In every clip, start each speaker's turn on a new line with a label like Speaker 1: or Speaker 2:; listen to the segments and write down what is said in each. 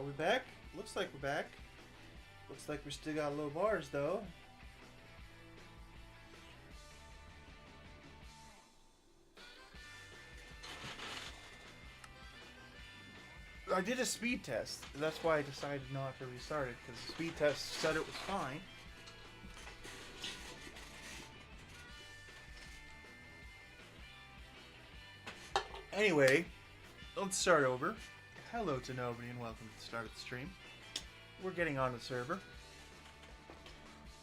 Speaker 1: we back? Looks like we're back. Looks like we still got low bars though. I did a speed test. That's why I decided not to restart it, because the speed test said it was fine. Anyway, let's start over. Hello to nobody and welcome to the start of the stream. We're getting on the server.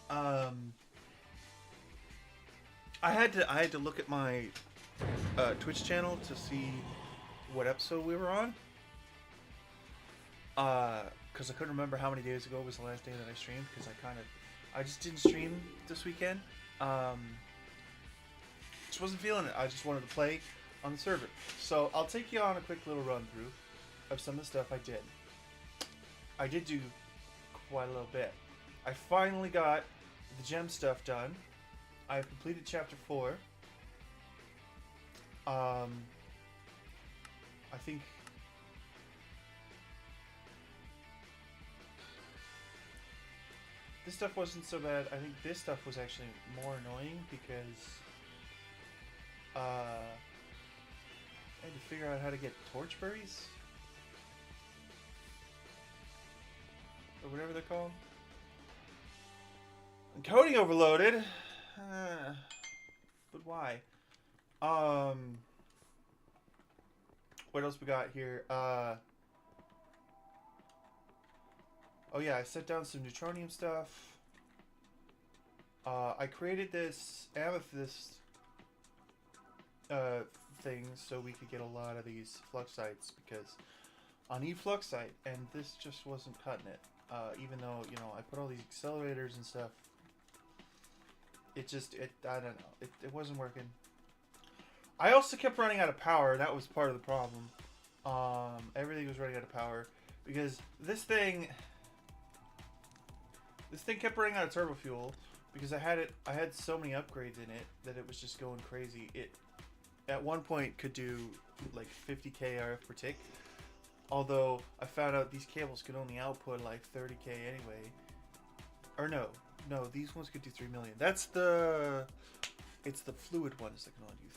Speaker 1: I had to look at my Twitch channel to see what episode we were on. Because I couldn't remember how many days ago was the last day that I streamed, because I just didn't stream this weekend. Just wasn't feeling it. I just wanted to play on the server. So I'll take you on a quick little run through of some of the stuff I did. I did do quite a little bit. I finally got the gem stuff done. I've completed chapter 4. I think this stuff wasn't so bad. I think this stuff was actually more annoying because I had to figure out how to get torchberries or whatever they're called. Encoding overloaded. But why? What else we got here? Oh yeah, I set down some neutronium stuff. I created this amethyst thing so we could get a lot of these fluxites, because I need fluxite and this just wasn't cutting it. Even though, you know, I put all these accelerators and stuff, I don't know, it wasn't working. I also kept running out of power. That was part of the problem. Everything was running out of power because this thing kept running out of turbo fuel because I had so many upgrades in it that it was just going crazy. It at one point could do like 50k RF per tick, although I found out these cables could only output like 30k anyway. Or no, these ones could do 3 million. It's the fluid ones that can only do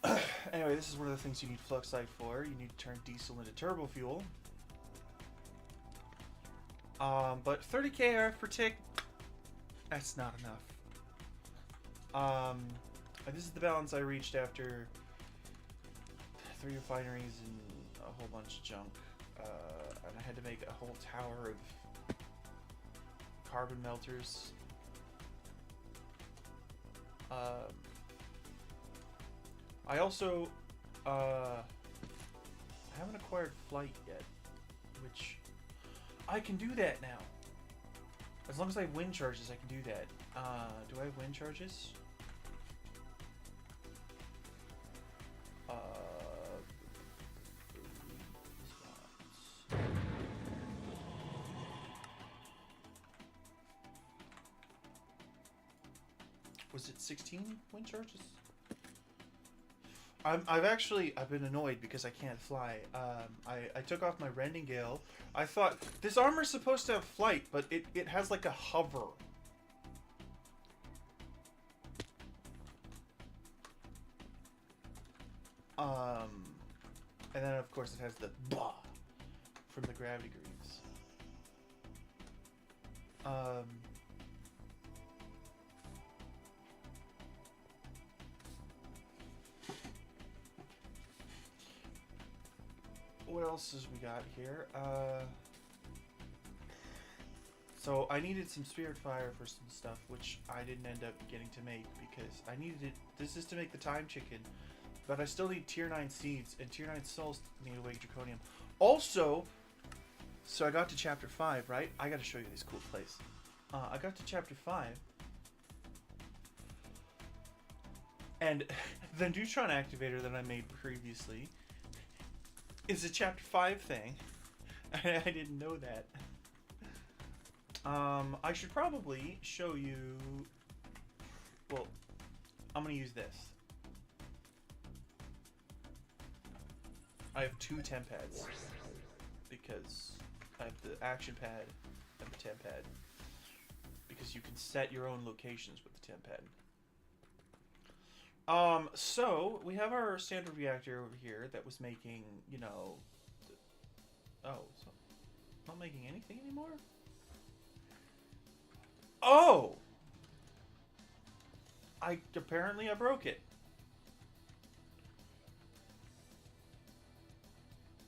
Speaker 1: 30k. Anyway, this is one of the things you need fluxite for. You need to turn diesel into turbo fuel. But 30k RF per tick, that's not enough. This is the balance I reached after 3 refineries and a whole bunch of junk. And I had to make a whole tower of carbon melters. I also haven't acquired flight yet, which I can do that now. As long as I have wind charges, I can do that. Do I have wind charges? Was it 16 wind charges? I've been annoyed because I can't fly. I took off my Rendingale. I thought this armor's supposed to have flight, but it has like a hover. And then of course it has the bah from the gravity greaves. What else has we got here? So I needed some spirit fire for some stuff, which I didn't end up getting to make because I needed it. This is to make the time chicken, but I still need tier 9 seeds, and tier 9 souls need awake draconium. Also, so I got to chapter 5, right? I got to show you this cool place. I got to chapter 5, and the neutron activator that I made previously is a chapter 5 thing. I didn't know that. I should probably show you. Well, I'm gonna use this. I have 2 temp pads because I have the action pad and the temp pad because you can set your own locations with the temp pad. So we have our standard reactor over here that was making, you know, oh, so not making anything anymore? Oh! Apparently I broke it.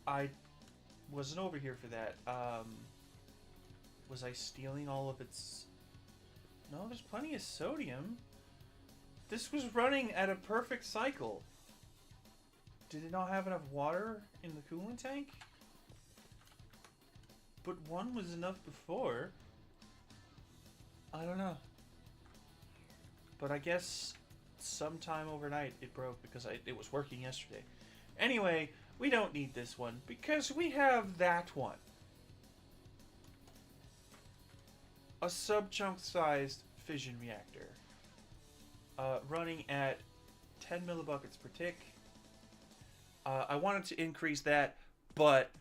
Speaker 1: I wasn't over here for that. Was I stealing all of its... No, there's plenty of sodium. This was running at a perfect cycle. Did it not have enough water in the coolant tank? But 1 was enough before. I don't know. But I guess sometime overnight it broke because it was working yesterday. Anyway, we don't need this one because we have that one. A sub-chunk sized fission reactor. Running at 10 millibuckets per tick. I wanted to increase that, but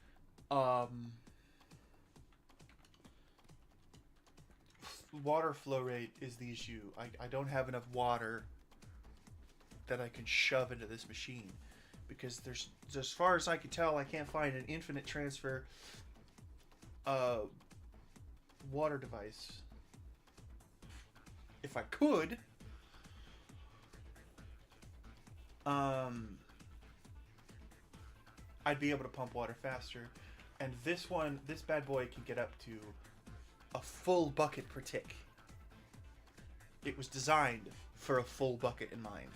Speaker 1: water flow rate is the issue. I don't have enough water that I can shove into this machine because there's, as far as I can tell, I can't find an infinite transfer water device. If I could, I'd be able to pump water faster, and this bad boy can get up to a full bucket per tick. It was designed for a full bucket in mind.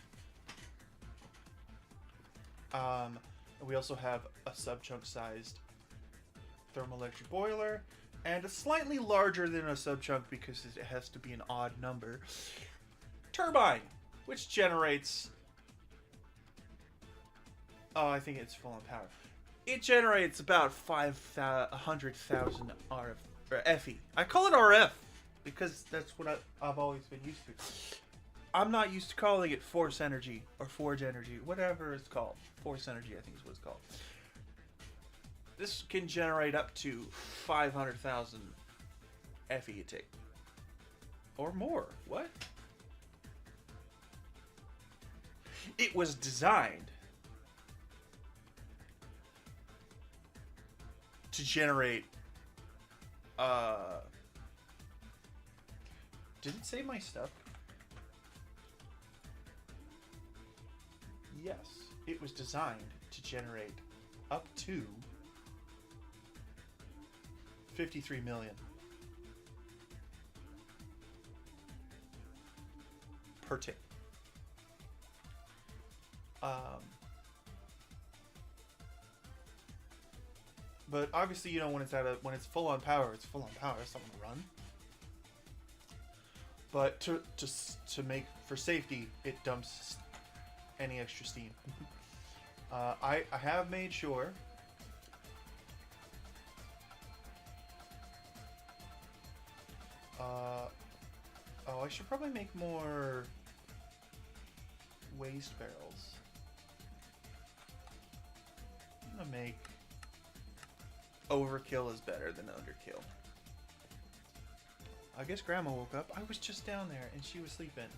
Speaker 1: We also have a sub-chunk sized thermoelectric boiler, and a slightly larger than a sub-chunk because it has to be an odd number turbine, which generates... Oh, I think it's full on power. It generates about 500,000 RF or FE. I call it RF because that's what I've always been used to. I'm not used to calling it force energy or forge energy, whatever it's called. Force energy, I think is what it's called. This can generate up to 500,000 FE a tick. Or more. What? It was designed to generate did it save my stuff? Yes, it was designed to generate up to 53 million per tick. But obviously, you know, when it's full on power, it's full on power. It's not gonna run. But to make for safety, it dumps any extra steam. I have made sure. Oh, I should probably make more waste barrels. I'm gonna make overkill is better than underkill. I guess Grandma woke up. I was just down there and she was sleeping.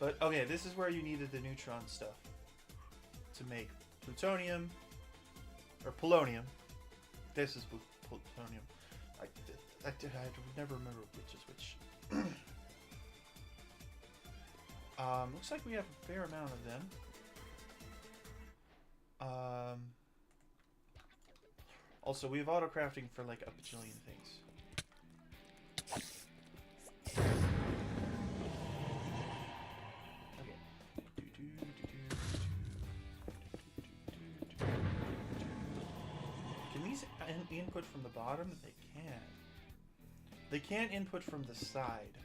Speaker 1: But okay, this is where you needed the neutron stuff to make plutonium or polonium. This is plutonium. I never remember which is which. Looks like we have a fair amount of them. Also, we have auto crafting for like a bajillion things. Okay. Can these input from the bottom? They can. They can't input from the side.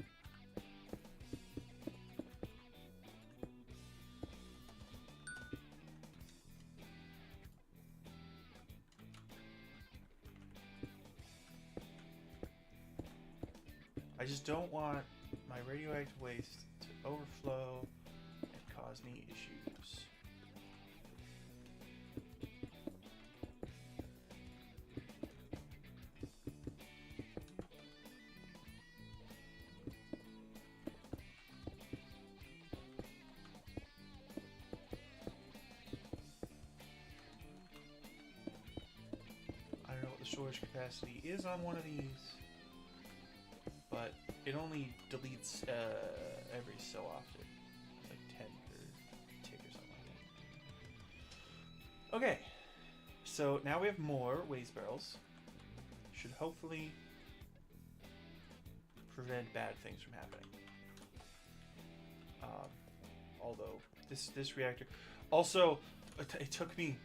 Speaker 1: I just don't want my radioactive waste to overflow and cause me issues. storage capacity is on one of these, but it only deletes every so often, like 10 per tick or something like that. Okay, so now we have more waste barrels. Should hopefully prevent bad things from happening. Although this reactor, also it took me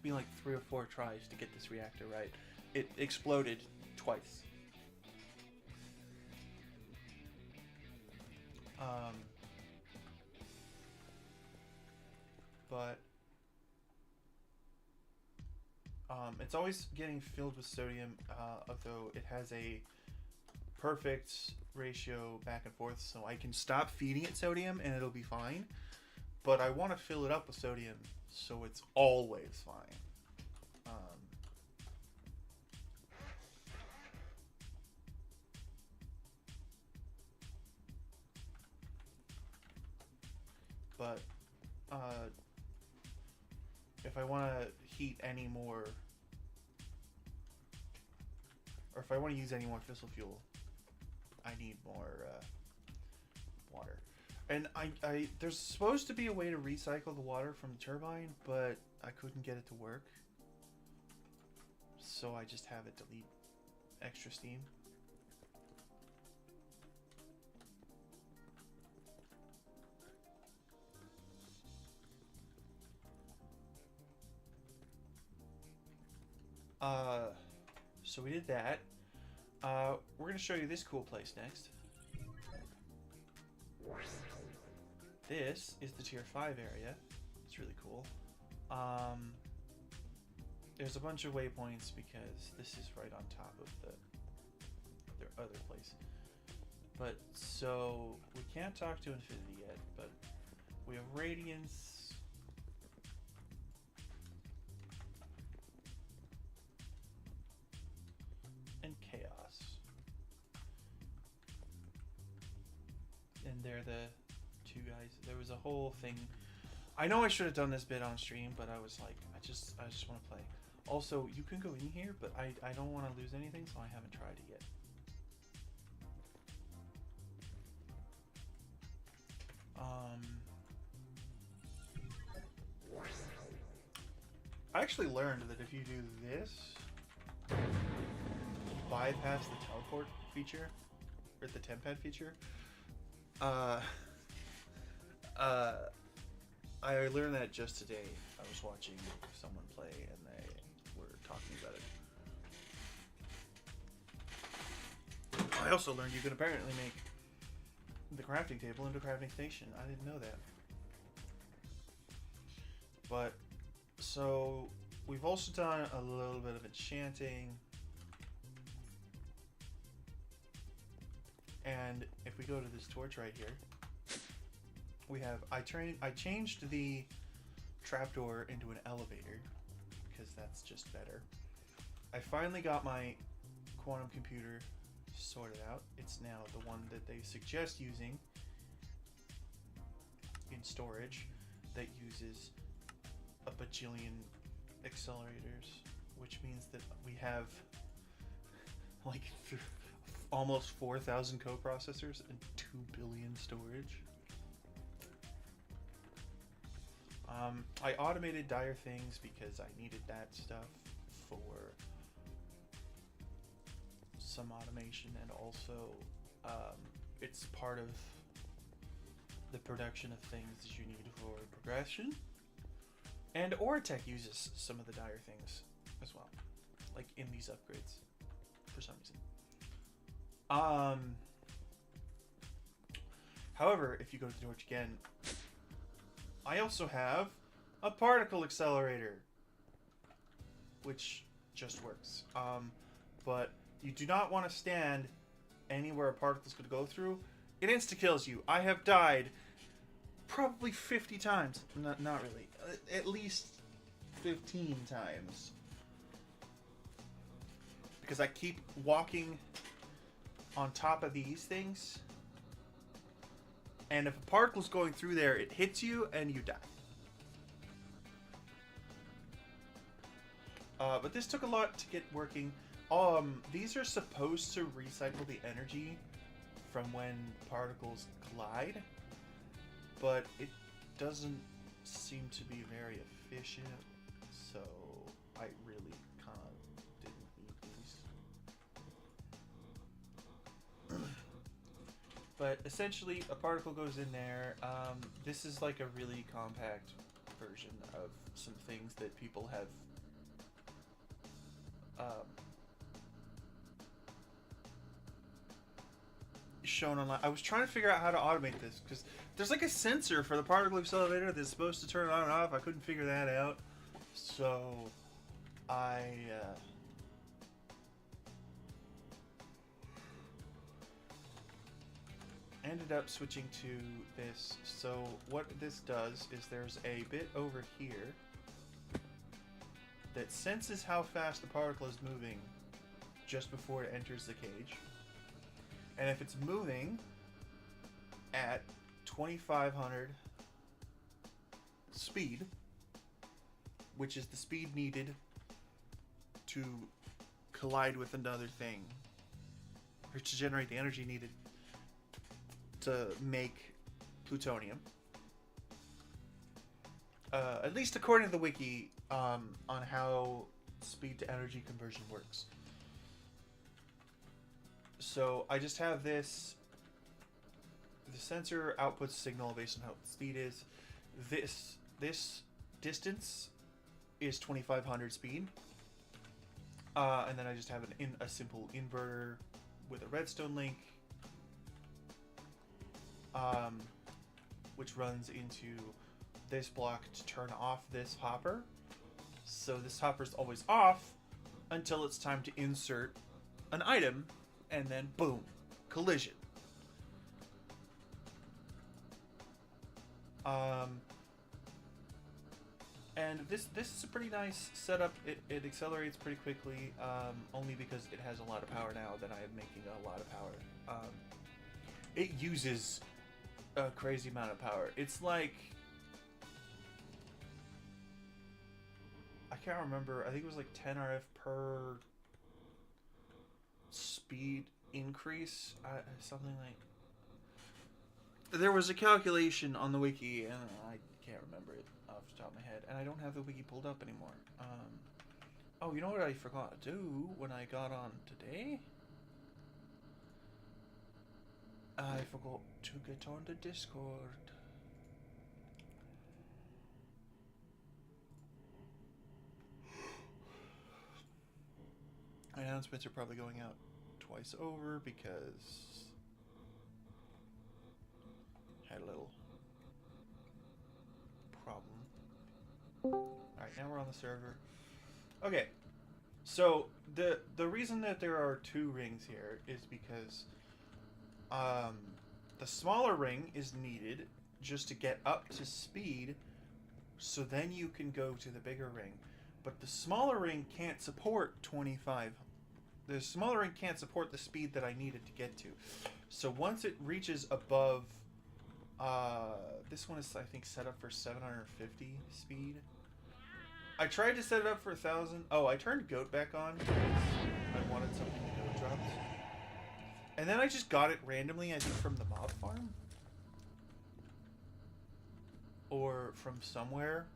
Speaker 1: like 3 or 4 tries to get this reactor right. It exploded twice. But it's always getting filled with sodium, although it has a perfect ratio back and forth, so I can stop feeding it sodium and it'll be fine. But I want to fill it up with sodium so it's always fine. But if I want to heat any more, or if I want to use any more fossil fuel, I need more water. And I there's supposed to be a way to recycle the water from the turbine, but I couldn't get it to work. So I just have it delete extra steam. So we did that. We're going to show you this cool place next. This is the tier 5 area. It's really cool. There's a bunch of waypoints because this is right on top of their other place. But so we can't talk to Infinity yet, but we have Radiance. And Chaos. And they're the two guys. There was a whole thing. I know I should have done this bit on stream, but I was like, I just want to play. Also, you can go in here, but I don't want to lose anything, so I haven't tried it yet. I actually learned that if you do this, bypass the teleport feature, or the tempad feature. I learned that just today. I was watching someone play and they were talking about it. I also learned you can apparently make the crafting table into a crafting station. I didn't know that. But, so, we've also done a little bit of enchanting. And if we go to this torch right here, we have, I changed the trapdoor into an elevator because that's just better. I finally got my quantum computer sorted out. It's now the one that they suggest using in storage that uses a bajillion accelerators, which means that we have like almost 4,000 coprocessors and 2 billion storage. I automated dire things because I needed that stuff for some automation, and also it's part of the production of things that you need for progression. And Oratech uses some of the dire things as well, like in these upgrades for some reason. However, if you go to the torch again, I also have a particle accelerator, which just works. But you do not want to stand anywhere a particle's going to go through. It insta-kills you. I have died probably 50 times. Not really. At least 15 times. Because I keep walking on top of these things. And if a particle's going through there, it hits you and you die. But this took a lot to get working. These are supposed to recycle the energy from when particles collide, but it doesn't seem to be very efficient, so I really kind of didn't need these. But essentially, a particle goes in there. This is like a really compact version of some things that people have shown online. I was trying to figure out how to automate this because there's like a sensor for the particle accelerator that's supposed to turn it on and off. I couldn't figure that out, so I ended up switching to this. So what this does is there's a bit over here that senses how fast the particle is moving just before it enters the cage. And if it's moving at 2500 speed, which is the speed needed to collide with another thing, or to generate the energy needed to make plutonium, at least according to the wiki, on how speed to energy conversion works. So I just have this. The sensor outputs a signal based on how the speed is. This distance is 2500 speed, and then I just have a simple inverter with a redstone link, which runs into this block to turn off this hopper. So this hopper is always off until it's time to insert an item, and then boom, collision. And this is a pretty nice setup. It accelerates pretty quickly, only because it has a lot of power now that I am making a lot of power. It uses a crazy amount of power. It's like, I can't remember, I think it was like 10 RF per speed increase, something like. There was a calculation on the wiki, and I can't remember it off the top of my head, and I don't have the wiki pulled up anymore. Oh, you know what I forgot to do when I got on today? I forgot to get on the Discord. Announcements are probably going out twice over because had a little problem. Alright, now we're on the server. Okay, so the reason that there are two rings here is because the smaller ring is needed just to get up to speed, so then you can go to the bigger ring. But the smaller ring can't support 25. The smaller ring can't support the speed that I needed to get to. So once it reaches above, this one is, I think, set up for 750 speed. I tried to set it up for 1000. Oh, I turned goat back on because I wanted something to goat drops. And then I just got it randomly, I think from the mob farm. Or from somewhere.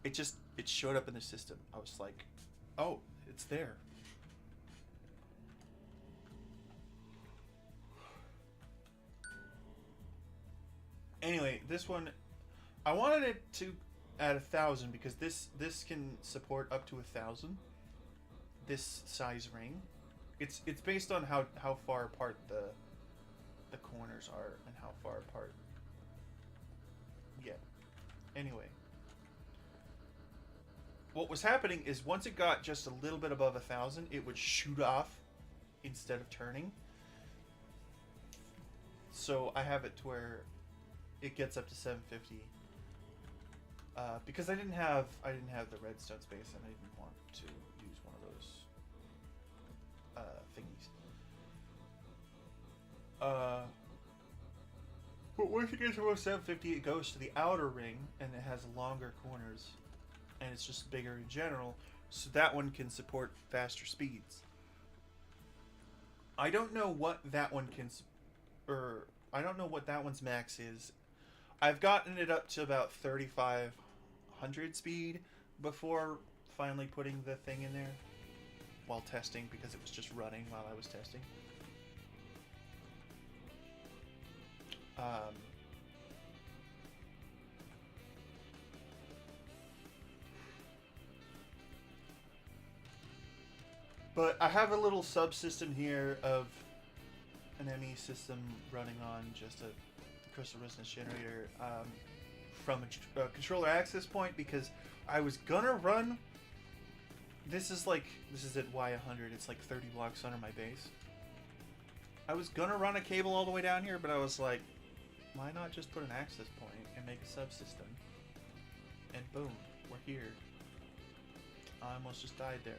Speaker 1: It showed up in the system. I was like, oh, it's there. Anyway, this one, I wanted it to at 1000 because this can support up to 1000. This size ring. It's based on how far apart the corners are and how far apart. Yeah. Anyway. What was happening is once it got just a little bit above 1000, it would shoot off instead of turning. So I have it to where it gets up to 750. Because I didn't have the redstone space and I didn't want to use one of those thingies. But once it gets above 750, it goes to the outer ring and it has longer corners. And it's just bigger in general, so that one can support faster speeds. I don't know what that one can, or I don't know what that one's max is. I've gotten it up to about 3,500 speed before finally putting the thing in there while testing, because it was just running while I was testing. But I have a little subsystem here of an ME system running on just a crystal resonance generator from a controller access point, because I was gonna run. This is at Y100. It's like 30 blocks under my base. I was gonna run a cable all the way down here, but I was like, why not just put an access point and make a subsystem? And boom, we're here. I almost just died there.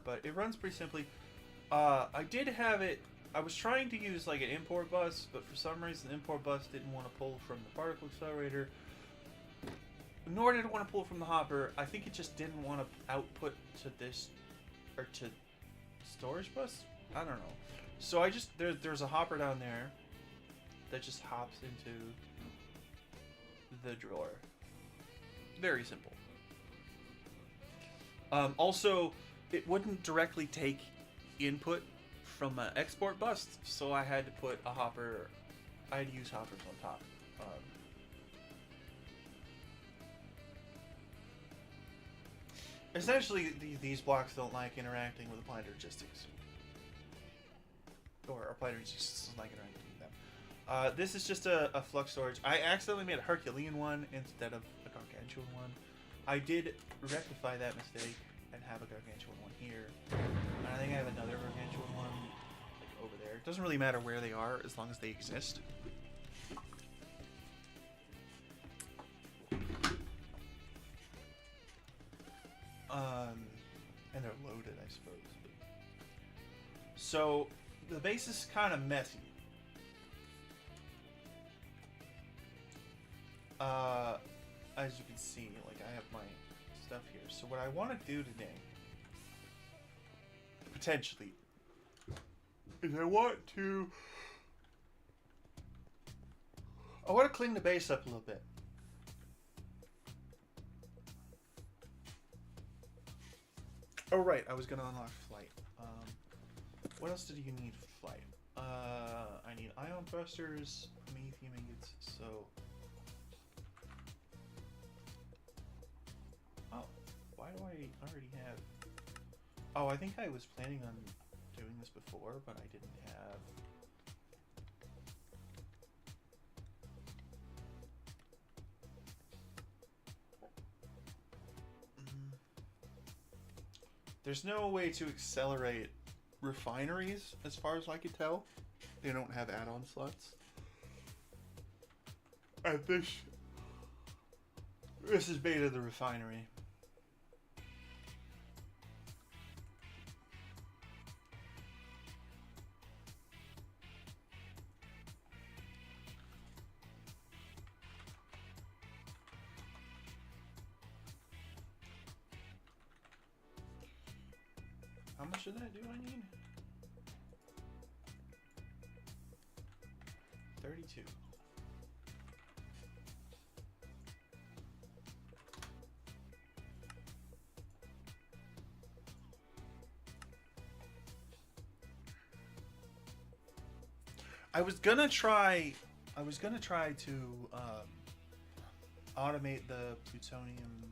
Speaker 1: But it runs pretty simply. I did have it. I was trying to use like an import bus, but for some reason the import bus didn't want to pull from the particle accelerator, nor did it want to pull from the hopper. I think it just didn't want to output to this, or to storage bus. I don't know. So I just there's a hopper down there that just hops into the drawer. Very simple. Also, it wouldn't directly take input from an export bus, so I had to put a hopper. I had to use hoppers on top. Essentially, these blocks don't like interacting with applied logistics, or applied logistics doesn't like interacting with them. This is just a flux storage. I accidentally made a Herculean one instead of a gargantuan one. I did rectify that mistake and have a gargantuan one here. And I think I have another gargantuan one like over there. It doesn't really matter where they are as long as they exist. And they're loaded, I suppose. So the base is kind of messy. As you can see, like I have my stuff here. So what I want to do today, potentially, is I want to clean the base up a little bit. Oh right, I was gonna unlock flight. What else did you need for flight? I need ion thrusters, methium ingots. So, oh, why do I already have? Oh, I think I was planning on doing this before, but I didn't have. There's no way to accelerate refineries, as far as I could tell. They don't have add-on slots. And this is beta the refinery. How much of that do I need? 32. I was gonna try to automate the plutonium.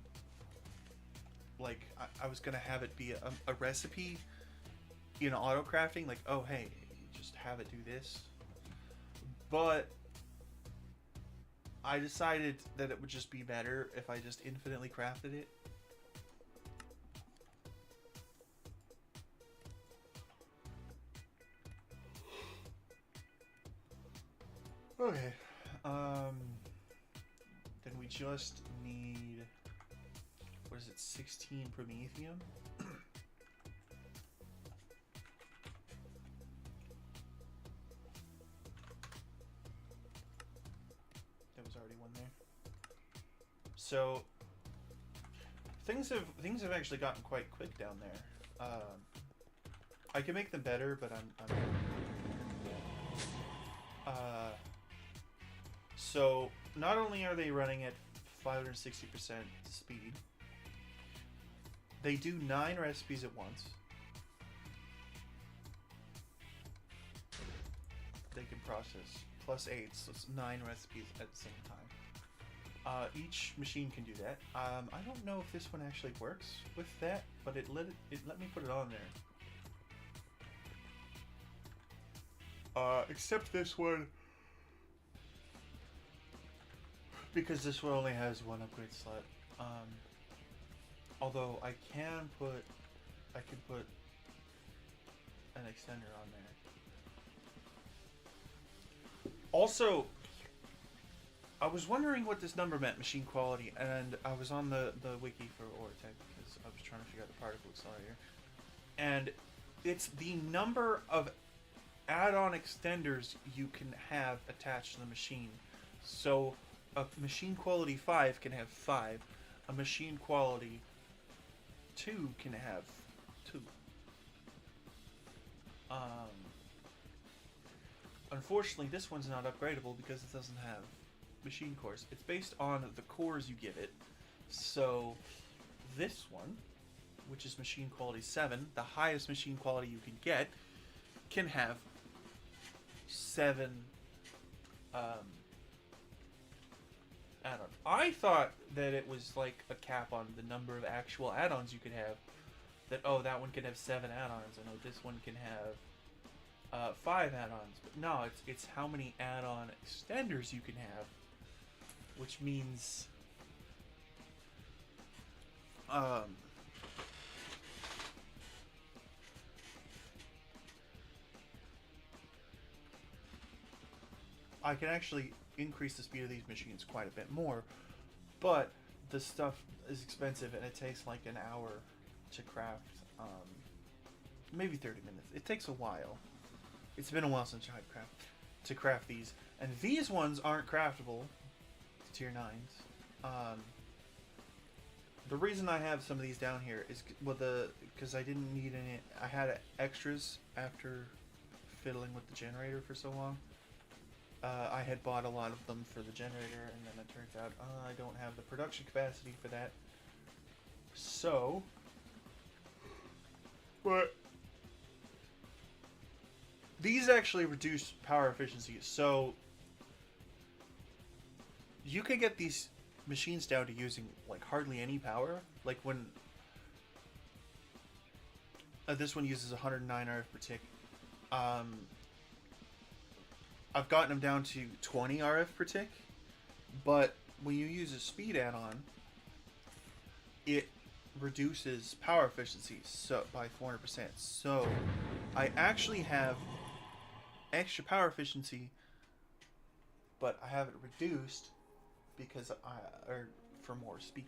Speaker 1: Like, I was gonna have it be a recipe in auto crafting, like, oh hey, just have it do this. But I decided that it would just be better if I just infinitely crafted it. Okay. Then we just need, what is it, 16 promethium? There was already one there. So things have actually gotten quite quick down there. I can make them better, but I'm so not only are they running at 560% speed, they do 9 recipes at once. They can process plus 8, so it's 9 recipes at the same time. Each machine can do that. I don't know if this one actually works with that, but it let me put it on there. Except this one, because this one only has 1 upgrade slot. Although I can put an extender on there. Also, I was wondering what this number meant, machine quality, and I was on the wiki for Ortec because I was trying to figure out the particle accelerator, and it's the number of add-on extenders you can have attached to the machine. So a machine quality 5 can have 5, a machine quality 2 can have 2. Unfortunately, this one's not upgradable because it doesn't have machine cores. It's based on the cores you give it. So this one, which is machine quality 7, the highest machine quality you can get, can have 7 add-ons. I thought that it was like a cap on the number of actual add-ons you could have. That, oh, that one can have 7 add-ons. I know this one can have 5 add-ons. But no, it's how many add-on extenders you can have, which means I can actually increase the speed of these machines quite a bit more, but the stuff is expensive and it takes like an hour to craft, maybe 30 minutes. It takes a while. It's been a while since I craft these, and these ones aren't craftable to tier 9s. The reason I have some of these down here is because I didn't need any. I had extras after fiddling with the generator for so long. I had bought a lot of them for the generator, and then it turns out I don't have the production capacity for that. So, but these actually reduce power efficiency. So you can get these machines down to using like hardly any power. Like when this one uses 109 RF per tick. I've gotten them down to 20 RF per tick, but when you use a speed add-on, it reduces power efficiency by 400%. So I actually have extra power efficiency, but I have it reduced because for more speed.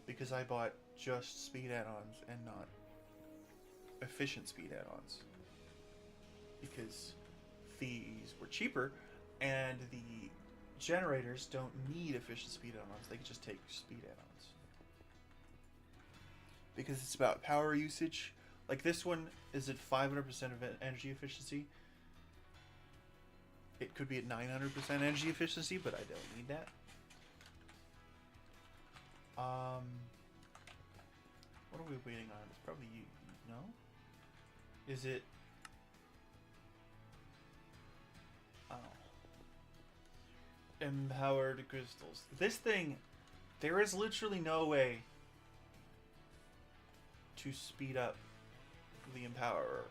Speaker 1: Because I bought just speed add-ons and not efficient speed add-ons. Because these were cheaper, and the generators don't need efficient speed add-ons. They can just take speed add-ons. Because it's about power usage. Like this one is at 500% of energy efficiency. It could be at 900% energy efficiency, but I don't need that. What are we waiting on? It's probably you. No? Is it? Oh. Empowered crystals. This thing, there is literally no way to speed up the Empowerer.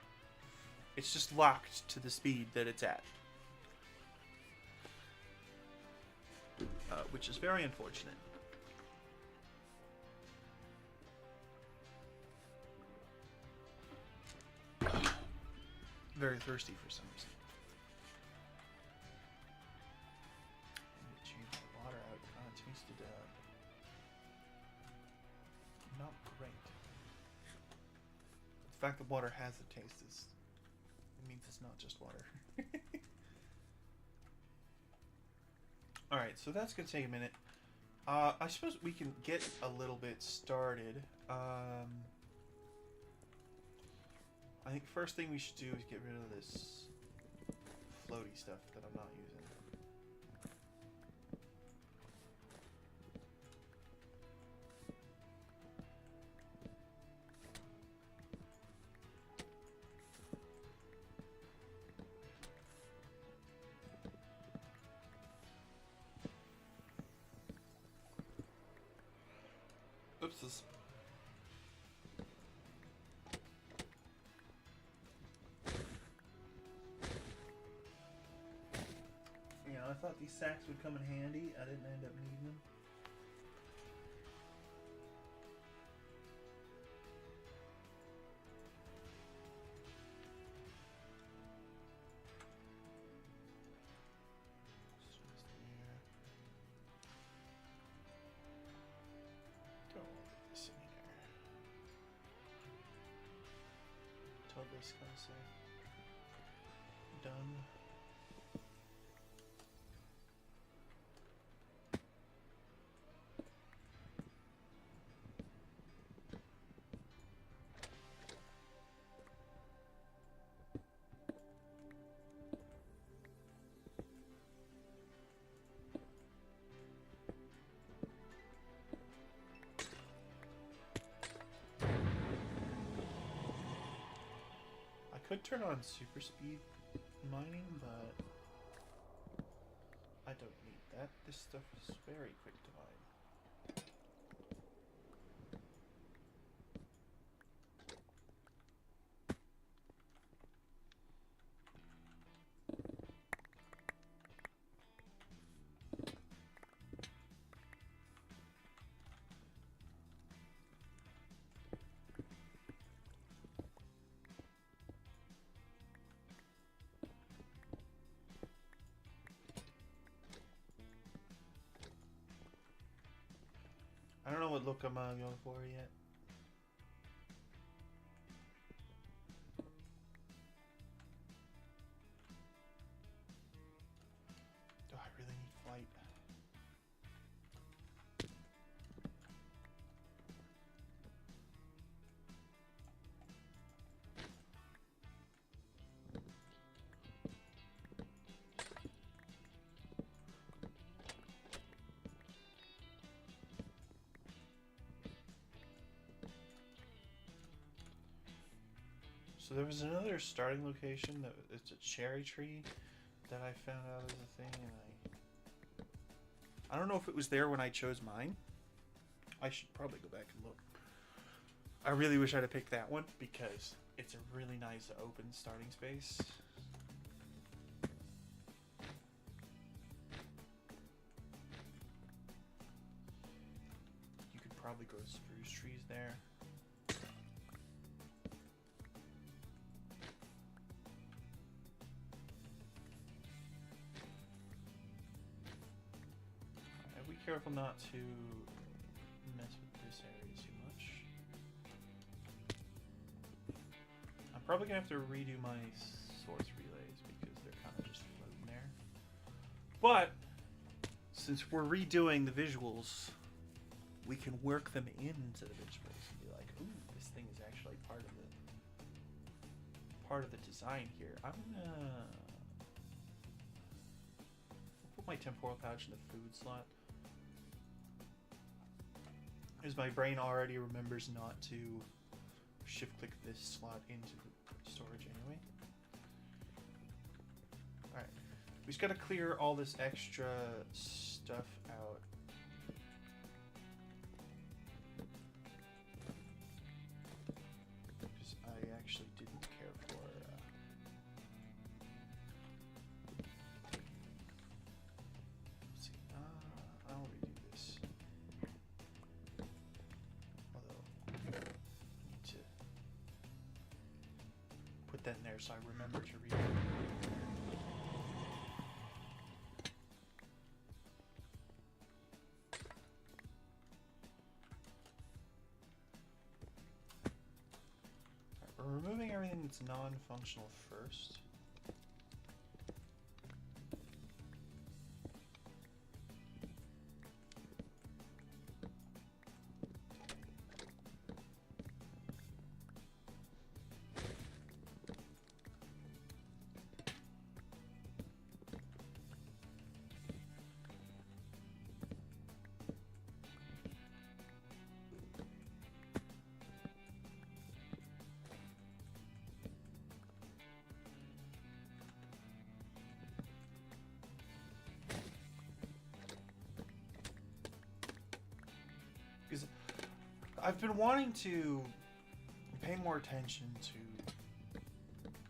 Speaker 1: It's just locked to the speed that it's at. Which is very unfortunate. Very thirsty for some reason. Change the water out. Kind of tasted not great. The fact that water has a taste it means it's not just water. Alright, so that's gonna take a minute. I suppose we can get a little bit started. I think first thing we should do is get rid of this floaty stuff that I'm not using. Oopsies. You know, I thought these sacks would come in handy. I didn't end up needing them. This kind of say done. Could turn on super speed mining, but I don't need that. This stuff is very quick to mine. I don't know what look I'm going for yet. Do I really need flight? So there was another starting location that it's a cherry tree that I found out as a thing, and I don't know if it was there when I chose mine. I should probably go back and look. I really wish I'd have picked that one because it's a really nice open starting space. You could probably grow spruce trees there. Careful not to mess with this area too much. I'm probably gonna have to redo my source relays because they're kind of just floating there. But since we're redoing the visuals, we can work them into the visuals and be like, "Ooh, this thing is actually part of the design here." I'm gonna put my temporal pouch in the food slot. Because my brain already remembers not to shift click this slot into the storage anyway. Alright. We just gotta clear all this extra stuff out. Because I actually didn't care for let's see. I'll redo this. That in there so I remember to read it. Right, we're removing everything that's non-functional first. Because I've been wanting to pay more attention to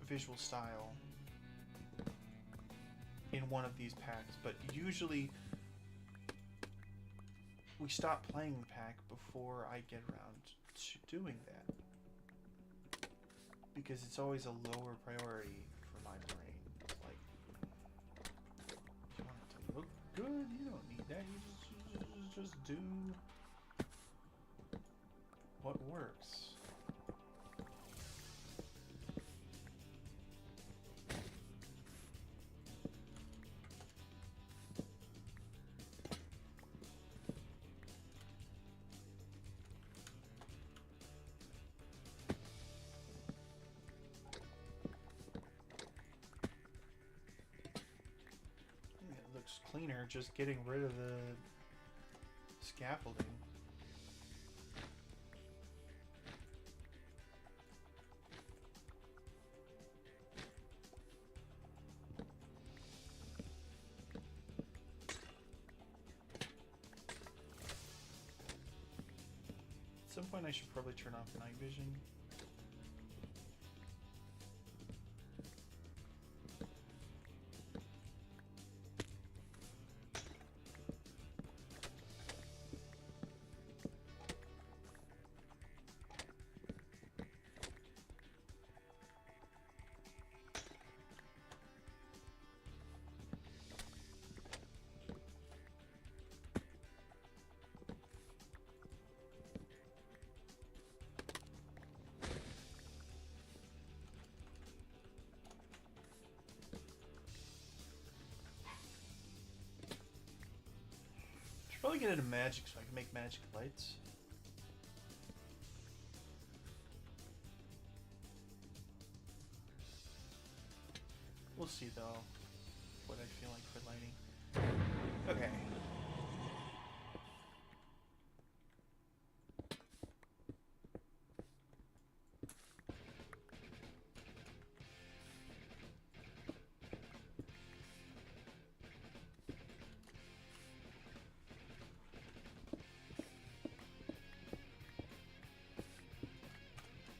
Speaker 1: visual style in one of these packs, but usually we stop playing the pack before I get around to doing that. Because it's always a lower priority for my brain. It's like, if you want it to look good, you don't need that. You just do what works. It looks cleaner just getting rid of the scaffolding. At some point I should probably turn off night vision. Probably get into magic so I can make magic lights. We'll see though what I feel like for lighting. Okay.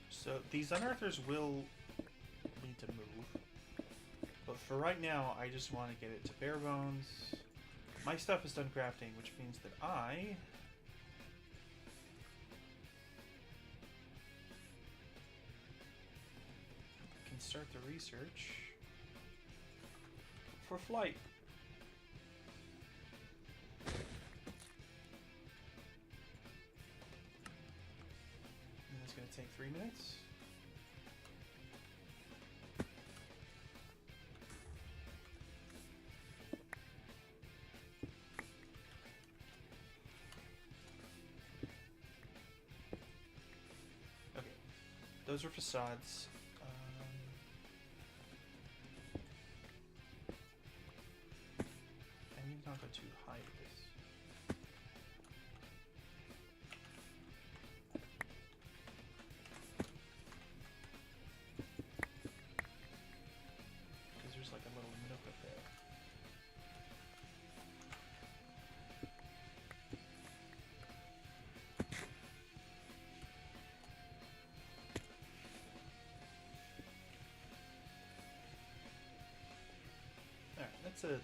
Speaker 1: So these unearthers will need to move, but for right now I just want to get it to bare bones. My stuff is done crafting, which means that I can start the research for flight. It's going to take 3 minutes. Okay, those are facades. I need not go too high with this. Like a little nook up there. Alright, that's a good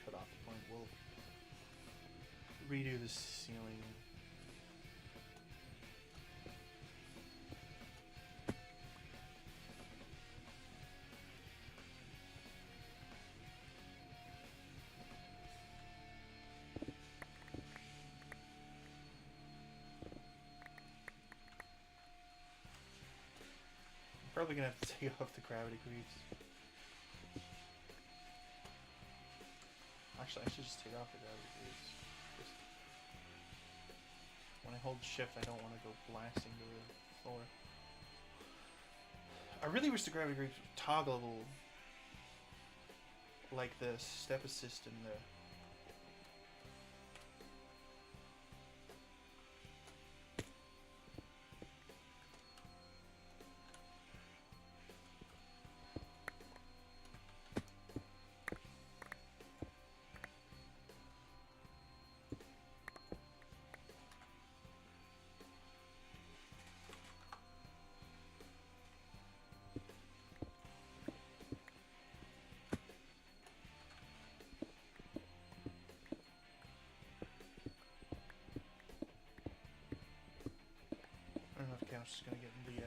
Speaker 1: cutoff point. We'll redo the ceiling. Probably gonna have to take off the gravity creeps. Actually, I should just take off the gravity creeps. Just when I hold shift, I don't want to go blasting to the floor. I really wish the gravity creeps were toggleable, like the step assist in the. I don't know if Couch is gonna get in the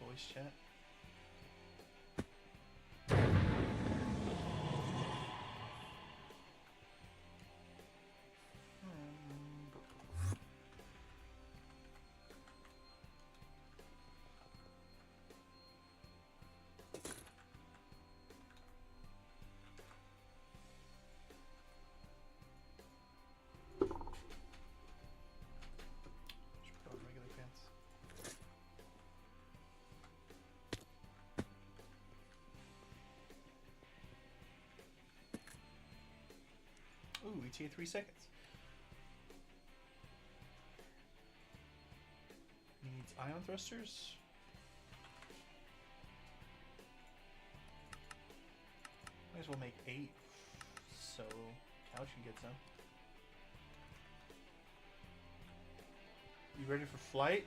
Speaker 1: voice chat. Just put on regular pants. Ooh, ETA 3 seconds. Needs ion thrusters. Might as well make 8 so Couch can get some. You ready for flight?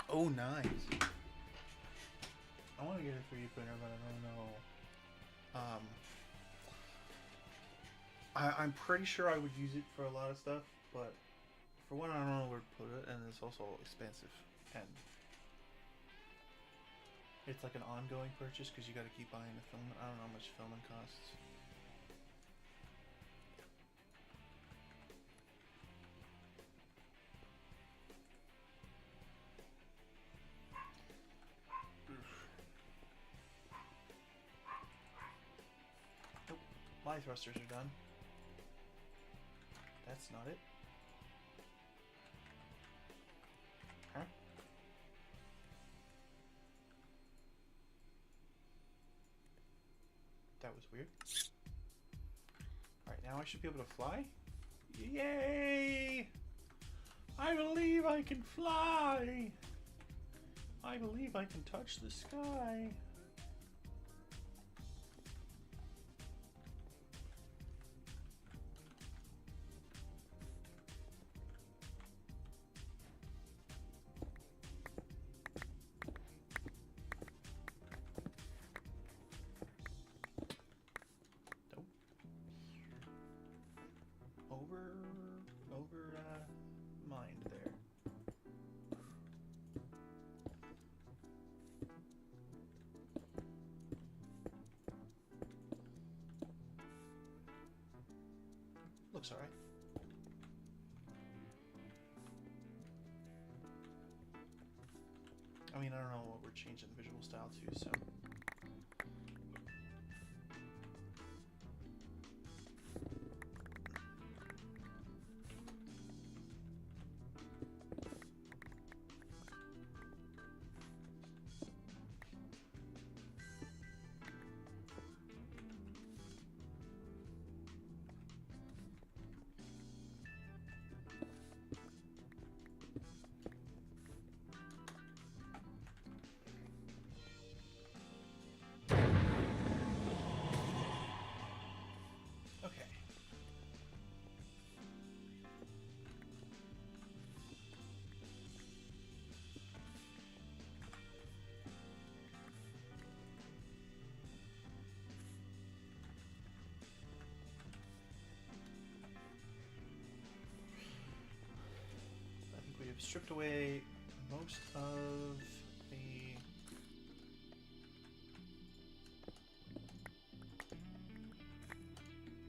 Speaker 1: Oh, nice. I want to get a 3D printer, but I don't know. I'm pretty sure I would use it for a lot of stuff, but for one, I don't know where to put it, and it's also expensive. And it's like an ongoing purchase because you got to keep buying the filament. I don't know how much filament costs. Nope. My thrusters are done. That's not it. Huh? That was weird. Alright, now I should be able to fly. Yay! I believe I can fly! I believe I can touch the sky. Mind there. Looks alright. I mean, I don't know what we're changing the visual style to, so. We've stripped away most of the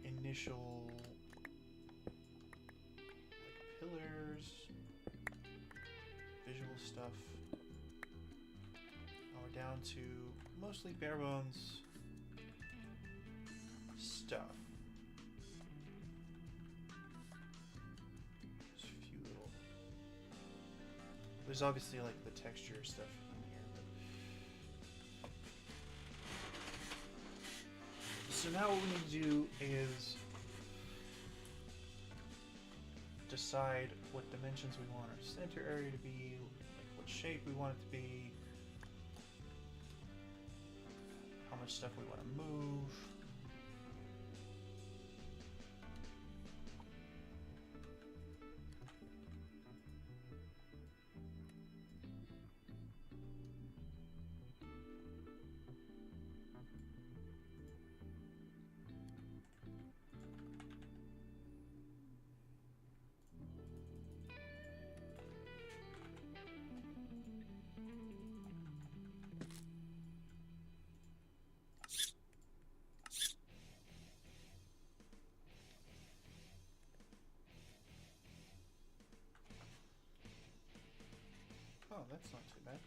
Speaker 1: initial pillars, visual stuff. Now we're down to mostly bare bones stuff. There's obviously like the texture stuff in here. But... So now what we need to do is decide what dimensions we want our center area to be, like what shape we want it to be, how much stuff we want to move. that's not too bad.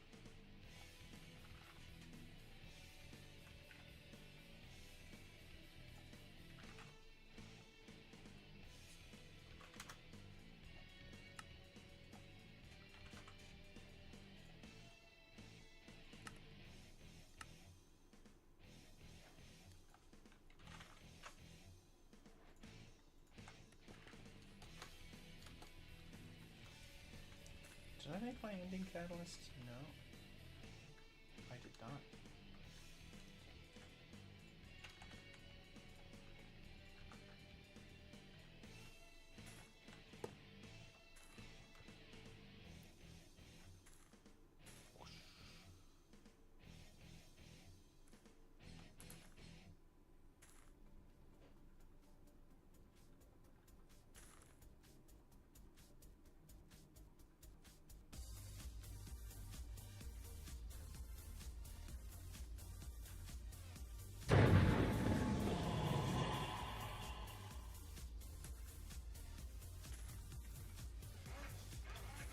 Speaker 1: Did I make my ending catalyst? No. I did not.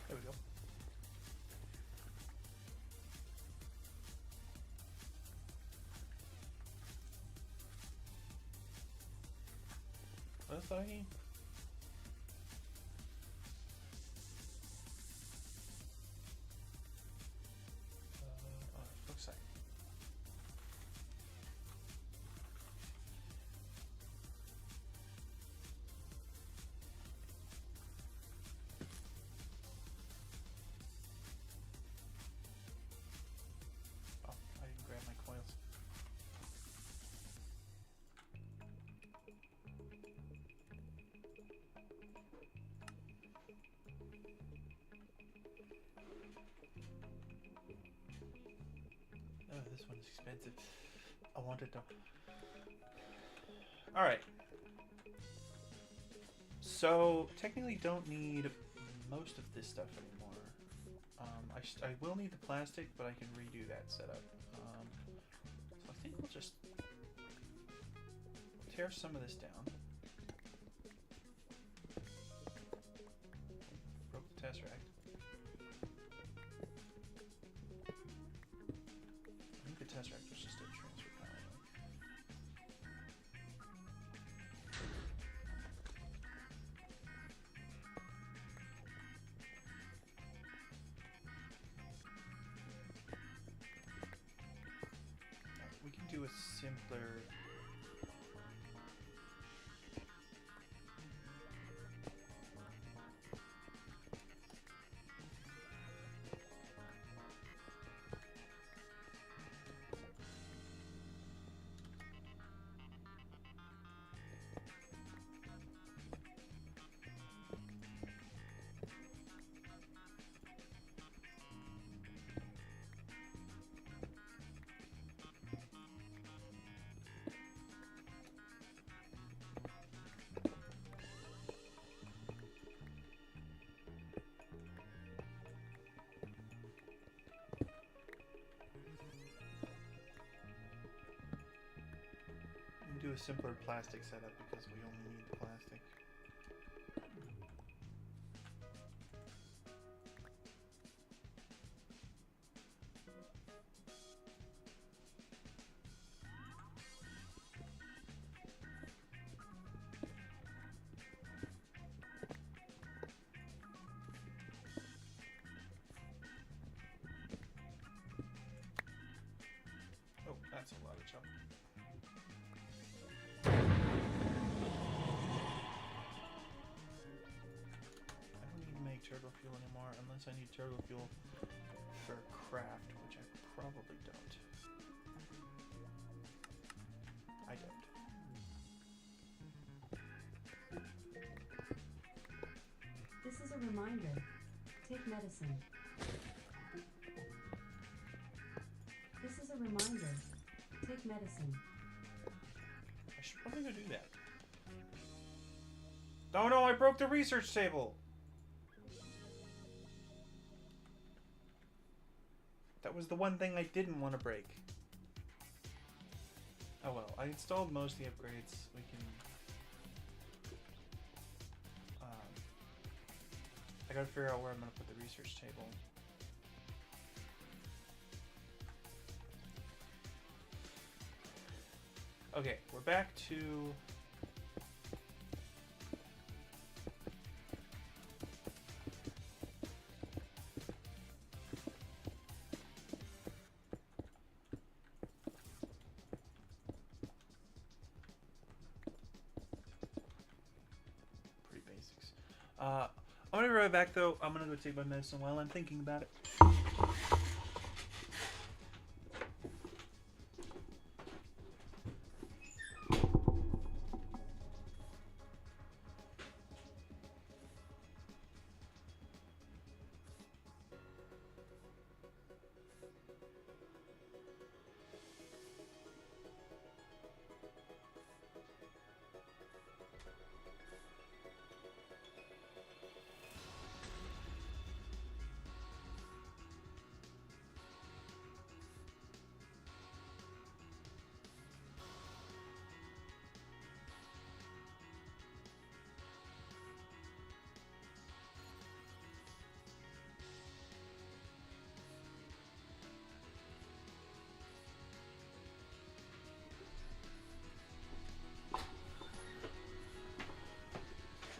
Speaker 1: There we go. What else do I need? Looks like. Oh, I didn't grab my coils. Oh, this one's expensive. I wanted to. Alright. So, technically don't need most of this stuff anymore. I will need the plastic, but I can redo that setup. So I think we'll just tear some of this down. Broke the tesseract. I think the tesseract was just a transfer power. We can do a simpler. Do a simpler plastic setup because we only need the plastic. Oh, that's a lot of chunk. Turbo fuel anymore unless I need turbo fuel for craft, which I probably don't. I don't.
Speaker 2: This is a reminder. Take medicine. This is a reminder. Take medicine.
Speaker 1: I should probably go do that. Oh no, I broke the research table! That was the one thing I didn't want to break. Oh well, I installed most of the upgrades. We can... I gotta figure out where I'm gonna put the research table. Okay, we're back to... pretty basics. I'm gonna be right back though. I'm gonna go take my medicine while I'm thinking about it.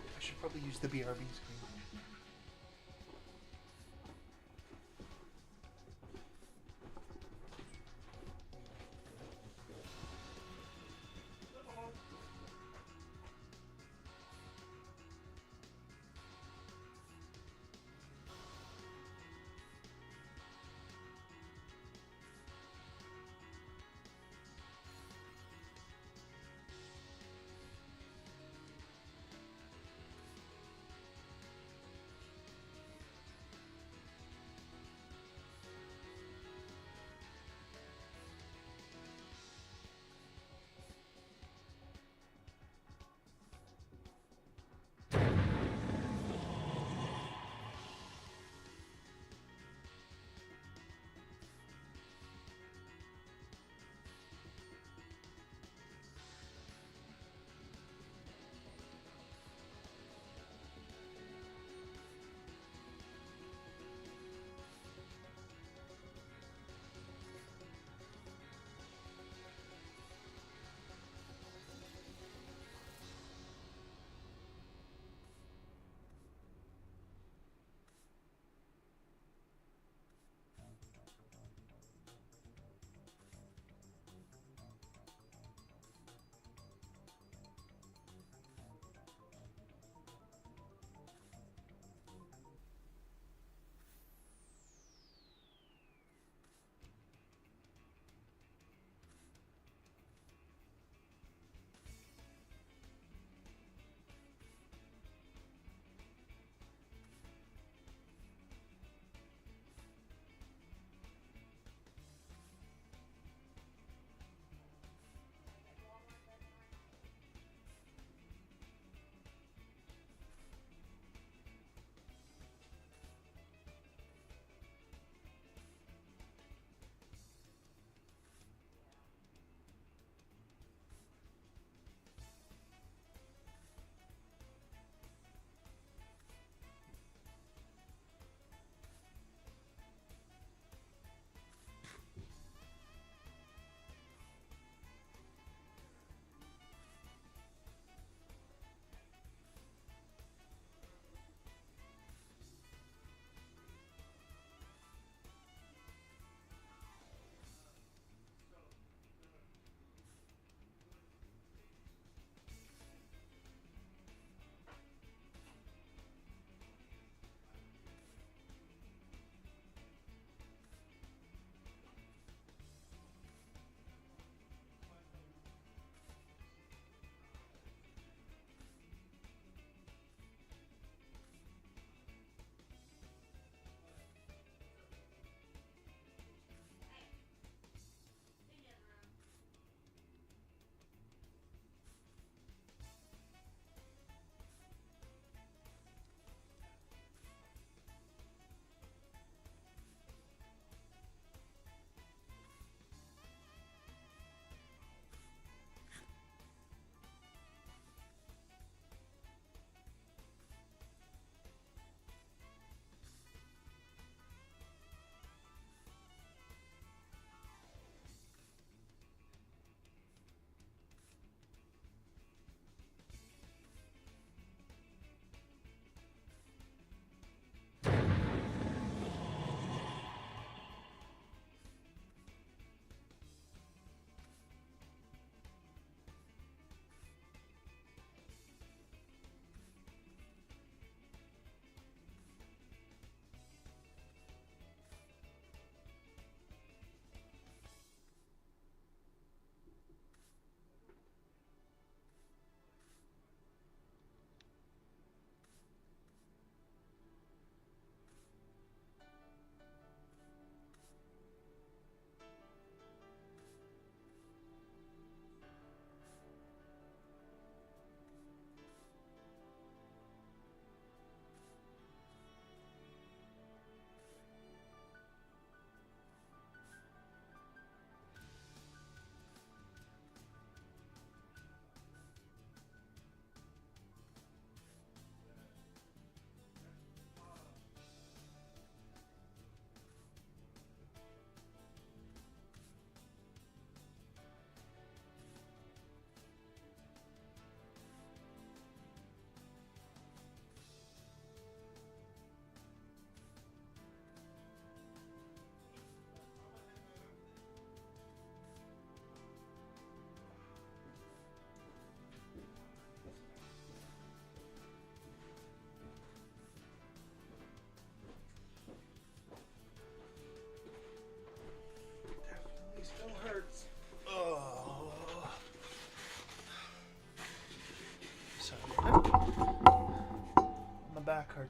Speaker 1: I should probably use the BRB screen.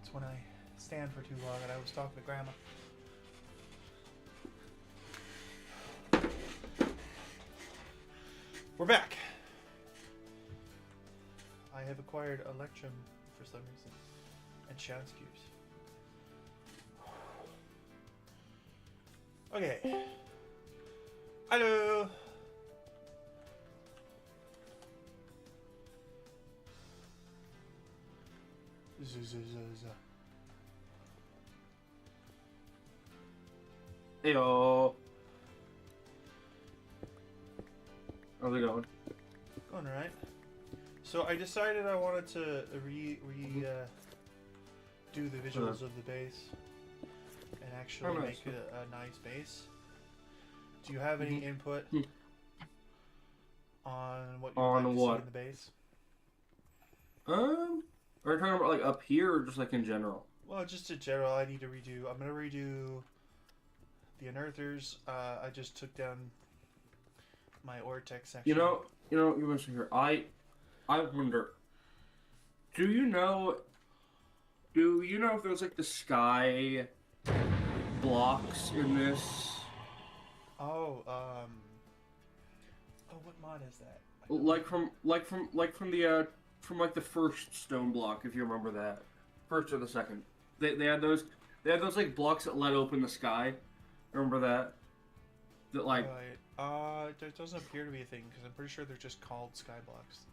Speaker 1: It's when I stand for too long, and I was talking to Grandma. We're back. I have acquired Electrum for some reason, and chance cubes. Okay. Hello.
Speaker 3: Heyo. How's it going?
Speaker 1: Going alright. So I decided I wanted to do the visuals of the base and actually make a nice base. Do you have any input on what you'd like to see in the base?
Speaker 3: Are you talking about like up here or just like in general?
Speaker 1: Well, just in general, I need to redo. I'm gonna redo the unearthers. I just took down my Ortex section.
Speaker 3: You mentioned here. I wonder. Do you know if there's like the sky blocks in this?
Speaker 1: Oh, what mod is that?
Speaker 3: From the first Stoneblock, if you remember that, first or the second. They had those like blocks that let open the sky. Remember that? That like.
Speaker 1: Right. It doesn't appear to be a thing because I'm pretty sure they're just called skyblocks.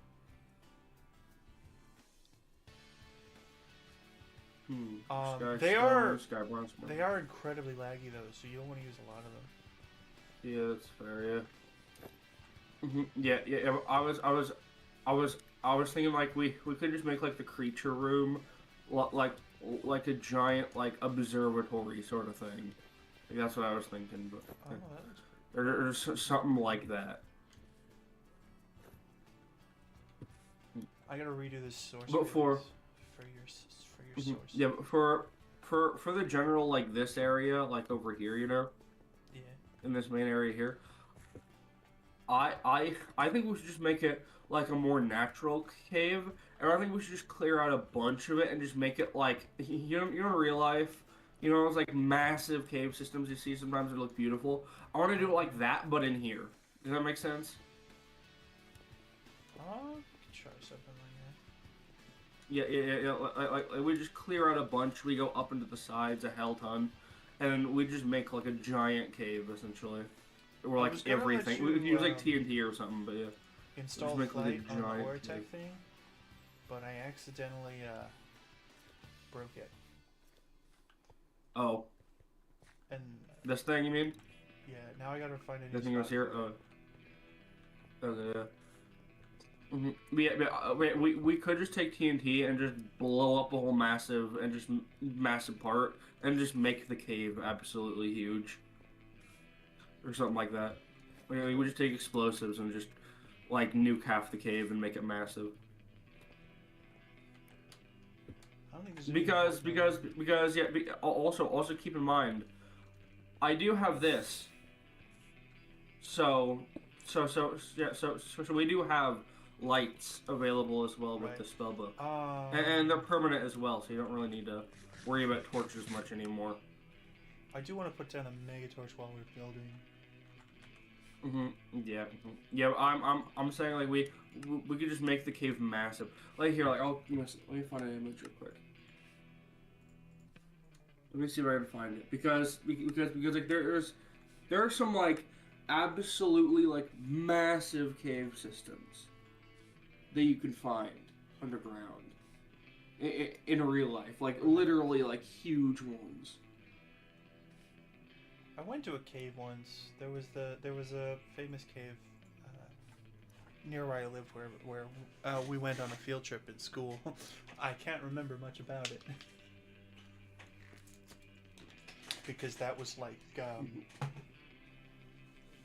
Speaker 1: They are incredibly laggy though, so you don't want to use a lot of them.
Speaker 3: Yeah, that's fair. Yeah. Yeah. I was thinking like we could just make like the creature room, like a giant like observatory sort of thing. Like, that's what I was thinking, but or something like that.
Speaker 1: I gotta redo this source.
Speaker 3: But for
Speaker 1: your source.
Speaker 3: Yeah, but for the general like this area, like over here,
Speaker 1: Yeah.
Speaker 3: In this main area here, I think we should just make it like a more natural cave, and I think we should just clear out a bunch of it and just make it like you know in real life, those like massive cave systems you see sometimes that look beautiful. I want to do it like that, but in here. Does that make sense?
Speaker 1: Try something
Speaker 3: Yeah. Like we just clear out a bunch. We go up into the sides a hell ton, and we just make like a giant cave essentially. Or like everything. We could use like TNT or something, but yeah.
Speaker 1: Install
Speaker 3: make
Speaker 1: flight
Speaker 3: like a
Speaker 1: on the
Speaker 3: giant
Speaker 1: Ortex
Speaker 3: cave.
Speaker 1: thing, but I accidentally broke it.
Speaker 3: Oh.
Speaker 1: And
Speaker 3: This thing, you mean?
Speaker 1: yeah, now I gotta find a new
Speaker 3: This thing was
Speaker 1: spot
Speaker 3: here?
Speaker 1: for it.
Speaker 3: Okay, yeah. We could just take TNT and just blow up a whole massive part and just make the cave absolutely huge. Or something like that. We just take explosives and just like nuke half the cave and make it massive.
Speaker 1: I don't think there's
Speaker 3: Also keep in mind, I do have this. So we do have lights available as well with the spellbook, and they're permanent as well, so you don't really need to worry about torches much anymore.
Speaker 1: I do want to put down a mega torch while we're building.
Speaker 3: Yeah. I'm saying like we could just make the cave massive. Like here, like let me find an image real quick. Let me see if I can find it because like there are some like absolutely like massive cave systems that you can find underground in real life, like literally like huge ones.
Speaker 1: I went to a cave once. There was a famous cave near where I lived where we went on a field trip in school. I can't remember much about it because that was like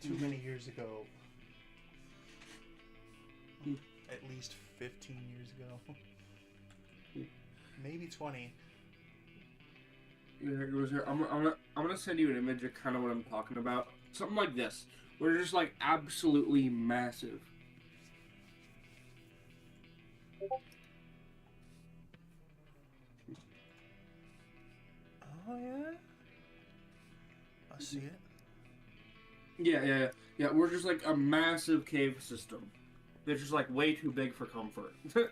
Speaker 1: too many years ago. At least 15 years ago. Maybe 20.
Speaker 3: I'm gonna send you an image of kind of what I'm talking about. Something like this, where they're just like absolutely massive.
Speaker 1: Oh yeah. I see it.
Speaker 3: Yeah. We're just like a massive cave system. It's just like way too big for comfort. You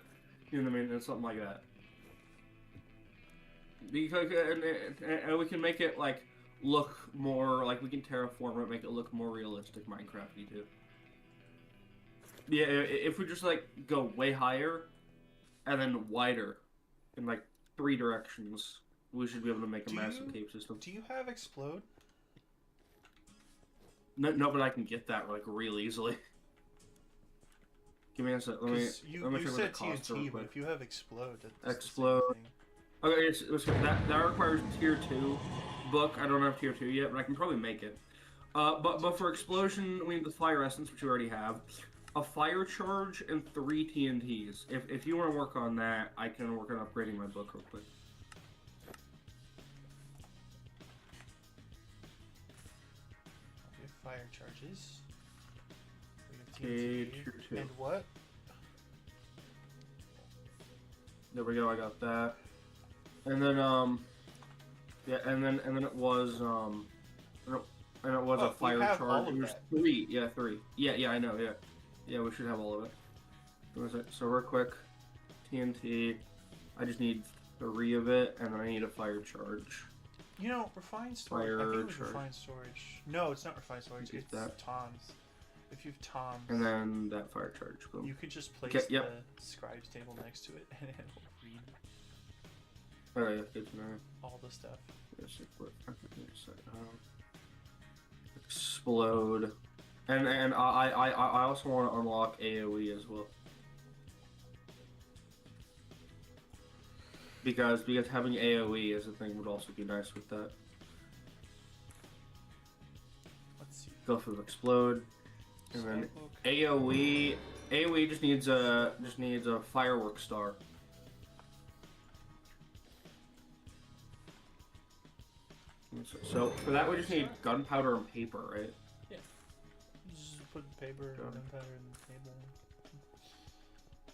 Speaker 3: know what I mean? It's something like that. Because and we can make it like look more like we can terraform it, make it look more realistic, Minecrafty too. Yeah, if we just like go way higher and then wider in like 3 directions, we should be able to make a massive cave system.
Speaker 1: Do you have explode?
Speaker 3: No, but I can get that like real easily. Give me a sec. Let me
Speaker 1: You
Speaker 3: check what the
Speaker 1: said
Speaker 3: costs are real
Speaker 1: TNT, but
Speaker 3: quick.
Speaker 1: if you have explode, that's
Speaker 3: Explode.
Speaker 1: the same thing.
Speaker 3: Okay, that requires tier 2 book. I don't have tier 2 yet, but I can probably make it. But for explosion, we need the fire essence, which you already have, a fire charge, and 3 TNTs. If you want to work on that, I can work on upgrading my book real quick.
Speaker 1: We have fire charges. We
Speaker 3: Okay,
Speaker 1: have TNT.
Speaker 3: tier 2.
Speaker 1: And what?
Speaker 3: There we go. I got that. And then yeah, and then it was and it was a fire
Speaker 1: have
Speaker 3: charge.
Speaker 1: all of
Speaker 3: It was
Speaker 1: that.
Speaker 3: 3. Yeah, 3. Yeah, I know. Yeah, we should have all of it. What was it? So real quick, TNT. I just need 3 of it, and then I need a fire charge.
Speaker 1: You know, refined storage. I think it was refined storage. No, it's not refined storage.
Speaker 3: Get
Speaker 1: It's
Speaker 3: that.
Speaker 1: Toms. If you have Toms,
Speaker 3: And then that fire charge. Boom.
Speaker 1: you could just place
Speaker 3: Okay, yep.
Speaker 1: the scribe's table next to it, and it will read
Speaker 3: Oh yeah, good to know.
Speaker 1: all the stuff.
Speaker 3: Yes, explode. And I also want to unlock AoE as well. Because having AoE as a thing would also be nice with that.
Speaker 1: Let's see.
Speaker 3: Go for explode. And then AoE just needs a firework star. So for that we just need gunpowder and paper, right?
Speaker 1: Yeah. Just put paper and
Speaker 3: Done.
Speaker 1: gunpowder in the table.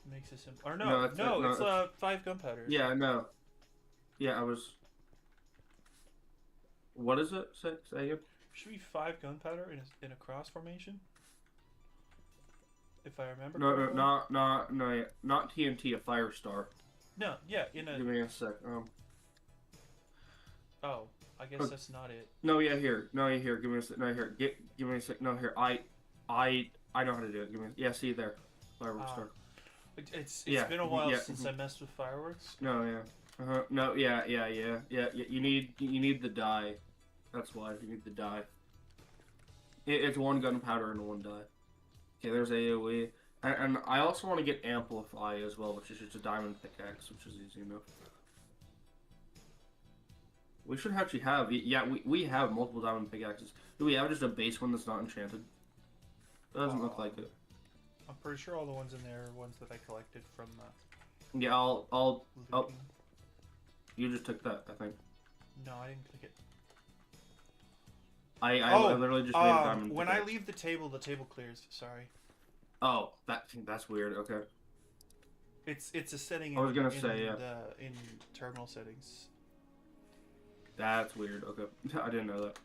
Speaker 1: Makes it simple. Or
Speaker 3: No,
Speaker 1: it's 5 gunpowder.
Speaker 3: Yeah, no. Yeah, I was. What is it? Say again.
Speaker 1: Should be 5 gunpowder in a cross formation. If I remember.
Speaker 3: No,
Speaker 1: correctly.
Speaker 3: not TNT. A fire star.
Speaker 1: No, yeah, in a.
Speaker 3: Give me a sec.
Speaker 1: Oh, I guess
Speaker 3: Oh.
Speaker 1: that's not it.
Speaker 3: No, yeah, here. No, yeah, here. Give me a sec. No, here. Give me a sec. No, here. I know how to do it. Give me. Yeah, see there. Firework star.
Speaker 1: It's
Speaker 3: Yeah,
Speaker 1: been a while
Speaker 3: yeah,
Speaker 1: since I messed with fireworks.
Speaker 3: No, yeah. No, yeah. You need the dye. That's why you need the dye. It's 1 gunpowder and 1 dye. Okay, there's AoE, and I also want to get amplify as well, which is just a diamond pickaxe, which is easy enough. We should actually have, yeah, we have multiple diamond pickaxes. Do we have just a base one that's not enchanted? Doesn't look like it.
Speaker 1: I'm pretty sure all the ones in there are ones that I collected from
Speaker 3: Yeah, I'll. Oh,
Speaker 1: looting.
Speaker 3: you just took that, I think.
Speaker 1: No, I didn't click it.
Speaker 3: I literally just made a diamond.
Speaker 1: When I
Speaker 3: pickaxe.
Speaker 1: leave the table clears. Sorry.
Speaker 3: Oh, that's weird. Okay.
Speaker 1: It's a setting.
Speaker 3: I was gonna say, yeah.
Speaker 1: In terminal settings.
Speaker 3: That's weird. Okay, I didn't know that.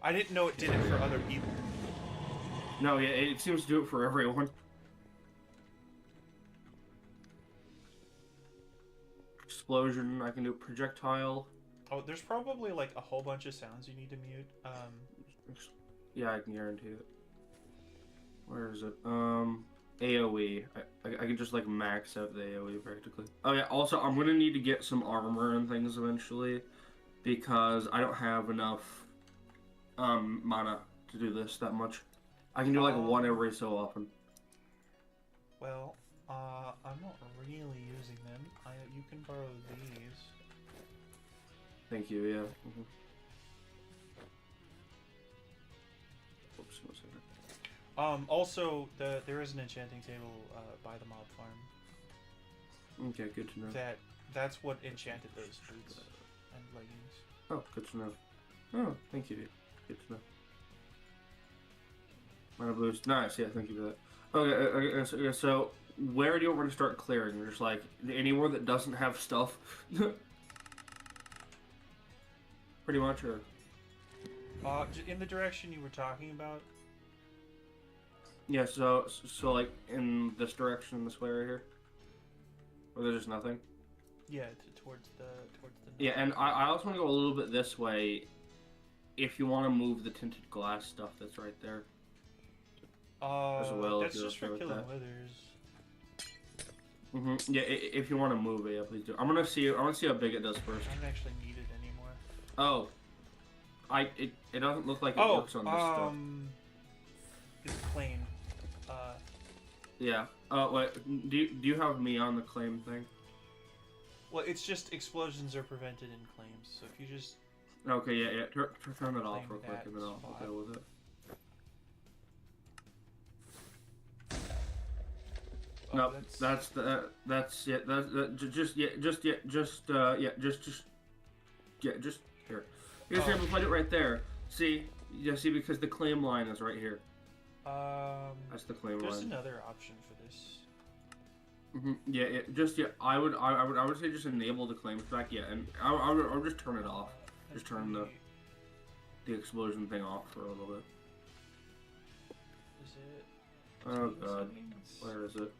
Speaker 1: I didn't know it did it for other people.
Speaker 3: No, yeah, it seems to do it for everyone. Explosion. I can do projectile.
Speaker 1: Oh, there's probably like a whole bunch of sounds you need to mute.
Speaker 3: Yeah, I can guarantee it. Where is it? AoE. I can just like max out the AoE practically. Oh yeah, also I'm gonna need to get some armor and things eventually because I don't have enough mana to do this that much. I can do like 1 every so often.
Speaker 1: Well, I'm not really using them. You can borrow these.
Speaker 3: Thank you, yeah. Oops, one second.
Speaker 1: Also, there is an enchanting table by the mob farm.
Speaker 3: Okay, good to know.
Speaker 1: That's what enchanted those boots and leggings.
Speaker 3: Oh, good to know. Oh, thank you, dude. Good to know. Mana boost. Nice, yeah, thank you for that. Okay, so where do you want to start clearing? Just like anywhere that doesn't have stuff, pretty much, or
Speaker 1: in the direction you were talking about.
Speaker 3: yeah. So like in this direction, this way right here, or there's just nothing.
Speaker 1: Yeah, towards the.
Speaker 3: Yeah, and I also want to go a little bit this way. If you want to move the tinted glass stuff that's right there. As well,
Speaker 1: that's
Speaker 3: if you're
Speaker 1: just
Speaker 3: okay
Speaker 1: for
Speaker 3: with
Speaker 1: killing
Speaker 3: that.
Speaker 1: withers.
Speaker 3: Yeah, if you want to move it, yeah, please do. I want to see how big it does first.
Speaker 1: I don't actually need it anymore.
Speaker 3: Oh, it doesn't look like it works on this stuff.
Speaker 1: It's plain.
Speaker 3: Yeah. Oh wait, do you have me on the claim thing?
Speaker 1: Well, it's just explosions are prevented in claims. So if you just
Speaker 3: Okay, yeah. Turn it off
Speaker 1: Claim
Speaker 3: real quick,
Speaker 1: that
Speaker 3: and then I'll
Speaker 1: spot.
Speaker 3: deal with it. No, that's yeah. Just here. Here's here. We put it right there. See, see, because the claim line is right here. That's the claim
Speaker 1: there's
Speaker 3: line.
Speaker 1: another option for this.
Speaker 3: Yeah. I would say just enable the claims back. Yeah, and I would just turn it off. Just turn the explosion thing off for a little bit.
Speaker 1: Is it?
Speaker 3: Oh
Speaker 1: Team
Speaker 3: god,
Speaker 1: settings?
Speaker 3: where is it?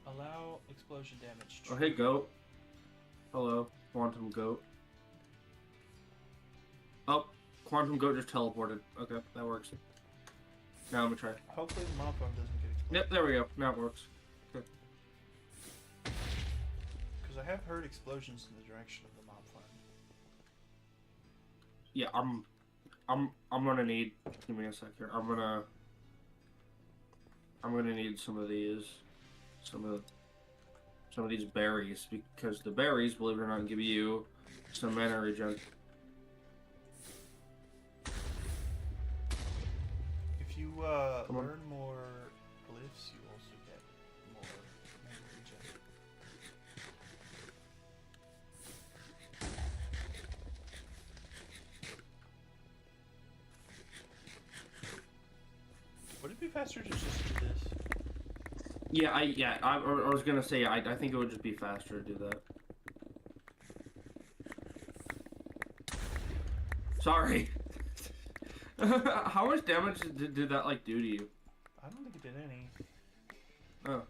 Speaker 1: Allow explosion damage.
Speaker 3: Oh hey goat. Hello, quantum goat. Oh, quantum goat just teleported. Okay, that works. Now let me try.
Speaker 1: Hopefully the mob farm doesn't get exploded.
Speaker 3: Yep, there we go. Now it works.
Speaker 1: Because I have heard explosions in the direction of the mob farm.
Speaker 3: Yeah, I'm gonna need. Give me a sec here. I'm gonna need some of these, some of these berries, because the berries, believe it or not, give you some mana regen.
Speaker 1: If you learn more glyphs, you also get more mana regen. Would it be faster to just do this?
Speaker 3: Yeah, I was gonna say, I think it would just be faster to do that. Sorry. How much damage did that like do to you?
Speaker 1: I don't think it did any.
Speaker 3: Oh.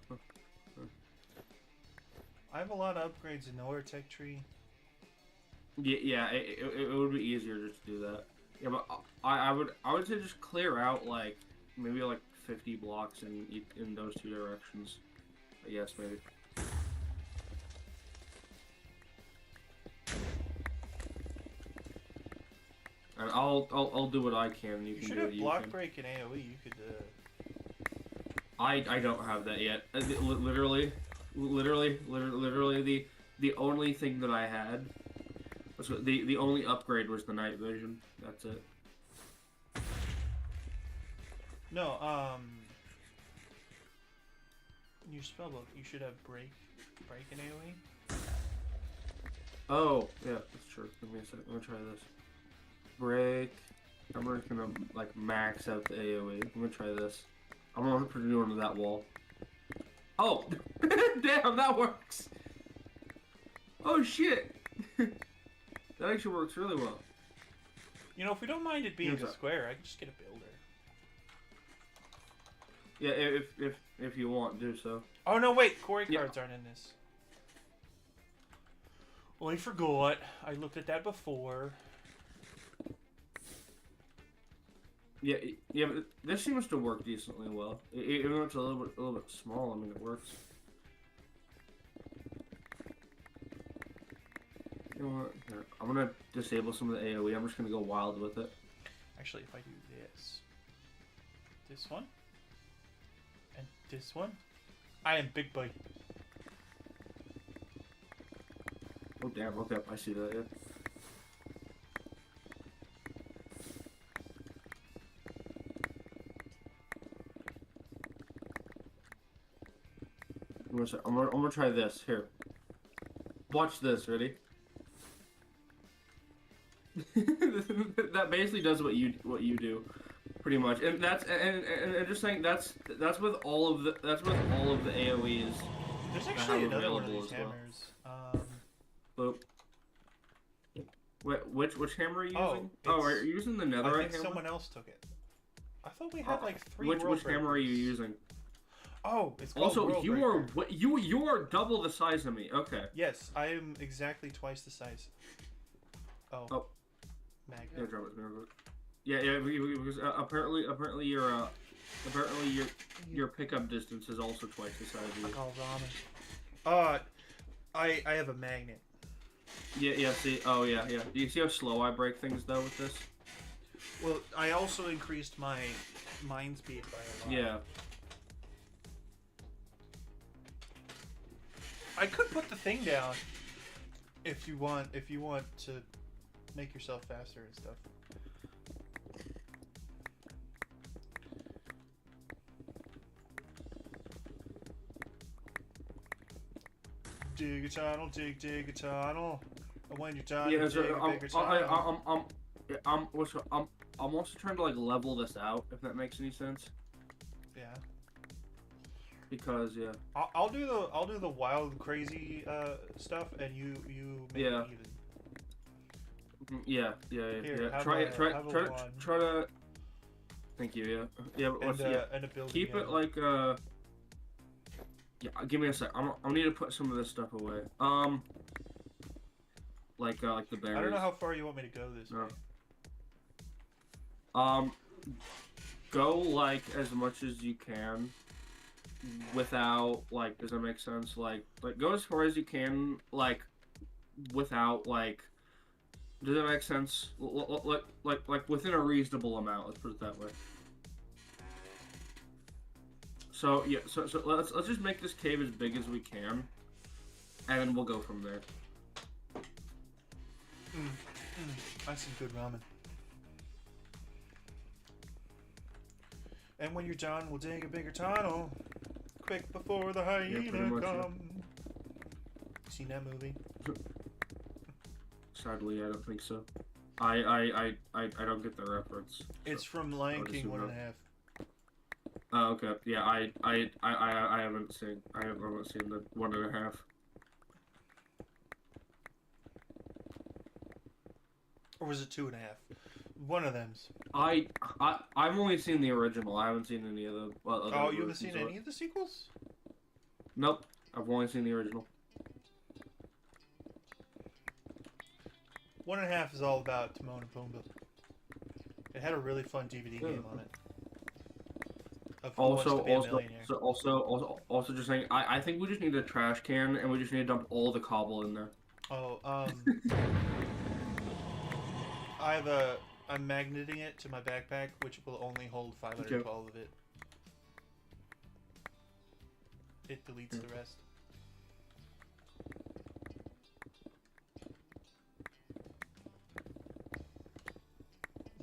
Speaker 1: I have a lot of upgrades in the ore tech tree.
Speaker 3: Yeah, it would be easier just to do that. Yeah, but I would say just clear out like maybe like 50 blocks in those two directions. I guess maybe. And I'll do what I can. And you can
Speaker 1: should
Speaker 3: do
Speaker 1: have
Speaker 3: what you
Speaker 1: block
Speaker 3: can.
Speaker 1: break and AOE. You could.
Speaker 3: I don't have that yet. Literally, the only thing that I had was the only upgrade was the night vision. That's it.
Speaker 1: No, in your spellbook, you should have break and AOE.
Speaker 3: Oh, yeah, that's true. Give me a second. Let me try this. Break. I'm just gonna like max out the AOE. Let me try this. I'm gonna put it onto that wall. Oh, damn, that works. Oh shit, that actually works really well.
Speaker 1: You know, if we don't mind it being
Speaker 3: Here's
Speaker 1: a
Speaker 3: that.
Speaker 1: square, I can just get a builder.
Speaker 3: Yeah, if you want, do so.
Speaker 1: Oh no, wait, quarry
Speaker 3: Yeah.
Speaker 1: cards aren't in this. Well, I forgot. I looked at that before.
Speaker 3: Yeah, but this seems to work decently well. Even though it's a little bit small, I mean it works. You know what? Here, I'm gonna disable some of the AOE. I'm just gonna go wild with it.
Speaker 1: Actually, if I do this one, and this one, I am big boy.
Speaker 3: Oh damn! Okay, I see that. Yeah. I'm gonna try this. Here. Watch this. Ready? That basically does what you do. pretty much, and and just saying that's with all of the AOE's
Speaker 1: There's
Speaker 3: that
Speaker 1: actually
Speaker 3: have
Speaker 1: another one of
Speaker 3: available
Speaker 1: these
Speaker 3: as well.
Speaker 1: hammers.
Speaker 3: But which hammer are you
Speaker 1: Oh,
Speaker 3: using? Oh, are
Speaker 1: it's-
Speaker 3: you using the
Speaker 1: I
Speaker 3: netherite
Speaker 1: think
Speaker 3: hammer?
Speaker 1: someone else took it. I thought we had like 3
Speaker 3: Which
Speaker 1: world
Speaker 3: hammer are you
Speaker 1: breakers.
Speaker 3: using?
Speaker 1: Oh, it's called
Speaker 3: Also,
Speaker 1: World
Speaker 3: you
Speaker 1: Breaker.
Speaker 3: are you are double the size of me. Okay.
Speaker 1: Yes, I am exactly twice the size. Oh.
Speaker 3: Oh.
Speaker 1: Magnet.
Speaker 3: Yeah, drop it. Yeah, because apparently your pickup distance is also twice the size of
Speaker 1: I
Speaker 3: you.
Speaker 1: call ramen. I have a magnet.
Speaker 3: Yeah. See, oh yeah. Do you see how slow I break things though with this?
Speaker 1: Well, I also increased my mind speed by a lot.
Speaker 3: Yeah.
Speaker 1: I could put the thing down if you want to make yourself faster and stuff. Dig a tunnel, dig a tunnel. And when you're done,
Speaker 3: Yeah.
Speaker 1: dig
Speaker 3: So
Speaker 1: a bigger tunnel.
Speaker 3: I'm also trying to like level this out, if that makes any sense.
Speaker 1: Yeah.
Speaker 3: Because yeah.
Speaker 1: I'll do the wild crazy stuff, and you make
Speaker 3: Yeah.
Speaker 1: it even.
Speaker 3: Yeah.
Speaker 1: Here, have
Speaker 3: Try
Speaker 1: a one.
Speaker 3: try to. Thank you. Yeah. But
Speaker 1: And a building.
Speaker 3: keep it like Yeah, give me a sec. I need to put some of this stuff away. Like the berries.
Speaker 1: I don't know how far you want me to go this
Speaker 3: No.
Speaker 1: way.
Speaker 3: Go like as much as you can, without like. Does that make sense? Like go as far as you can, like, without like. Does that make sense? Like within a reasonable amount. Let's put it that way. So yeah, so let's just make this cave as big as we can, and then we'll go from there.
Speaker 1: That's some good ramen. And when you're done, we'll dig a bigger tunnel, quick before the hyena
Speaker 3: pretty much, yeah.
Speaker 1: come. Seen that movie?
Speaker 3: Sadly, I don't think so. I don't get the reference.
Speaker 1: It's from Lion
Speaker 3: would
Speaker 1: King
Speaker 3: assume
Speaker 1: 1.5.
Speaker 3: Oh, okay. Yeah, I haven't seen the 1.5.
Speaker 1: Or was it 2.5? One of them's.
Speaker 3: I've only seen the original. I haven't seen any of the other
Speaker 1: Oh, you haven't
Speaker 3: versions
Speaker 1: seen
Speaker 3: of
Speaker 1: any of the sequels?
Speaker 3: Nope. I've only seen the original.
Speaker 1: 1.5 is all about Timon and Pumbaa. It had a really fun DVD game on it. Of Who Wants to Be a Millionaire.
Speaker 3: Also, just saying, I think we just need a trash can and we just need to dump all the cobble in there.
Speaker 1: Oh, I'm magneting it to my backpack, which will only hold 512 of it. It deletes the rest.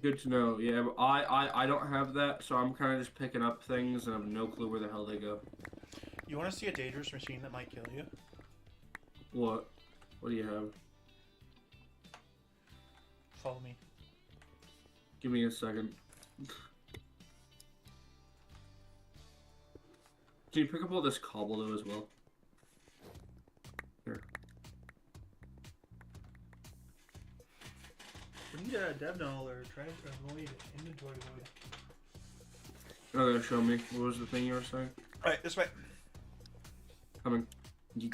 Speaker 3: Good to know. Yeah, but I don't have that, so I'm kind of just picking up things and I have no clue where the hell they go.
Speaker 1: You want to see a dangerous machine that might kill you?
Speaker 3: What? What do you have?
Speaker 1: Follow me.
Speaker 3: Give me a second. Can you pick up all this cobble though as well? Here.
Speaker 1: We need a dev null or try to avoid inventory void.
Speaker 3: Oh, show me. What was the thing you were saying?
Speaker 1: Alright, this way.
Speaker 3: Coming.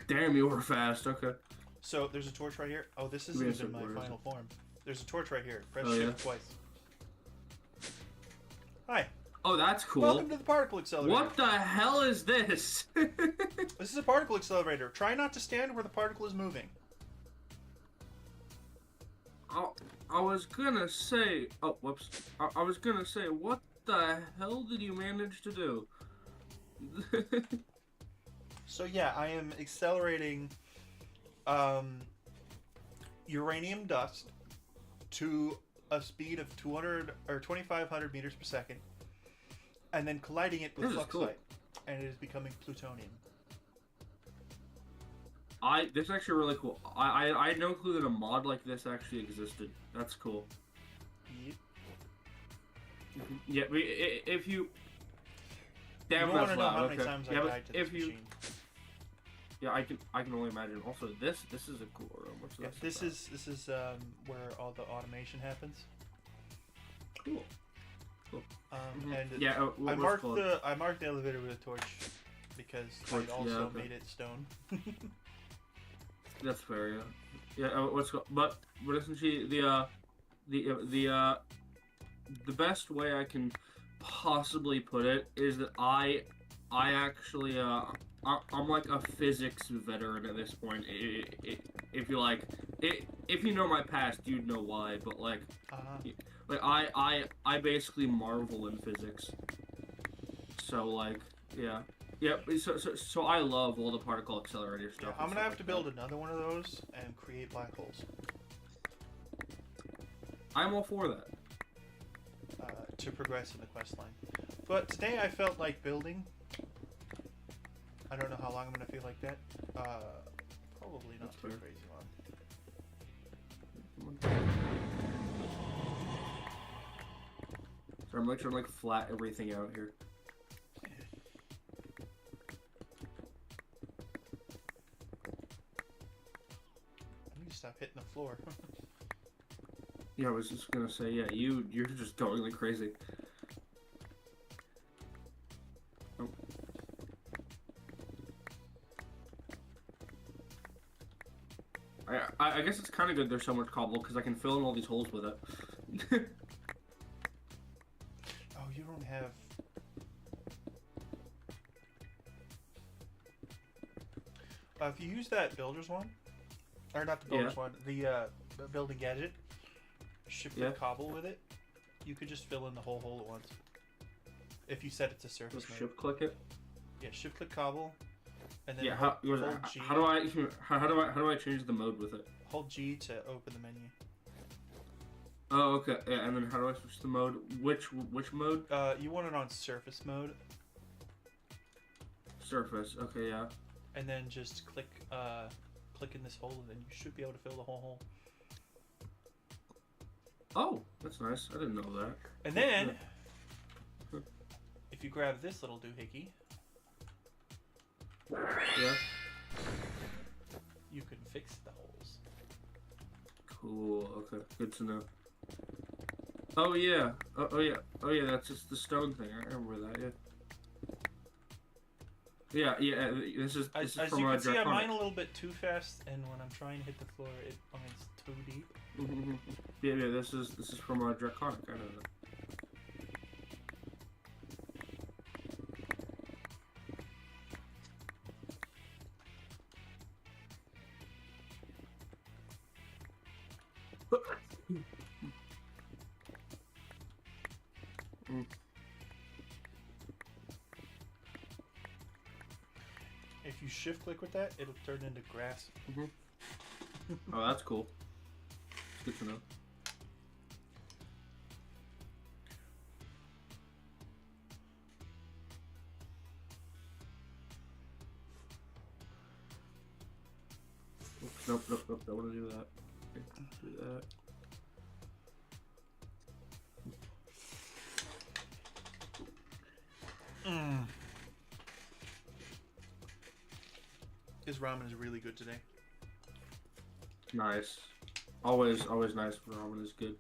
Speaker 3: Damn, you were fast. Okay.
Speaker 1: So, there's a torch right here. Oh, this
Speaker 3: Give me a
Speaker 1: isn't
Speaker 3: sec,
Speaker 1: in
Speaker 3: where
Speaker 1: my
Speaker 3: is
Speaker 1: final form. There's a torch right here. Press
Speaker 3: Oh,
Speaker 1: shift
Speaker 3: yeah?
Speaker 1: twice. Hi.
Speaker 3: Oh, that's cool.
Speaker 1: Welcome to the particle accelerator.
Speaker 3: What the hell is this?
Speaker 1: This is a particle accelerator. Try not to stand where the particle is moving.
Speaker 3: I was gonna say. Oh, whoops. I was gonna say, what the hell did you manage to do?
Speaker 1: So yeah, I am accelerating uranium dust to a speed of 200 or 2,500 meters per second, and then colliding it with
Speaker 3: This is
Speaker 1: fluxite,
Speaker 3: cool.
Speaker 1: and it is becoming plutonium.
Speaker 3: This is actually really cool. I had no clue that a mod like this actually existed. That's cool.
Speaker 1: Yep.
Speaker 3: Yeah, if you. Damn,
Speaker 1: you want
Speaker 3: that's
Speaker 1: to know
Speaker 3: loud.
Speaker 1: how
Speaker 3: Okay.
Speaker 1: many times
Speaker 3: Yeah,
Speaker 1: I
Speaker 3: but
Speaker 1: died to this
Speaker 3: if you.
Speaker 1: machine?
Speaker 3: Yeah, I can only imagine. Also, this is a cool room. What's
Speaker 1: Yeah,
Speaker 3: this?
Speaker 1: this is where all the automation happens.
Speaker 3: Cool.
Speaker 1: And
Speaker 3: Yeah,
Speaker 1: I
Speaker 3: what's
Speaker 1: marked
Speaker 3: called?
Speaker 1: the elevator with a torch because
Speaker 3: Torch,
Speaker 1: I also
Speaker 3: yeah, okay.
Speaker 1: made it stone.
Speaker 3: That's fair. Yeah. Yeah. What's called? But essentially the best way I can possibly put it is that I actually I'm like a physics veteran at this point. If you like, if you know my past, you'd know why. But like,
Speaker 1: Uh-huh.
Speaker 3: like I basically marvel in physics. So like, yeah. Yeah, so I love all the particle accelerator
Speaker 1: Yeah,
Speaker 3: stuff.
Speaker 1: I'm
Speaker 3: and
Speaker 1: gonna
Speaker 3: stuff
Speaker 1: have
Speaker 3: like
Speaker 1: to build
Speaker 3: that.
Speaker 1: another one of those and create black holes
Speaker 3: I'm all for that.
Speaker 1: to progress in the quest line. But today I felt like building. I don't know how long I'm gonna feel like that. Probably not
Speaker 3: That's
Speaker 1: too
Speaker 3: fair.
Speaker 1: crazy long.
Speaker 3: So I'm like trying to like flat everything out here.
Speaker 1: I need to stop hitting the floor.
Speaker 3: Yeah, I was just gonna say, yeah, you're just going like crazy. Oh. I guess it's kind of good there's so much cobble because I can fill in all these holes with it.
Speaker 1: Oh, you don't have. If you use that builder's one, or not the builder's one, the building gadget, shift click cobble with it, you could just fill in the whole hole at once. If you set it to surface mode.
Speaker 3: Shift click it.
Speaker 1: Yeah, shift click cobble, and then
Speaker 3: Yeah,
Speaker 1: hold G.
Speaker 3: how do I change the mode with it?
Speaker 1: Hold G to open the menu.
Speaker 3: Oh, okay. Yeah, and then how do I switch the mode? Which mode?
Speaker 1: You want it on surface mode,
Speaker 3: Surface. Okay, yeah.
Speaker 1: and then just click in this hole, and then you should be able to fill the whole hole.
Speaker 3: Oh, that's nice. I didn't know that.
Speaker 1: And then, if you grab this little doohickey,
Speaker 3: Yeah.
Speaker 1: you can fix the holes.
Speaker 3: Cool. Okay. Good to know. Oh yeah. Oh yeah. Oh yeah. That's just the stone thing. I remember that. Yeah. Yeah. Yeah. This is
Speaker 1: As
Speaker 3: from
Speaker 1: you can see, I
Speaker 3: Draconic.
Speaker 1: mine a little bit too fast, and when I'm trying to hit the floor, it mines too deep.
Speaker 3: Yeah. Yeah. This is from Draconic. I know that.
Speaker 1: If you shift click with that, it'll turn into grass.
Speaker 3: Oh, that's cool. It's good to know. Oops, nope. Don't want to do that. Okay, do that.
Speaker 1: His ramen is really good today.
Speaker 3: Nice. Always nice when ramen is good.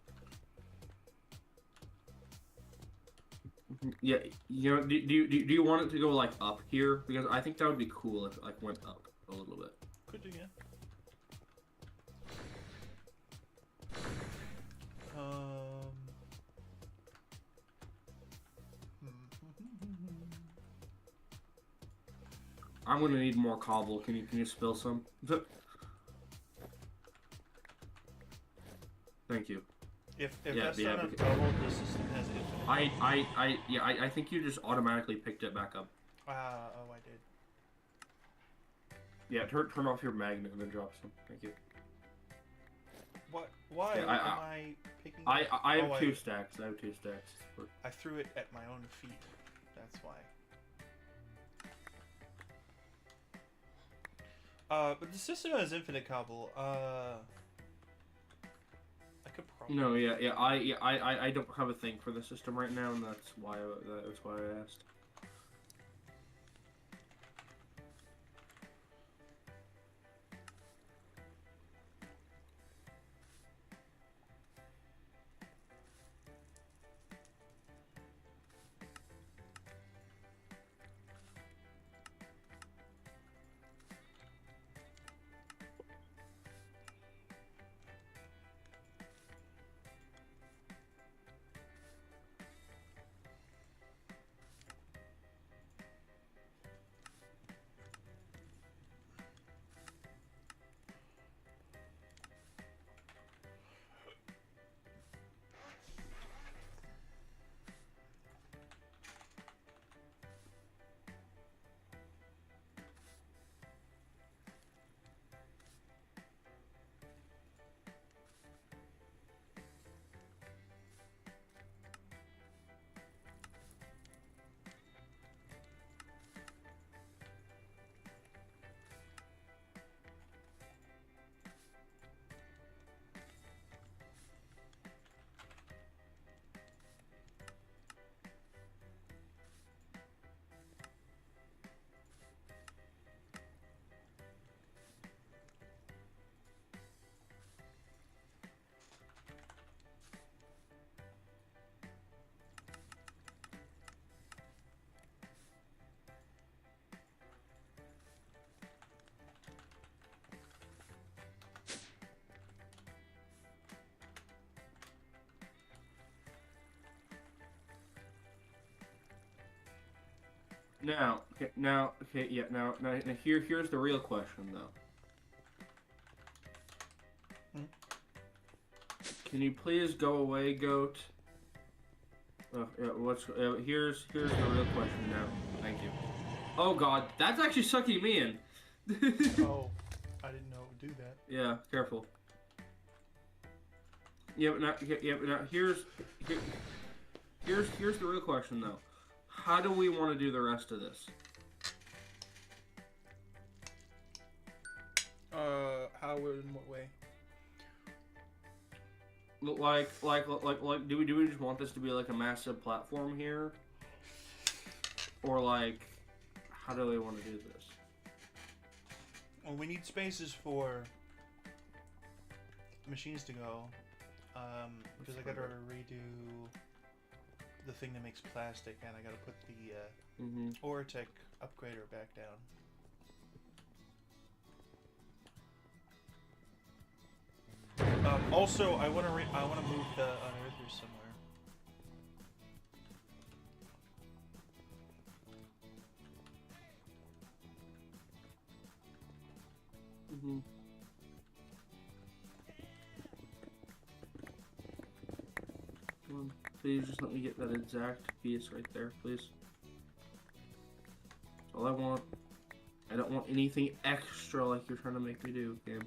Speaker 3: Yeah, you know, do you want it to go like up here? Because I think that would be cool if it like went up a little bit.
Speaker 1: Could do, yeah.
Speaker 3: I'm gonna need more cobble. Can you spill some? Thank you.
Speaker 1: If
Speaker 3: Yeah,
Speaker 1: that's
Speaker 3: yeah,
Speaker 1: not enough
Speaker 3: because-
Speaker 1: cobble, the system has infinite.
Speaker 3: I think you just automatically picked it back up.
Speaker 1: Oh, I did.
Speaker 3: Yeah, turn off your magnet and then drop some. Thank you.
Speaker 1: What? Why
Speaker 3: Yeah,
Speaker 1: am I picking?
Speaker 3: I have
Speaker 1: Oh,
Speaker 3: two stacks. I have two stacks.
Speaker 1: I threw it at my own feet. That's why. But the system has infinite cobble. I could probably.
Speaker 3: No, I don't have a thing for the system right now, and that's why I asked. Now, here's the real question, though.
Speaker 1: Hmm?
Speaker 3: Can you please go away, goat? Here's the real question now. Thank you. Oh God, that's actually sucking me in.
Speaker 1: Oh, I didn't know it would do that.
Speaker 3: Yeah, careful. But now here's the real question, though. How do we want to do the rest of this?
Speaker 1: How? In what way?
Speaker 3: Do we just want this to be like a massive platform here? Or like, how do we want to do this?
Speaker 1: Well, we need spaces for machines to go. Because I gotta redo the thing that makes plastic, and I gotta put the Oratech upgrader back down. Also, I wanna move the unearthers somewhere.
Speaker 3: Please just let me get that exact piece right there, please. That's all I want. I don't want anything extra like you're trying to make me do, game.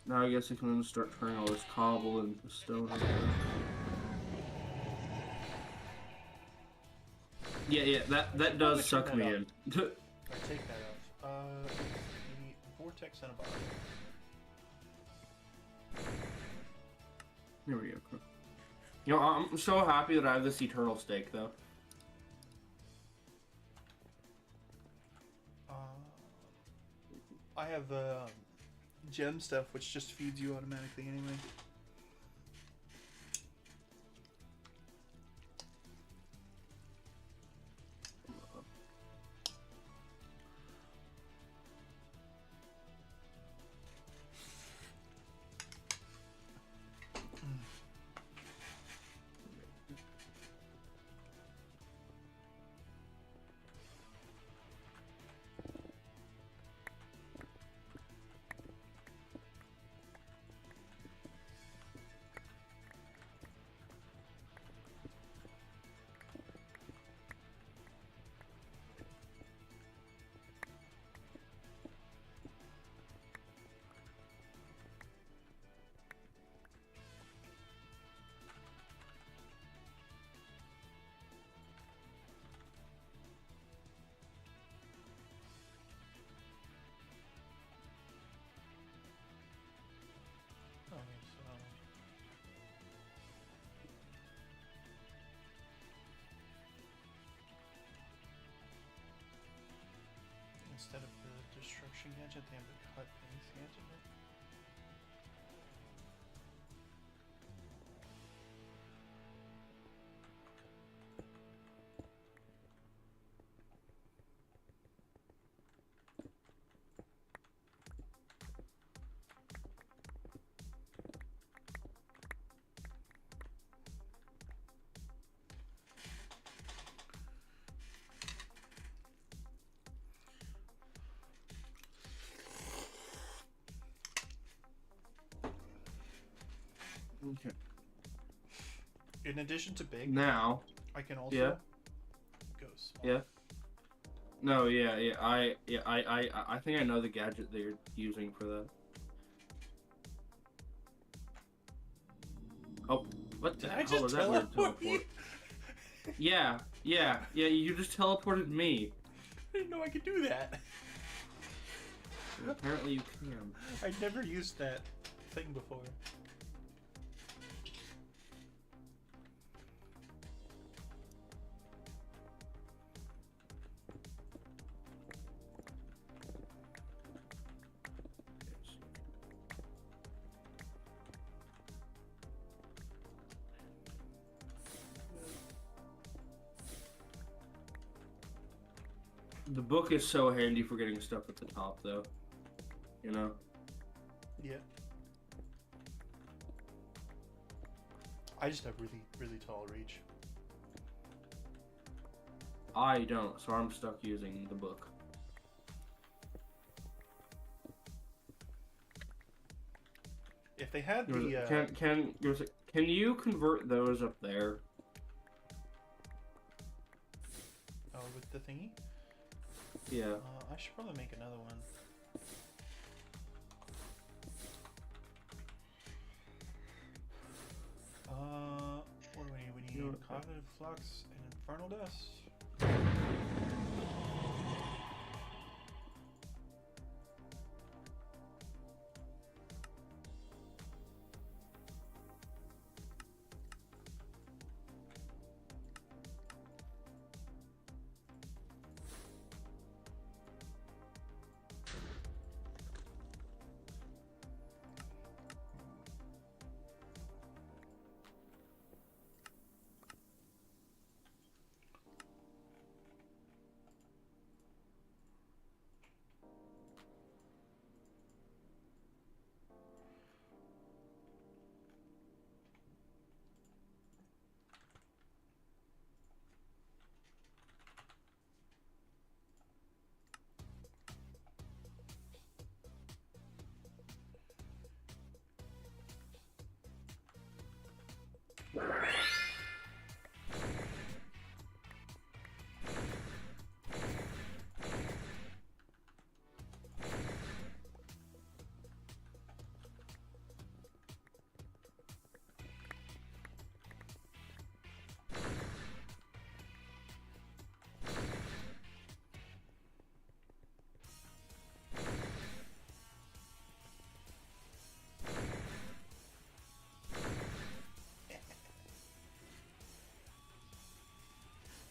Speaker 3: Now I guess I can start turning all this cobble into stone. Yeah, that does suck me in.
Speaker 1: Take that out. We need vortex and a bottle.
Speaker 3: Here we go. You know, I'm so happy that I have this eternal stake, though.
Speaker 1: I have gem stuff, which just feeds you automatically anyway. Instead of the destruction gadget, they have the cut pace gadget.
Speaker 3: Okay.
Speaker 1: In addition to big,
Speaker 3: Now,
Speaker 1: I can also go small.
Speaker 3: yeah. No, I think I know the gadget that you're using for that. Oh, what the
Speaker 1: Did I
Speaker 3: hell was
Speaker 1: just
Speaker 3: that weird
Speaker 1: teleport you?
Speaker 3: Yeah, you just teleported me.
Speaker 1: I didn't know I could do that.
Speaker 3: Apparently you can.
Speaker 1: I never used that thing before.
Speaker 3: The book is so handy for getting stuff at the top, though. You know?
Speaker 1: Yeah. I just have really, really tall reach.
Speaker 3: I don't, so I'm stuck using the book.
Speaker 1: If they had the
Speaker 3: Can you convert those up there?
Speaker 1: oh, with the thingy?
Speaker 3: Yeah.
Speaker 1: I should probably make another one. What do we need? We need cognitive flux and infernal dust.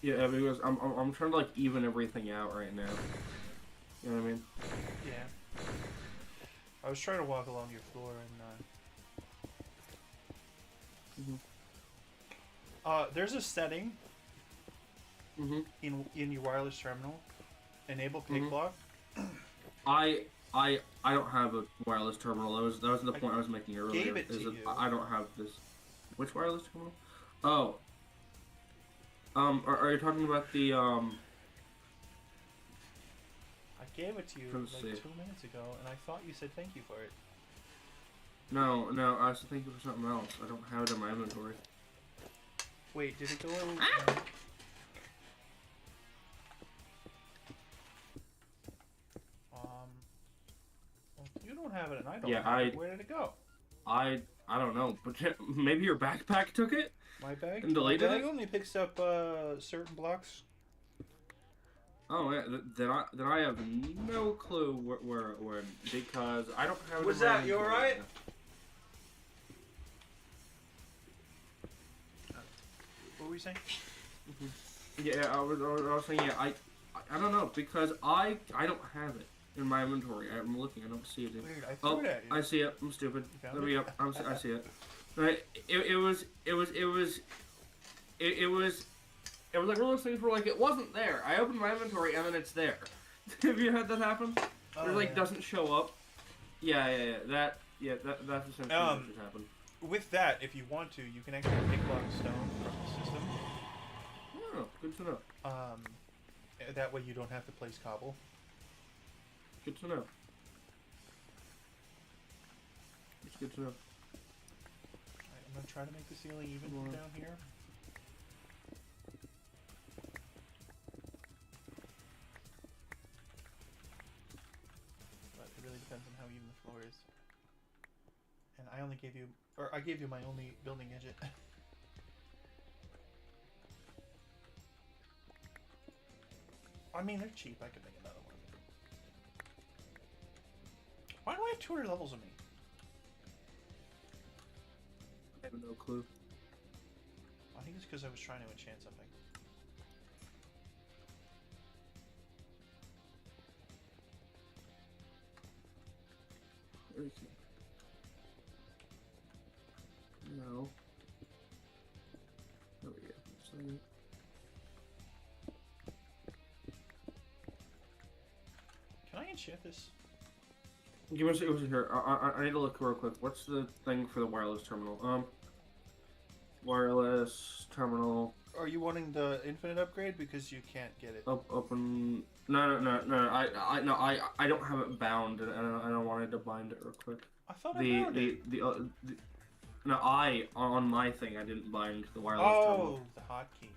Speaker 3: Yeah, because I'm trying to like even everything out right now. You know what I mean?
Speaker 1: Yeah. I was trying to walk along your floor and there's a setting in your wireless terminal. Enable pick block.
Speaker 3: I don't have a wireless terminal. That was the point I was making earlier.
Speaker 1: Gave it to you.
Speaker 3: I don't have this. Which wireless terminal? Oh. Are you talking about the
Speaker 1: I gave it to you like 2 minutes ago, and I thought you said thank you for it.
Speaker 3: No, I was thinking for something else. I don't have it in my inventory.
Speaker 1: Wait, did it go? Well, if you don't have it, and I don't. Have it, where did it go?
Speaker 3: I don't know, but maybe your backpack took it.
Speaker 1: My bag.
Speaker 3: And deleted it.
Speaker 1: Only picks up certain blocks.
Speaker 3: Oh yeah, then I have no clue where it went because I don't have.
Speaker 1: Was that you alright? What were you saying?
Speaker 3: Yeah, I was saying yeah. I don't know because I don't have it in my inventory. I'm looking. I don't see it.
Speaker 1: Weird. I threw it at you.
Speaker 3: I see it. I'm stupid. Let me up. I see it. Right. It was like one of those things where like it wasn't there. I opened my inventory and then it's there. Have you had that happen? It like doesn't show up. Yeah. That's essentially what just happened.
Speaker 1: With that, if you want to, you can actually pick block stone from the system.
Speaker 3: Oh, good to know.
Speaker 1: That way you don't have to place cobble.
Speaker 3: Good to know. It's good to know.
Speaker 1: Alright, I'm gonna try to make the ceiling even down here. But it really depends on how even the floor is. And I only gave you, or I gave you my only building gadget. I mean, they're cheap. I could make another one. Why do I have 200 levels of me?
Speaker 3: I have no clue.
Speaker 1: I think it's because I was trying to enchant something.
Speaker 3: No. There we go.
Speaker 1: Can I enchant this?
Speaker 3: Give me a second here. I need to look real quick. What's the thing for the wireless terminal? Wireless terminal.
Speaker 1: Are you wanting the infinite upgrade because you can't get it?
Speaker 3: Open. No. I don't have it bound, and I don't wanted to bind it real quick.
Speaker 1: I thought I bound it.
Speaker 3: No, on my thing I didn't bind the wireless terminal.
Speaker 1: Oh, the hotkey.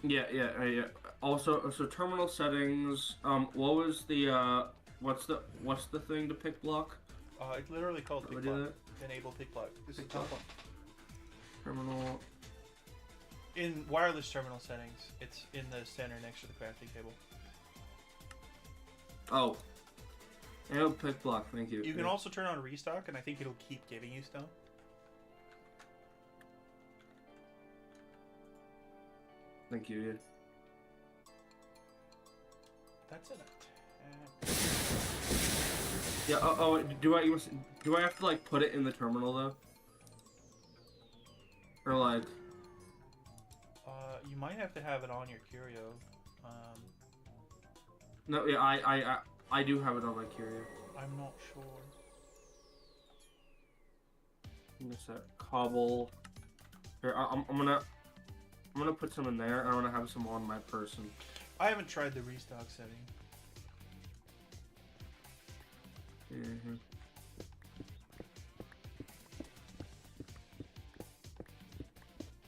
Speaker 3: Yeah. Also, so terminal settings. What was the what's the thing to pick block?
Speaker 1: It's literally called pick block. Enable pick block. This is the top one.
Speaker 3: Terminal.
Speaker 1: In wireless terminal settings, it's in the center next to the crafting table.
Speaker 3: Oh. Enable pick block. Thank you.
Speaker 1: You can also turn on restock, and I think it'll keep giving you stone.
Speaker 3: Thank you, dude.
Speaker 1: That's it.
Speaker 3: Yeah. Do I have to like put it in the terminal though? Or like?
Speaker 1: You might have to have it on your curio.
Speaker 3: No. Yeah. I do have it on my curio.
Speaker 1: I'm not sure.
Speaker 3: What's that? Cobble. Here, I'm gonna put some in there. I want to have some on my person.
Speaker 1: I haven't tried the restock setting.
Speaker 3: Mm-hmm.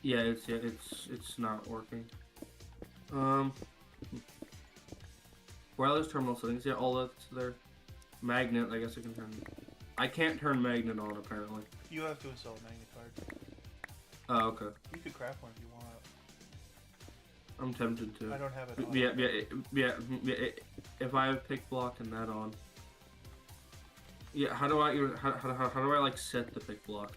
Speaker 3: Yeah, it's not working. Wireless terminal settings. Yeah, all that's there. Magnet. I guess I can turn. I can't turn magnet on apparently.
Speaker 1: You have to install a magnet card.
Speaker 3: Oh, okay.
Speaker 1: You could craft one if you want.
Speaker 3: I'm tempted to.
Speaker 1: I don't have it on.
Speaker 3: Yeah. If I have pick block and that on. Yeah, how do I like set the pick block?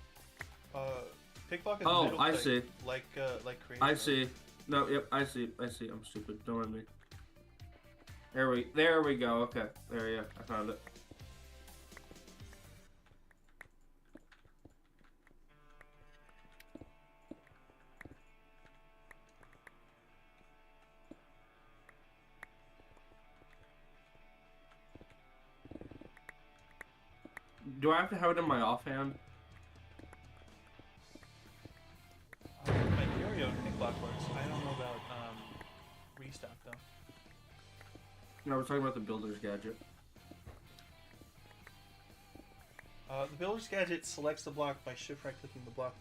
Speaker 1: Pick block is
Speaker 3: Oh,
Speaker 1: middle
Speaker 3: I
Speaker 1: click,
Speaker 3: see.
Speaker 1: Like creative.
Speaker 3: I see. No, yep, I see. I'm stupid. Don't mind me. There we go. Okay, there, yeah, I found it. Do I have to have it in my offhand?
Speaker 1: My Yo-Yo Pick Block works. I don't know about restock though.
Speaker 3: No, we're talking about the builder's gadget.
Speaker 1: The builder's gadget selects the block by shift right clicking the block.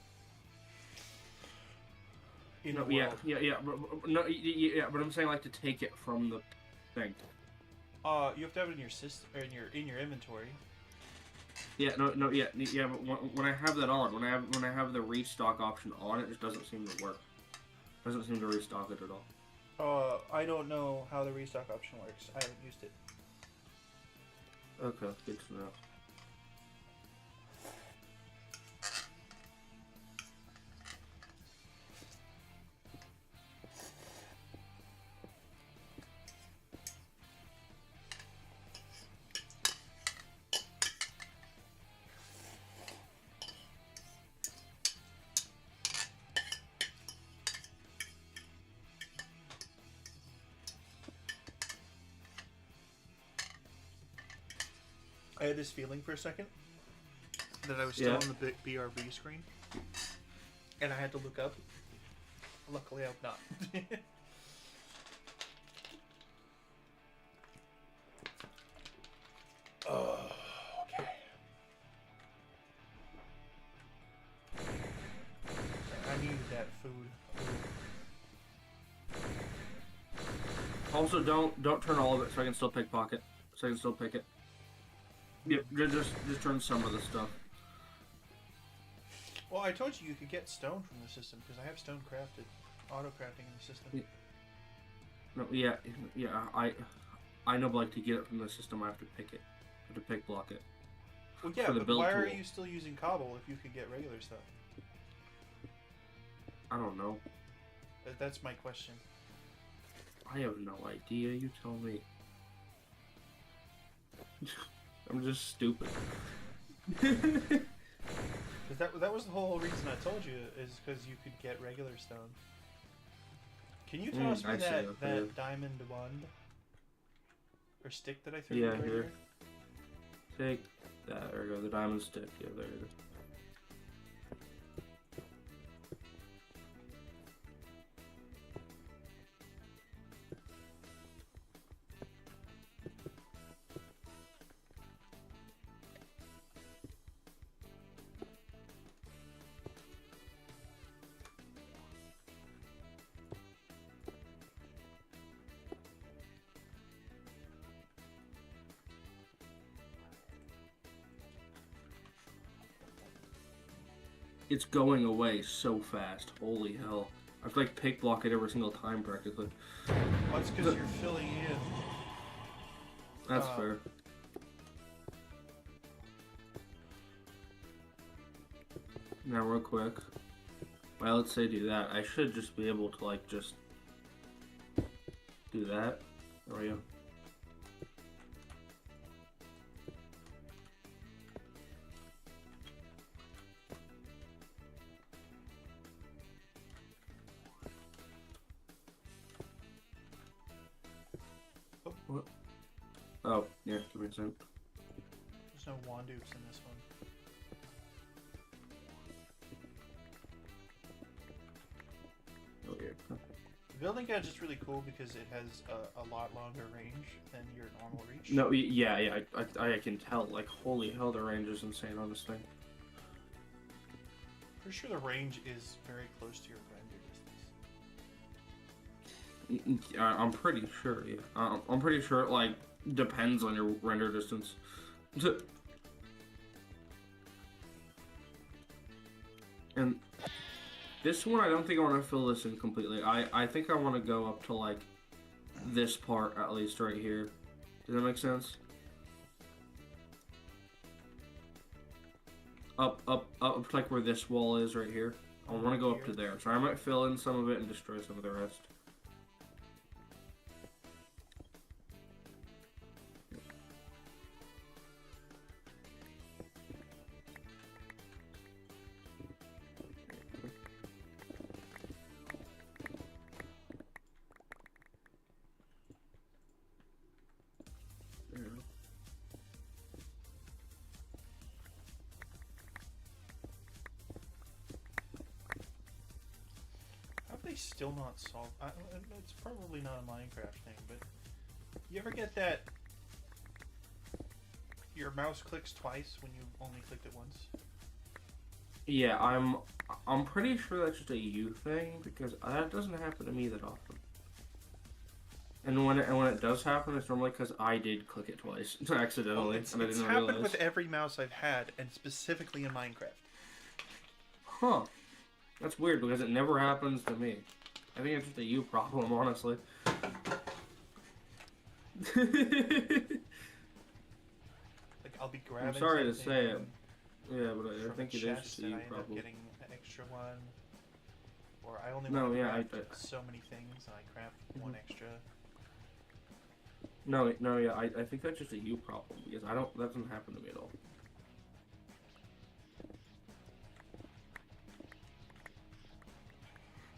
Speaker 1: In
Speaker 3: No,
Speaker 1: the world.
Speaker 3: yeah. But I'm saying like to take it from the thing.
Speaker 1: You have to have it in your system or in your inventory.
Speaker 3: Yeah, But when I have that on, when I have the restock option on, it just doesn't seem to work. Doesn't seem to restock it at all.
Speaker 1: I don't know how the restock option works. I haven't used it.
Speaker 3: Okay, good to know.
Speaker 1: I had this feeling for a second that I was still on the BRB screen, and I had to look up. Luckily, I'm not. Oh, okay. I needed that food.
Speaker 3: Also, don't turn all of it, so I can still pickpocket. So I can still pick it. Yep, just turn some of the stuff.
Speaker 1: Well, I told you could get stone from the system because I have stone crafted, auto crafting in the system.
Speaker 3: No, I know, but like to get it from the system, I have to pick it. I have to pick block it.
Speaker 1: Well, yeah,
Speaker 3: for the
Speaker 1: but
Speaker 3: build
Speaker 1: why are
Speaker 3: tool.
Speaker 1: you still using cobble if you could get regular stuff?
Speaker 3: I don't know.
Speaker 1: That's my question.
Speaker 3: I have no idea. You tell me. I'm just stupid.
Speaker 1: Because that was the whole reason I told you, is because you could get regular stone. Can you toss me that diamond wand? Or stick that I threw
Speaker 3: Yeah,
Speaker 1: right
Speaker 3: here. Take that. There we go. The diamond stick. Yeah, there it is. It's going away so fast. Holy hell. I have to like pick block it every single time practically.
Speaker 1: Well, that's because you're filling in.
Speaker 3: That's fair. Now real quick. Well, let's say do that. I should just be able to like just do that. There we go. What? Oh, yeah, give me a second.
Speaker 1: There's no wand dupes in this one.
Speaker 3: Oh, yeah.
Speaker 1: The building gadget's really cool because it has a lot longer range than your normal reach.
Speaker 3: No, yeah, I can tell. Like, holy hell, the range is insane on this thing.
Speaker 1: Pretty sure the range is very close to your render distance.
Speaker 3: I'm pretty sure, yeah. I'm pretty sure it, like, depends on your render distance. And this one, I don't think I want to fill this in completely. I think I want to go up to, like, this part, at least, right here. Does that make sense? Up, like where this wall is right here. I want to go up to there, so I might fill in some of it and destroy some of the rest.
Speaker 1: How have they still not solved? It's probably not a Minecraft thing, but you ever get that your mouse clicks twice when you only clicked it once?
Speaker 3: Yeah, I'm pretty sure that's just a you thing because that doesn't happen to me that often. And when it does happen, it's normally because I did click it twice accidentally,
Speaker 1: It's
Speaker 3: and I didn't
Speaker 1: happened
Speaker 3: realize.
Speaker 1: with every mouse I've had, and specifically in Minecraft.
Speaker 3: Huh? That's weird because it never happens to me. I think it's just a you problem, honestly.
Speaker 1: Like I'll be grabbing.
Speaker 3: I'm sorry to
Speaker 1: something
Speaker 3: say it. Yeah, but I
Speaker 1: from
Speaker 3: think
Speaker 1: a
Speaker 3: it is
Speaker 1: chest
Speaker 3: just a
Speaker 1: and
Speaker 3: you
Speaker 1: I end up
Speaker 3: problem.
Speaker 1: getting an extra one, or I only
Speaker 3: No,
Speaker 1: want to
Speaker 3: yeah,
Speaker 1: craft so many things, and I craft one extra.
Speaker 3: No, yeah, I think that's just a you problem because that doesn't happen to me at all.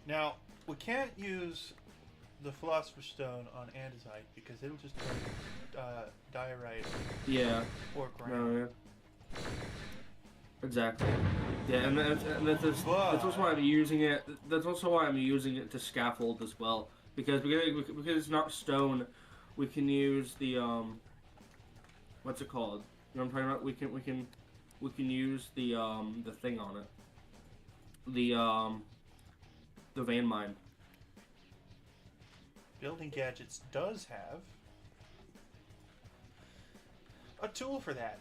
Speaker 1: Now we can't use the Philosopher's Stone on andesite because it'll just diorite
Speaker 3: Yeah.
Speaker 1: or ground.
Speaker 3: No, yeah. Exactly. Yeah, and that's also why I'm using it. That's also why I'm using it to scaffold as well, because it's not stone, we can use the what's it called? You know what I'm talking about? We can use the thing on it. The vein mine.
Speaker 1: Building Gadgets does have a tool for that.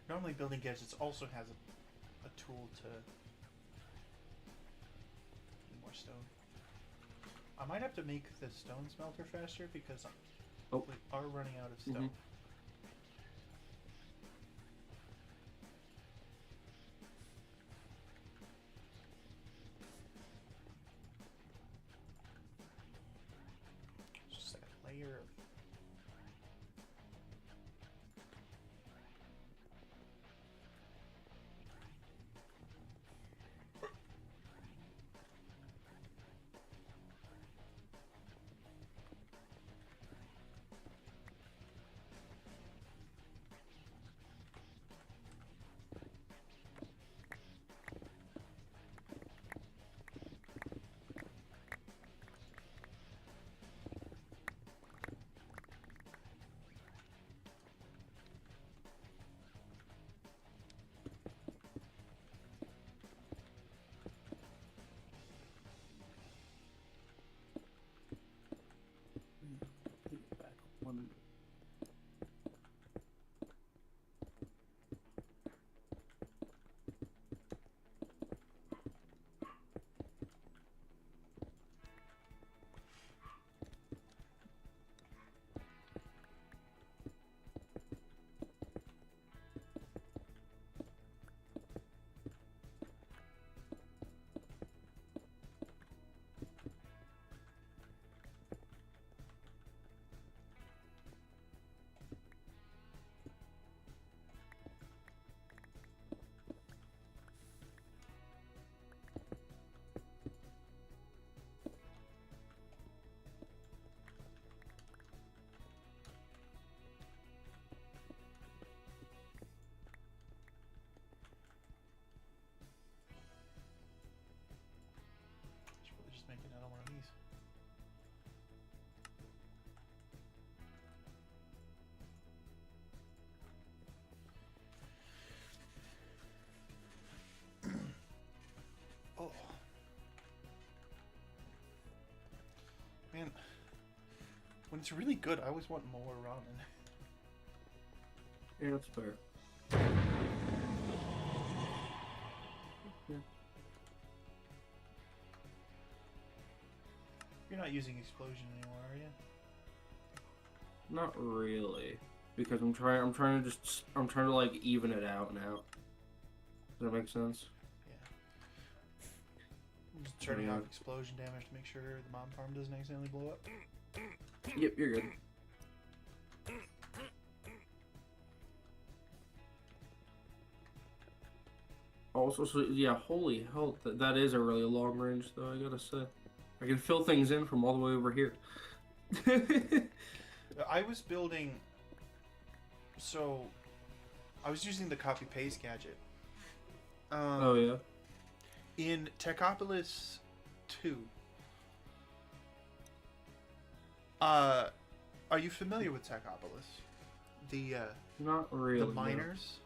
Speaker 1: Normally, Building Gadgets also has a tool to do more stone. I might have to make the stone smelter faster because we are running out of stone. Just that layer of just make another one of these. Oh. Man, when it's really good, I always want more ramen.
Speaker 3: Yeah, that's fair. Yeah.
Speaker 1: You're not using explosion anymore, are you?
Speaker 3: Not really, because I'm trying to like even it out now. Does that make sense?
Speaker 1: I'm just turning off explosion damage to make sure the bomb farm doesn't accidentally blow up.
Speaker 3: Yep, you're good. Also, so yeah, holy hell, that is a really long range, though, I gotta say. I can fill things in from all the way over here.
Speaker 1: I was building... So, I was using the copy-paste gadget.
Speaker 3: Oh, yeah?
Speaker 1: In Techopolis 2, are you familiar with Techopolis?
Speaker 3: Not really.
Speaker 1: The miners?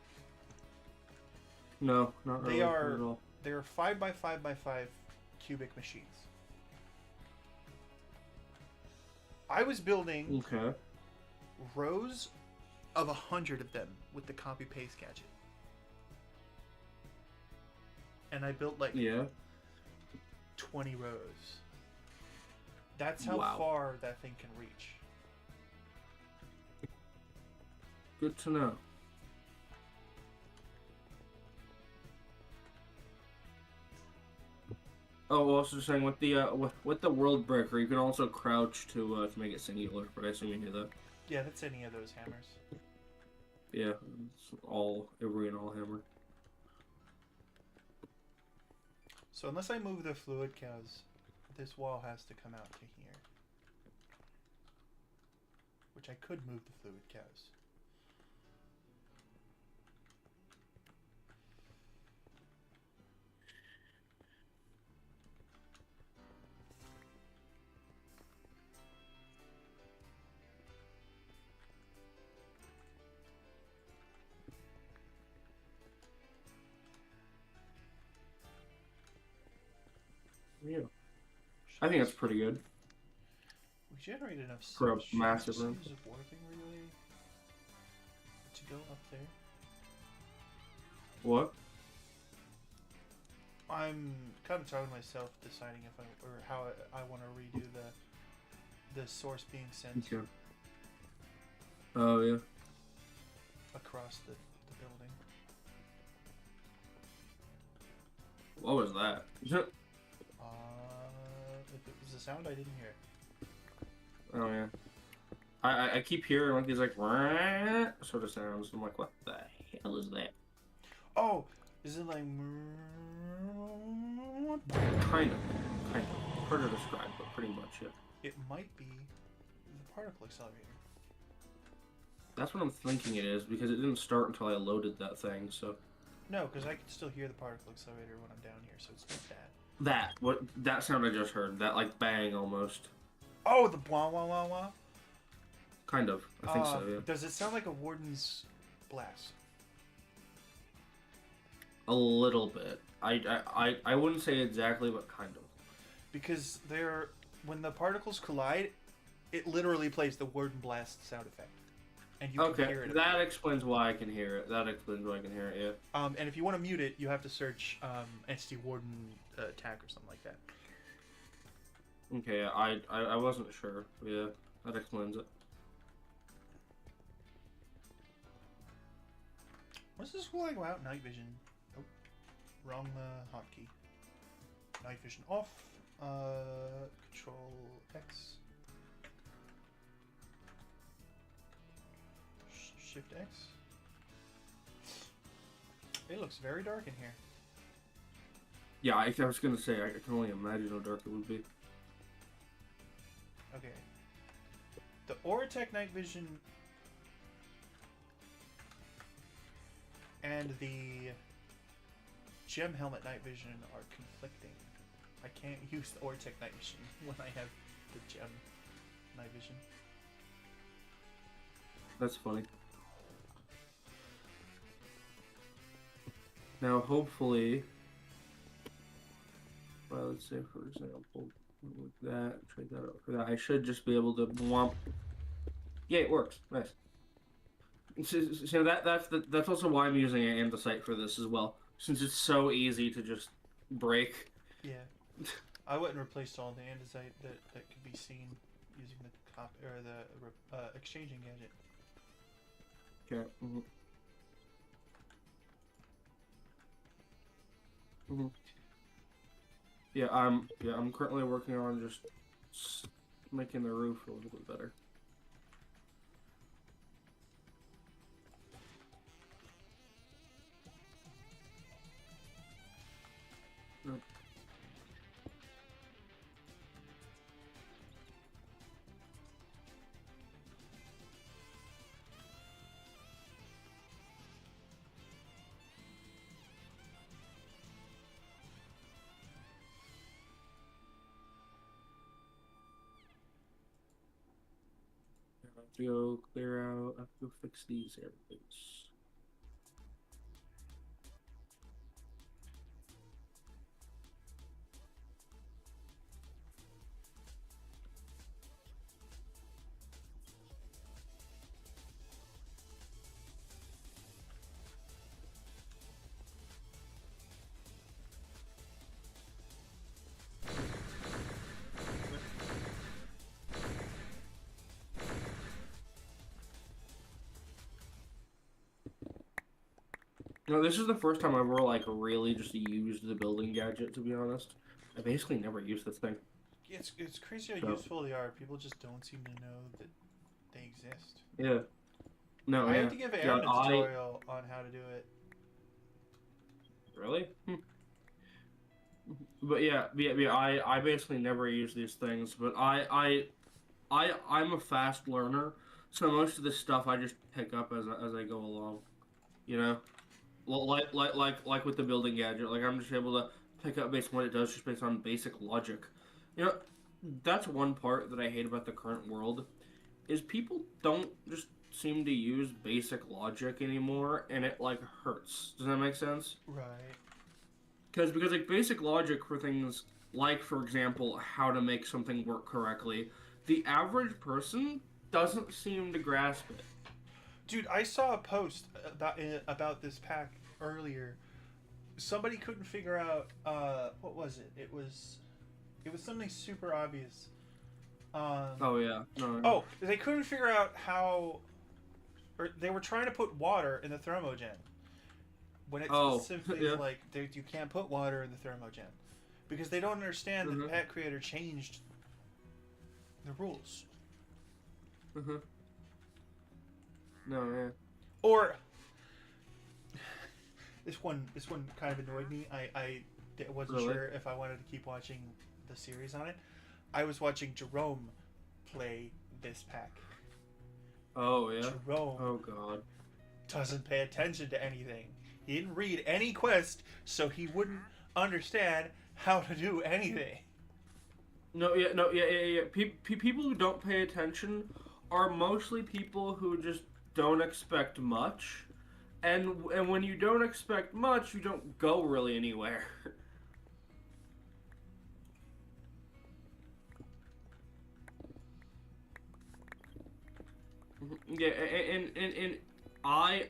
Speaker 3: No, not really.
Speaker 1: They are
Speaker 3: at all.
Speaker 1: 5x5x5 cubic machines. I was building rows of 100 of them with the copy paste gadget, and I built like 20 rows. That's how far that thing can reach.
Speaker 3: Good to know. Oh, also just saying with the world breaker, you can also crouch to make it singular. But I assume you knew that.
Speaker 1: Yeah, that's any of those hammers.
Speaker 3: Yeah, it's all every and all hammer.
Speaker 1: So unless I move the fluid cows, this wall has to come out to here. Which I could move the fluid cows.
Speaker 3: Yeah, I think that's pretty good.
Speaker 1: We generate enough
Speaker 3: for a massive room.
Speaker 1: Is it working really to go up there?
Speaker 3: What?
Speaker 1: I'm kind of talking to myself, deciding if how I want to redo the source being sent
Speaker 3: Oh yeah.
Speaker 1: across the building.
Speaker 3: What was that?
Speaker 1: If it was a sound, I didn't hear.
Speaker 3: Oh yeah. I keep hearing like these like sort of sounds. I'm like, what the hell is that?
Speaker 1: Oh, is it like?
Speaker 3: Kind of. Hard to describe, but pretty much, yeah.
Speaker 1: It might be the particle accelerator.
Speaker 3: That's what I'm thinking it is, because it didn't start until I loaded that thing, so...
Speaker 1: No, because I can still hear the particle accelerator when I'm down here, so it's not that.
Speaker 3: That sound I just heard, that like bang almost.
Speaker 1: Oh, the wah wah wah wah?
Speaker 3: Kind of, I think so, yeah.
Speaker 1: Does it sound like a warden's blast?
Speaker 3: A little bit. I wouldn't say exactly, but kind of.
Speaker 1: Because when the particles collide, it literally plays the warden blast sound effect. And you can hear it.
Speaker 3: That explains why I can hear it. Yeah.
Speaker 1: And if you want to mute it, you have to search SD Warden attack or something like that.
Speaker 3: Okay, I wasn't sure. Yeah, that explains it.
Speaker 1: What's this like about night vision? Oh, wrong hotkey. Night vision off. Control X. Shift X. It looks very dark in here.
Speaker 3: Yeah, I was gonna say, I can only imagine how dark it would be.
Speaker 1: Okay. The Oratech night vision and the Gem Helmet night vision are conflicting. I can't use the Oratech night vision when I have the Gem night vision.
Speaker 3: That's funny. Now, hopefully, well, let's say for example, with that, trade that out for that. I should just be able to whomp. Yeah, it works. Nice. So that's also why I'm using an andesite for this as well, since it's so easy to just break.
Speaker 1: Yeah. I wouldn't replace all the andesite that could be seen using the exchanging gadget.
Speaker 3: Okay. Mm-hmm. Mm-hmm. Yeah, I'm currently working on just making the roof a little bit better. Yep. I have to go clear out. I have to go fix these areas. No, this is the first time I've ever like really just used the building gadget. To be honest, I basically never used this thing.
Speaker 1: It's crazy how
Speaker 3: So,
Speaker 1: useful they are. People just don't seem to know that they exist.
Speaker 3: yeah. No,
Speaker 1: I
Speaker 3: yeah.
Speaker 1: had to give
Speaker 3: Yeah,
Speaker 1: Aaron a tutorial on how to do it.
Speaker 3: Really? But yeah. I basically never use these things. But I'm a fast learner, so most of this stuff I just pick up as I go along. You know, like with the building gadget, like I'm just able to pick up based on what it does, just based on basic logic. You know, that's one part that I hate about the current world, is people don't just seem to use basic logic anymore, and it like hurts. Does that make sense?
Speaker 1: Right.
Speaker 3: Because like basic logic for things like, for example, how to make something work correctly, the average person doesn't seem to grasp it.
Speaker 1: Dude, I saw a post about this pack earlier. Somebody couldn't figure out what was it? It was something super obvious.
Speaker 3: Oh yeah, no.
Speaker 1: Oh, they couldn't figure out how, or they were trying to put water in the thermogen. When it's specifically
Speaker 3: yeah.
Speaker 1: like you can't put water in the thermogen because they don't understand that the pack creator changed the rules.
Speaker 3: No, yeah.
Speaker 1: Or this one kind of annoyed me. I wasn't sure if I wanted to keep watching the series on it. I was watching Jerome play this pack.
Speaker 3: Oh yeah.
Speaker 1: Jerome.
Speaker 3: Oh god.
Speaker 1: Doesn't pay attention to anything. He didn't read any quest, so he wouldn't understand how to do anything.
Speaker 3: Yeah. People who don't pay attention are mostly people who just don't expect much, and when you don't expect much, you don't go really anywhere. Yeah, and I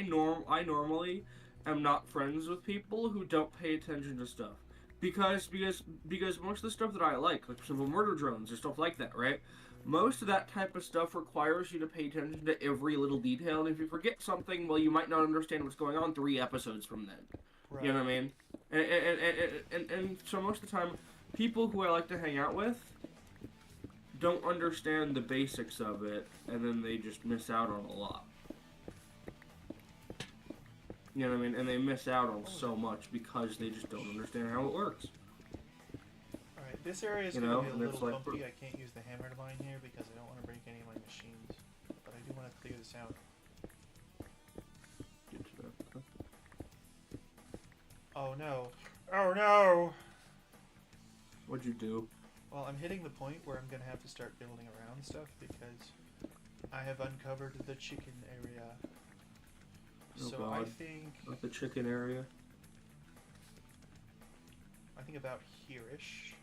Speaker 3: normally am not friends with people who don't pay attention to stuff because most of the stuff that I like for example murder drones or stuff like that, right? Most of that type of stuff requires you to pay attention to every little detail, and if you forget something, well, you might not understand what's going on 3 episodes from then. Right. You know what I mean? And so most of the time, people who I like to hang out with don't understand the basics of it, and then they just miss out on a lot. You know what I mean? And they miss out on so much because they just don't understand how it works.
Speaker 1: Alright, this area is going to be a little bumpy. I can't use the hammer to mine here because I don't want to break any of my machines. But I do want to clear this out. Oh no. Oh no!
Speaker 3: What'd you do?
Speaker 1: Well, I'm hitting the point where I'm going to have to start building around stuff because I have uncovered the chicken area.
Speaker 3: Oh
Speaker 1: so
Speaker 3: God.
Speaker 1: I think...
Speaker 3: Not the chicken area?
Speaker 1: I think about here-ish.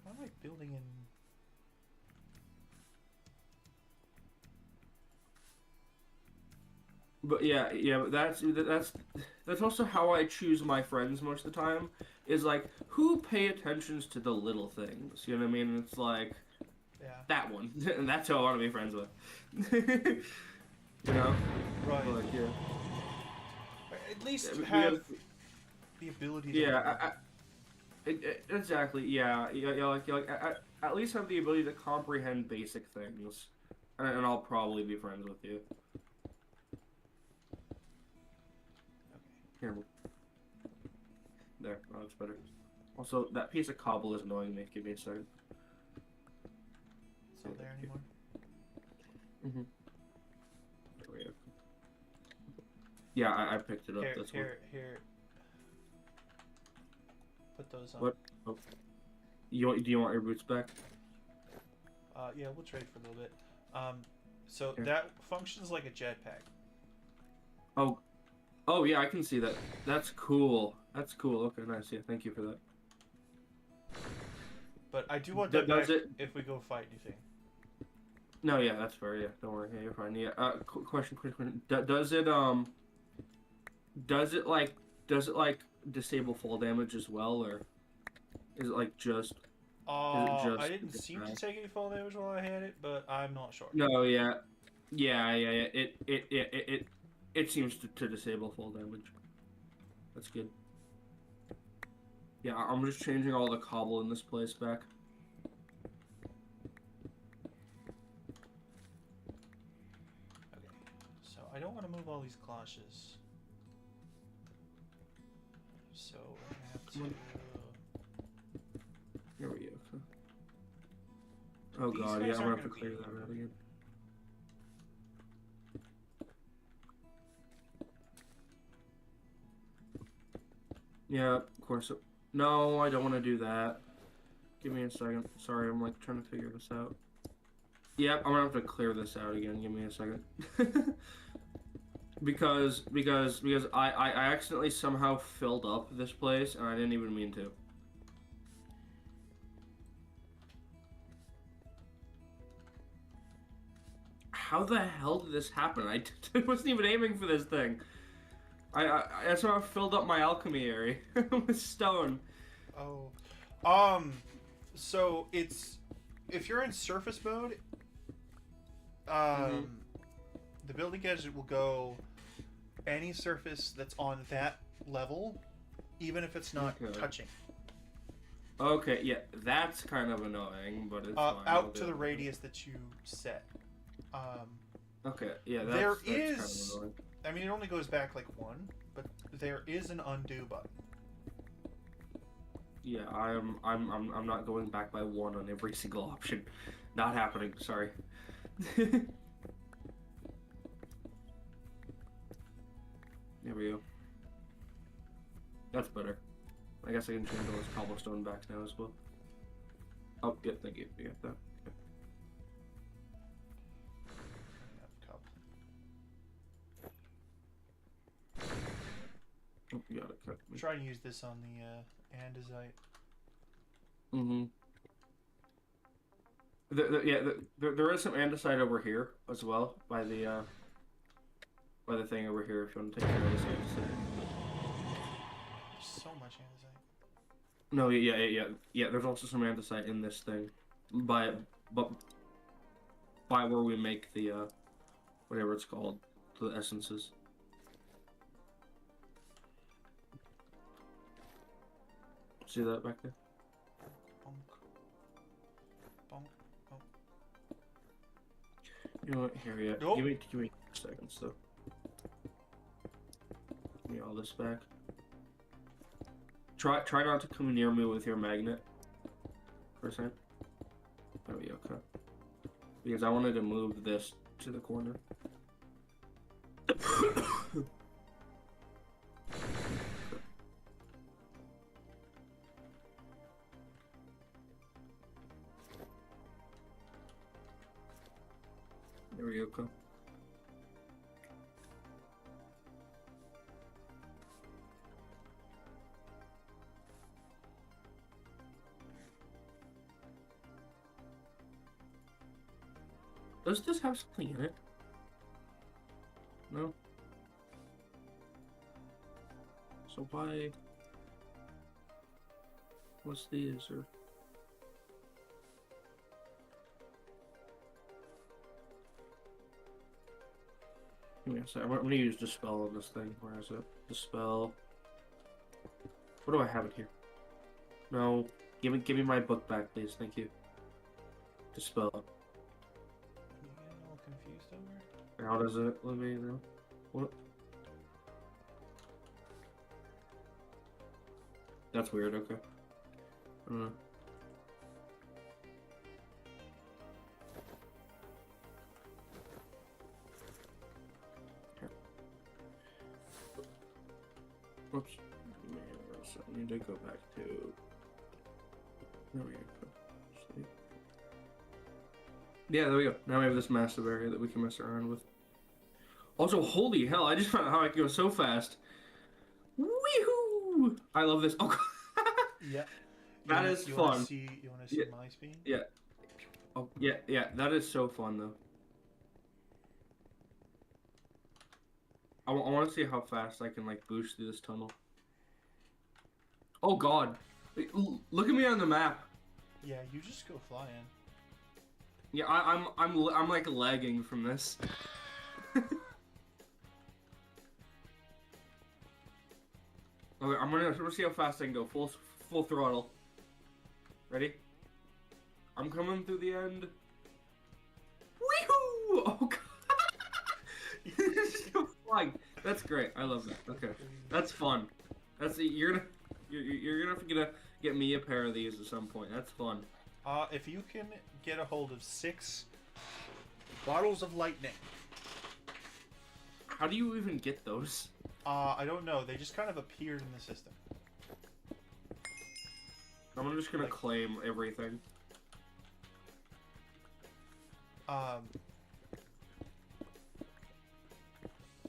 Speaker 1: Why am I building in...
Speaker 3: But yeah, but that's also how I choose my friends most of the time. Is like who pay attentions to the little things. You know what I mean? It's like
Speaker 1: Yeah.
Speaker 3: that one, and that's who I want to be friends with. You know?
Speaker 1: Right.
Speaker 3: Like yeah,
Speaker 1: At least
Speaker 3: because
Speaker 1: have the ability to
Speaker 3: yeah,
Speaker 1: learn.
Speaker 3: exactly. Like at least have the ability to comprehend basic things, and I'll probably be friends with you. Here, there, that looks better. Also, that piece of cobble is annoying me. Give me a second.
Speaker 1: It's not there anymore.
Speaker 3: Mm-hmm. There we go. Yeah, I picked it up. That's
Speaker 1: Here. Put those on.
Speaker 3: What? Oh. Do you want your boots back?
Speaker 1: Yeah, we'll trade for a little bit. So
Speaker 3: Here.
Speaker 1: that functions like a jetpack.
Speaker 3: Oh yeah, I can see that. That's cool. That's cool. Okay, nice. Yeah, thank you for that.
Speaker 1: But I do want
Speaker 3: Does
Speaker 1: that back
Speaker 3: it-
Speaker 1: if we go fight. You think?
Speaker 3: No, yeah, that's fair. Yeah, don't worry. Yeah, you're fine. Yeah. Question. Does it does it like disable fall damage as well, or is it like just? Is it just
Speaker 1: I didn't seem to take any fall damage while I had it, but I'm not sure.
Speaker 3: No, yeah. It seems to disable fall damage. That's good. Yeah, I'm just changing all the cobble in this place back.
Speaker 1: Okay. So I don't want to move all these cloches. So we're gonna have to.
Speaker 3: Here we go. Oh
Speaker 1: These
Speaker 3: god,
Speaker 1: guys
Speaker 3: yeah, I'm gonna
Speaker 1: aren't
Speaker 3: have to
Speaker 1: gonna
Speaker 3: clear
Speaker 1: be-
Speaker 3: that out again. Yeah, of course. No, I don't want to do that. Give me a second. Sorry, I'm like trying to figure this out. Yep, I'm gonna have to clear this out again. Give me a second. because I accidentally somehow filled up this place and I didn't even mean to. How the hell did this happen? I wasn't even aiming for this thing. I somehow filled up my alchemy area with stone.
Speaker 1: Oh. So it's if you're in surface mode, the building gadget will go any surface that's on that level, even if it's not
Speaker 3: Okay.
Speaker 1: touching.
Speaker 3: Okay, yeah, that's kind of annoying, but it's fine. I'll
Speaker 1: Out to
Speaker 3: do
Speaker 1: the
Speaker 3: it.
Speaker 1: radius that you set.
Speaker 3: Okay, yeah,
Speaker 1: There
Speaker 3: that's kind
Speaker 1: is-
Speaker 3: of annoying.
Speaker 1: I mean, it only goes back like one, but there is an undo button.
Speaker 3: Yeah, I'm not going back by one on every single option. Not happening. Sorry. There we go. That's better. I guess I can change all this cobblestone back now as well. Oh, yeah, thank you. You got that.
Speaker 1: Cup.
Speaker 3: Oh, you got it. Cut.
Speaker 1: Try to use this on the andesite.
Speaker 3: Mm-hmm. There is some andesite over here as well by the thing over here. If you want to take care of this andesite.
Speaker 1: There's so much andesite.
Speaker 3: No, yeah. There's also some andesite in this thing, by where we make the whatever it's called, the essences. See that back there?
Speaker 1: Bonk. Bonk. Bonk.
Speaker 3: You know what? Here, yeah.
Speaker 1: Nope.
Speaker 3: Give me seconds though. Give me all this back. Try not to come near me with your magnet. For a second. There we go. Okay. Because I wanted to move this to the corner. There we go. Okay. Does this have something in it? No? So why? What's these or? Yeah, so I'm gonna use Dispel on this thing. Where is it? Dispel. What do I have it here? No, give me my book back, please. Thank you. Dispel.
Speaker 1: You getting a little confused over?
Speaker 3: How does it let me know? What? That's weird. Okay. Oops. So I need to go back to. There we go. Yeah, there we go. Now we have this massive area that we can mess around with. Also, holy hell! I just found out how I can go so fast. Weehoo! I love this. Oh, God.
Speaker 1: Yeah.
Speaker 3: That is
Speaker 1: you
Speaker 3: fun.
Speaker 1: Wanna see
Speaker 3: Yeah.
Speaker 1: my speed?
Speaker 3: Yeah. Oh, yeah. That is so fun, though. I want to see how fast I can like boost through this tunnel. Oh God! Look at me on the map.
Speaker 1: Yeah, you just go flying.
Speaker 3: Yeah, I'm like lagging from this. Okay, I'm gonna see how fast I can go. Full throttle. Ready? I'm coming through the end. Weehoo! Oh God! You're just go flying. That's great. I love that. Okay, that's fun. You're gonna have to get me a pair of these at some point. That's fun.
Speaker 1: If you can get a hold of 6 bottles of lightning.
Speaker 3: How do you even get those?
Speaker 1: I don't know. They just kind of appeared in the system.
Speaker 3: I'm just gonna claim everything.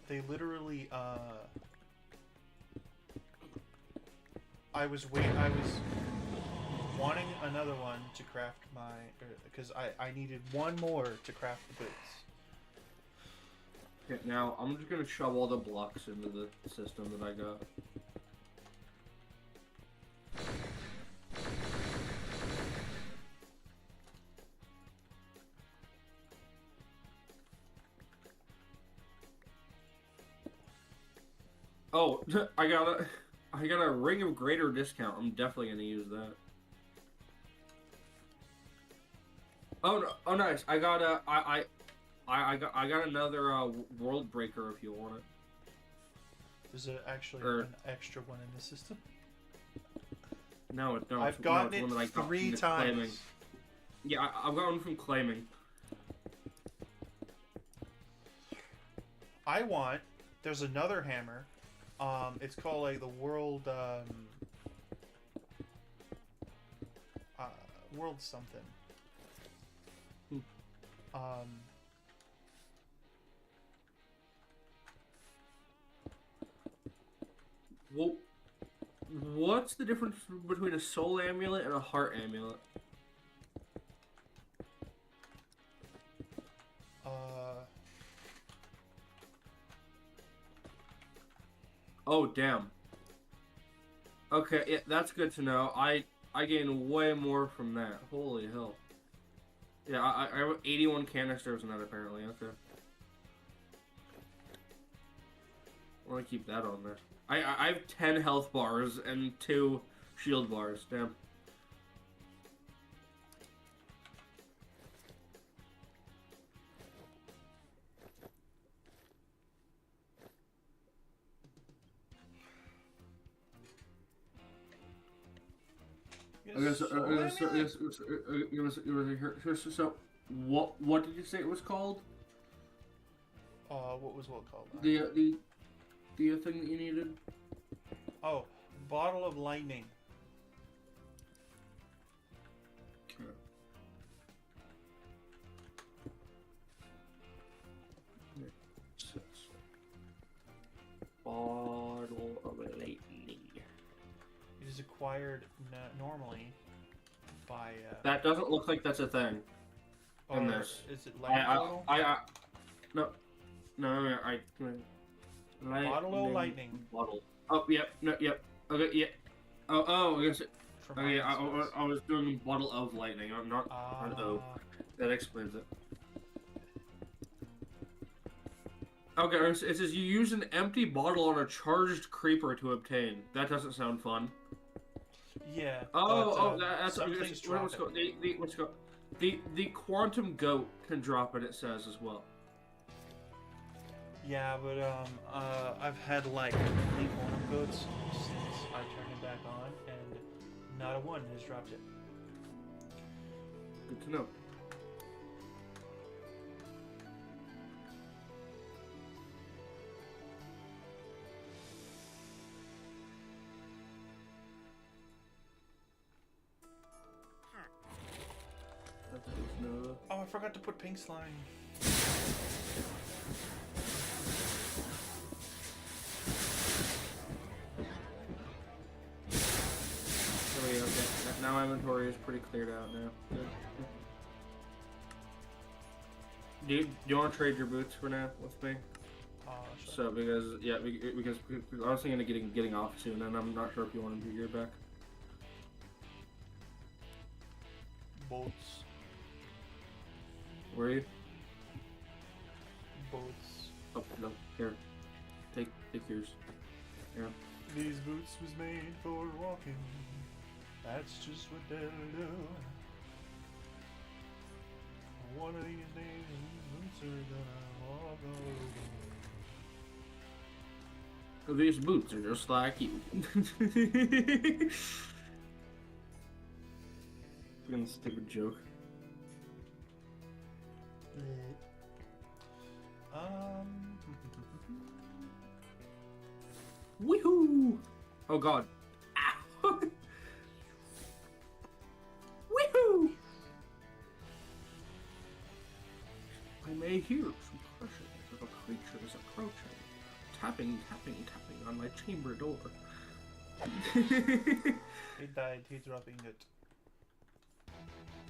Speaker 1: They literally, I was wanting another one to craft my, because I needed one more to craft the boots.
Speaker 3: Okay, now I'm just gonna shove all the blocks into the system that I got. Oh, I got a ring of greater discount. I'm definitely gonna use that. Oh, no, oh nice. I got another world breaker if you want it.
Speaker 1: There's actually an extra one in the system.
Speaker 3: No, no.
Speaker 1: I've gotten it 3 times.
Speaker 3: Claiming. Yeah, I've got one from claiming.
Speaker 1: There's another hammer. It's called like the world, world something.
Speaker 3: Well, what's the difference between a soul amulet and a heart amulet? Oh damn. Okay, yeah, that's good to know. I gain way more from that. Holy hell. Yeah, I have 81 canisters in that apparently. Okay. I want to keep that on there. I have 10 health bars and 2 shield bars. Damn. So, what did you say it was called?
Speaker 1: What was what called?
Speaker 3: The thing that you needed?
Speaker 1: Oh, bottle of lightning.
Speaker 3: Okay. Bottle of lightning.
Speaker 1: It is acquired normally by.
Speaker 3: That doesn't look like that's a thing. In this.
Speaker 1: Is it lightning bottle?
Speaker 3: No,
Speaker 1: Bottle of lightning.
Speaker 3: Bottle. Oh, yep. No, yep. Okay, yeah. Oh, I guess.
Speaker 1: From
Speaker 3: Okay,
Speaker 1: Iron Spells.
Speaker 3: I was doing bottle of lightning. I'm not. Oh, that explains it. Okay, it says you use an empty bottle on a charged creeper to obtain. That doesn't sound fun.
Speaker 1: Yeah.
Speaker 3: That's
Speaker 1: some things drop
Speaker 3: what's called the quantum goat can drop it. It says as well.
Speaker 1: Yeah, but I've had like 3 quantum goats since I turned it back on, and not a one has dropped it.
Speaker 3: Good to know.
Speaker 1: Oh, I forgot to put pink slime.
Speaker 3: Oh, yeah, okay. Now my inventory is pretty cleared out now. Good. Do you want to trade your boots for now with me?
Speaker 1: Sure.
Speaker 3: So because I was thinking of getting off soon, and I'm not sure if you want to do your back.
Speaker 1: Bolts.
Speaker 3: Where are you?
Speaker 1: Bolts.
Speaker 3: Oh no, here. Take yours. Here.
Speaker 1: These boots was made for walking. That's just what they'll do. One of these days, these boots are gonna walk over.
Speaker 3: These boots are just like you. Fucking stupid joke. Woohoo! Oh god. Ow! Woohoo! I may hear some crushing as if a creature is approaching. Tapping on my chamber door.
Speaker 1: He died, he's dropping it.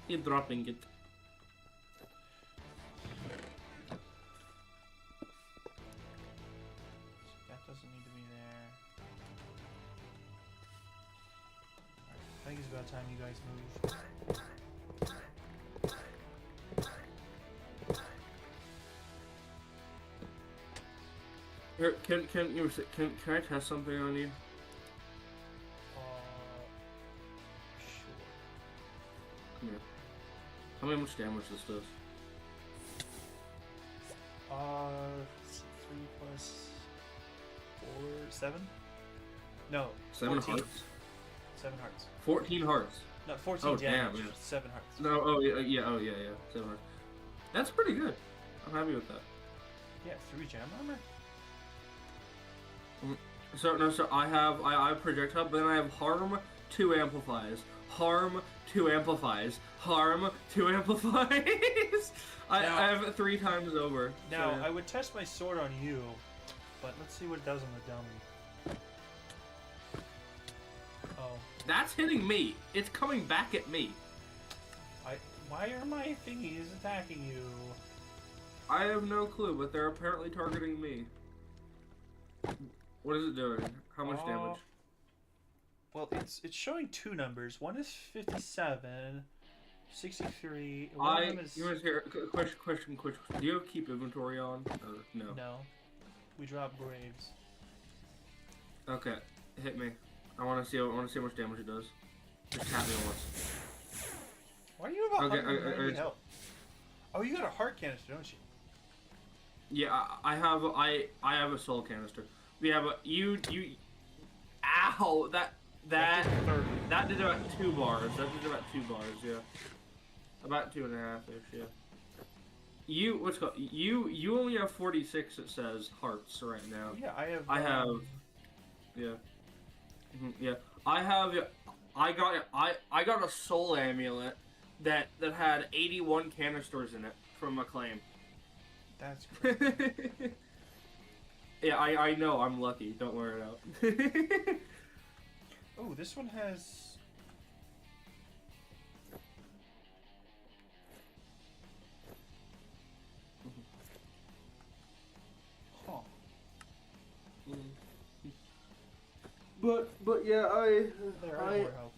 Speaker 3: He's dropping it.
Speaker 1: That doesn't need to be there. Alright, I think it's about time you guys move.
Speaker 3: Here, can I test something on you?
Speaker 1: Sure.
Speaker 3: Come here. Tell me how much damage this does.
Speaker 1: 3 plus 4, 7? No,
Speaker 3: 7
Speaker 1: 14.
Speaker 3: hearts.
Speaker 1: 7 hearts.
Speaker 3: 14 hearts.
Speaker 1: No, 14
Speaker 3: Oh,
Speaker 1: damage.
Speaker 3: damn, yeah.
Speaker 1: 7 hearts.
Speaker 3: No, oh yeah, 7 hearts. That's pretty good. I'm happy with that.
Speaker 1: Yeah, 3 gem armor?
Speaker 3: So I have projectile, but then I have harm 2 amplifies, harm 2 amplifies, harm 2 amplifies. I have it 3 times over.
Speaker 1: Now,
Speaker 3: so, yeah.
Speaker 1: I would test my sword on you, but let's see what it does on the dummy. Oh.
Speaker 3: That's hitting me. It's coming back at me.
Speaker 1: Why are my thingies attacking you?
Speaker 3: I have no clue, but they're apparently targeting me. What is it doing? How much damage?
Speaker 1: Well, it's showing 2 numbers. One is 57, 63.
Speaker 3: You want to hear question. Do you have keep inventory on? Or no?
Speaker 1: No. We drop graves.
Speaker 3: Okay, hit me. I want to see how much damage it does. Just tap me once.
Speaker 1: Why do you have a
Speaker 3: Okay,
Speaker 1: 190 health? Oh, you got a heart canister, don't you?
Speaker 3: Yeah, I have a soul canister. We have you. Ow! That did about 2 bars. That did about 2 bars. Yeah. About 2.5 ish. Yeah. What's called? You only have 46. It says hearts right now.
Speaker 1: Yeah, I have.
Speaker 3: Yeah. Yeah. I got a soul amulet that had 81 canisters in it from Acclaim.
Speaker 1: That's great.
Speaker 3: Yeah, I know. I'm lucky. Don't wear it out.
Speaker 1: Oh, this one has. Huh.
Speaker 3: But yeah,
Speaker 1: There, I have more health.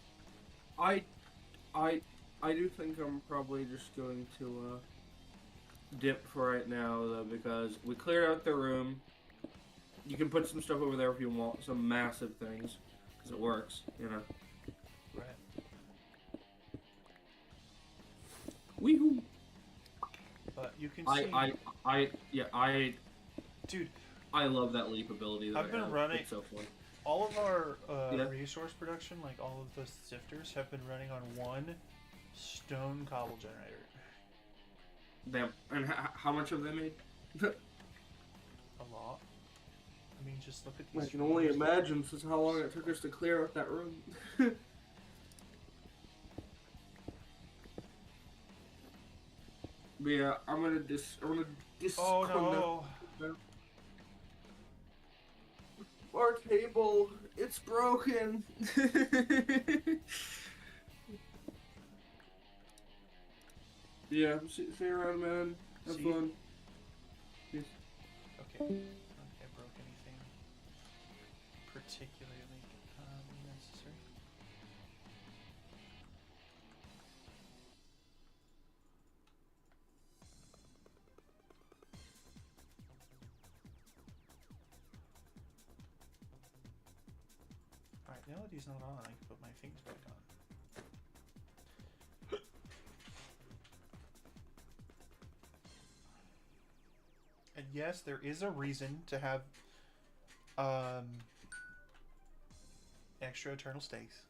Speaker 3: I do think I'm probably just going to dip for right now though, because we cleared out the room. You can put some stuff over there if you want, some massive things, because it works, you know.
Speaker 1: Right.
Speaker 3: Weehoo!
Speaker 1: But you can see, dude,
Speaker 3: I love that leap ability. That
Speaker 1: I've been running.
Speaker 3: It's so fun.
Speaker 1: All of our
Speaker 3: Yeah.
Speaker 1: resource production, like all of the sifters, have been running on one stone cobble generator.
Speaker 3: Damn. And how much have they made?
Speaker 1: A lot. I mean, just look at these.
Speaker 3: I can only imagine since how long it took us to clear out that room. But yeah, I'm gonna
Speaker 1: Oh no!
Speaker 3: Our table, it's broken. Yeah, see you around, man. Have
Speaker 1: See you.
Speaker 3: fun. Peace.
Speaker 1: Okay. I don't think I broke anything particularly necessary. Alright, now that he's not on, I can put my things back on. And yes, there is a reason to have extra eternal stakes.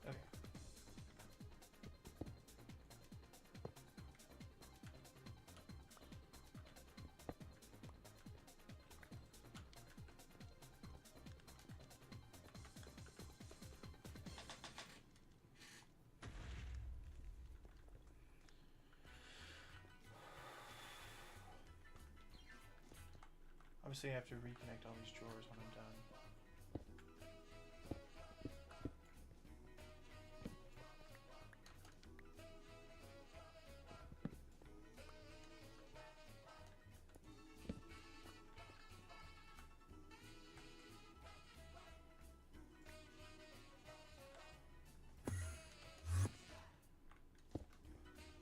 Speaker 1: Okay. Obviously, I have to reconnect all these drawers when I'm done.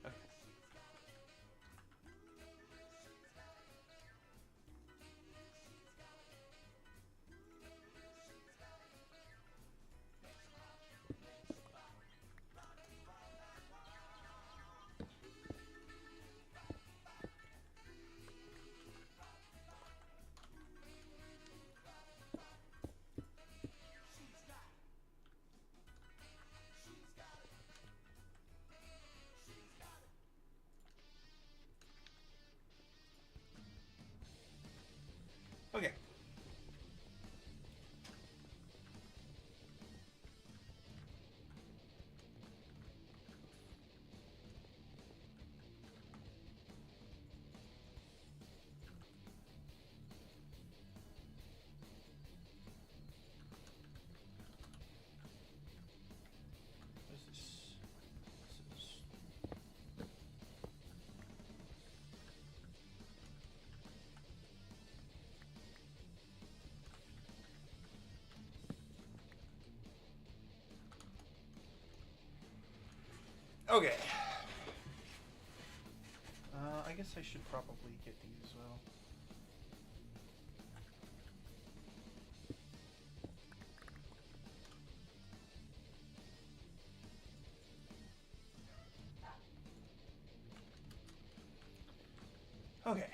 Speaker 1: Okay. Okay. I guess I should probably get these as well. Okay.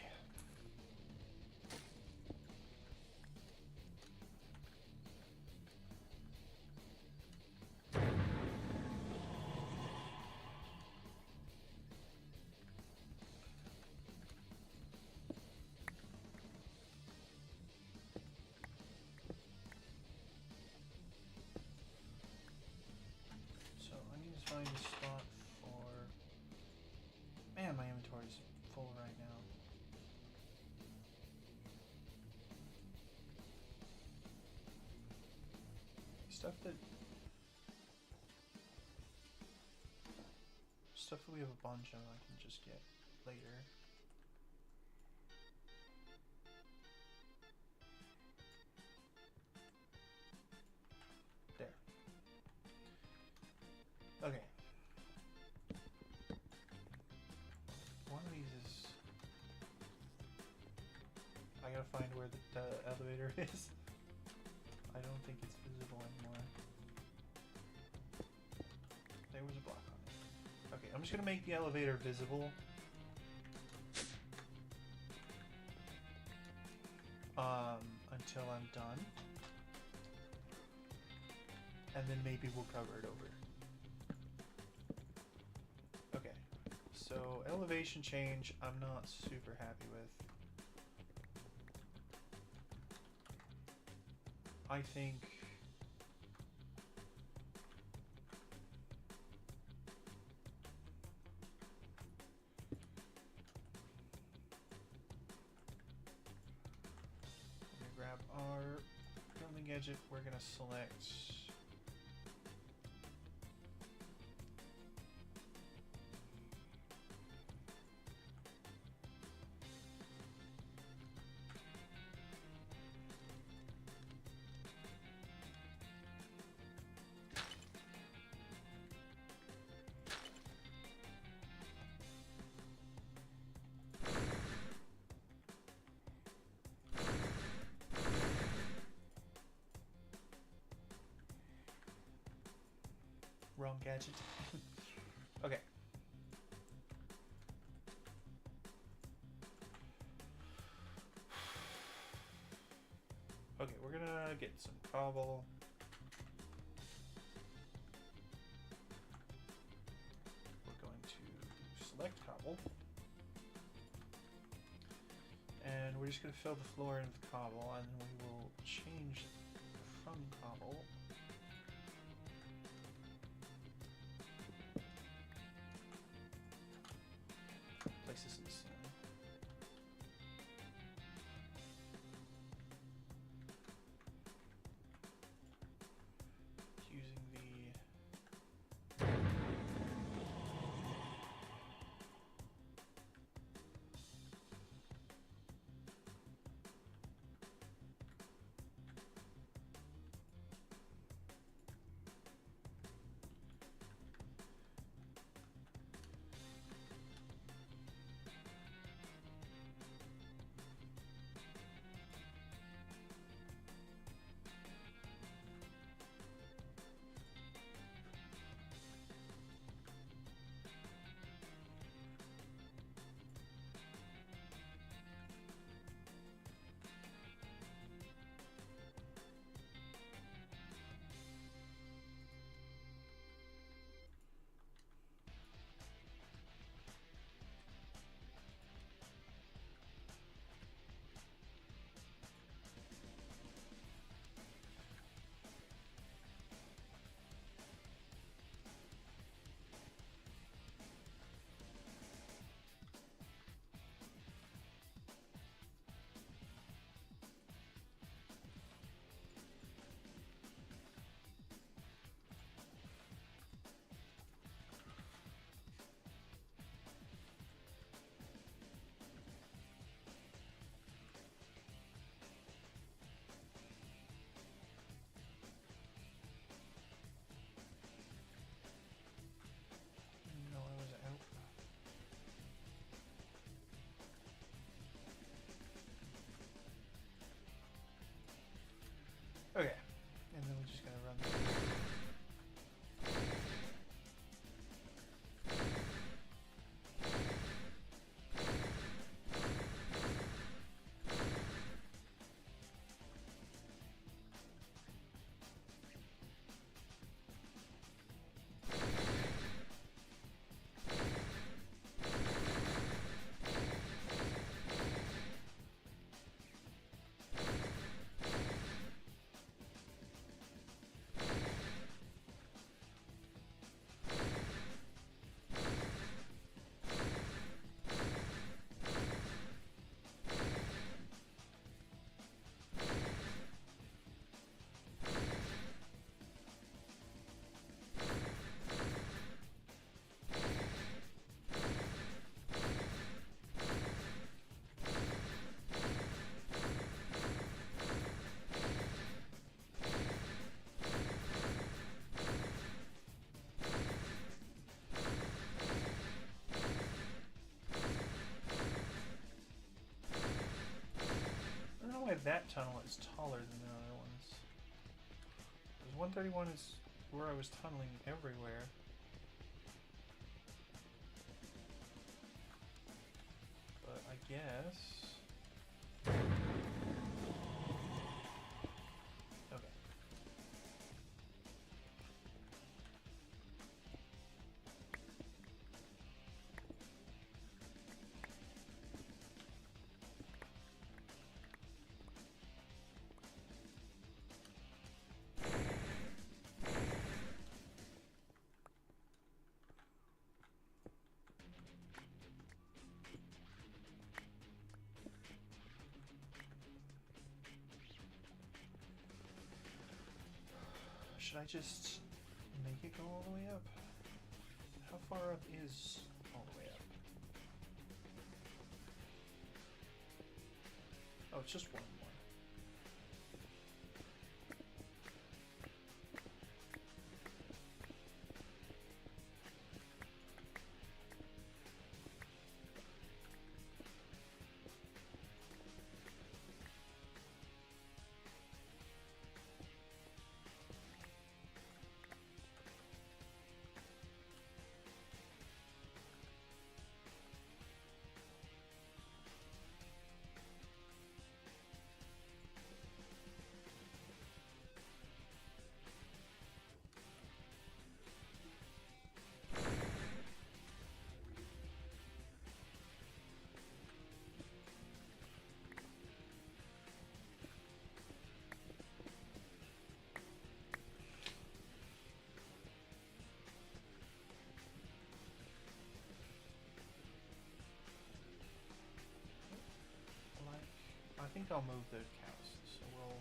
Speaker 1: So I need to find a spot for... Man, my inventory's full right now. Stuff that we have a bunch of, I can just get later. There. Okay. One of these is... I gotta find where the elevator is. I don't think it's visible anymore. There was a block on it. Okay, I'm just gonna make the elevator visible. Until I'm done. And then maybe we'll cover it over. Okay, so elevation change I'm not super happy with. I think we're gonna grab our building gadget, we're gonna select wrong gadget. Okay. Okay, we're gonna get some cobble. We're going to select cobble. And we're just gonna fill the floor in with cobble, and then we will change from cobble. Place this in the ceiling. Using the tunnel is taller than the other ones. 'Cause 131 is where I was tunneling everywhere. But I guess... Okay. Should I just make it go all the way up? How far up is all the way up? Oh, it's just one more. I think I'll move the cows, so we'll...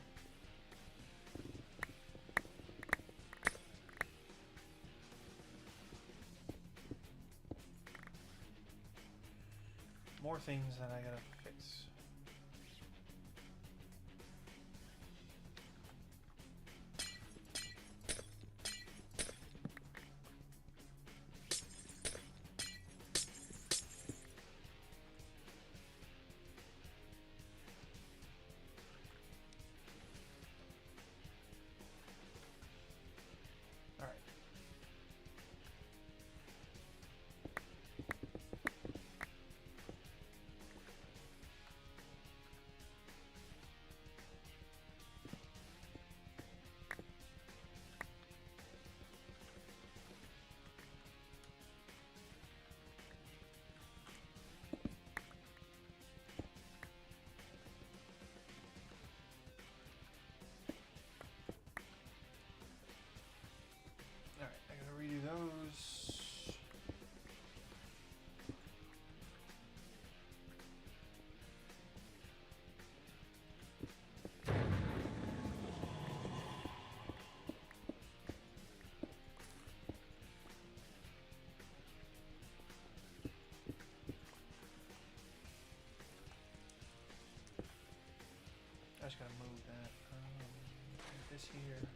Speaker 1: More things that I gotta fix. Alright. Alright, I gotta redo those. I just gotta move that. Put this here.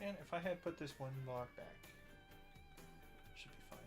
Speaker 1: And if I had put this one block back, should be fine.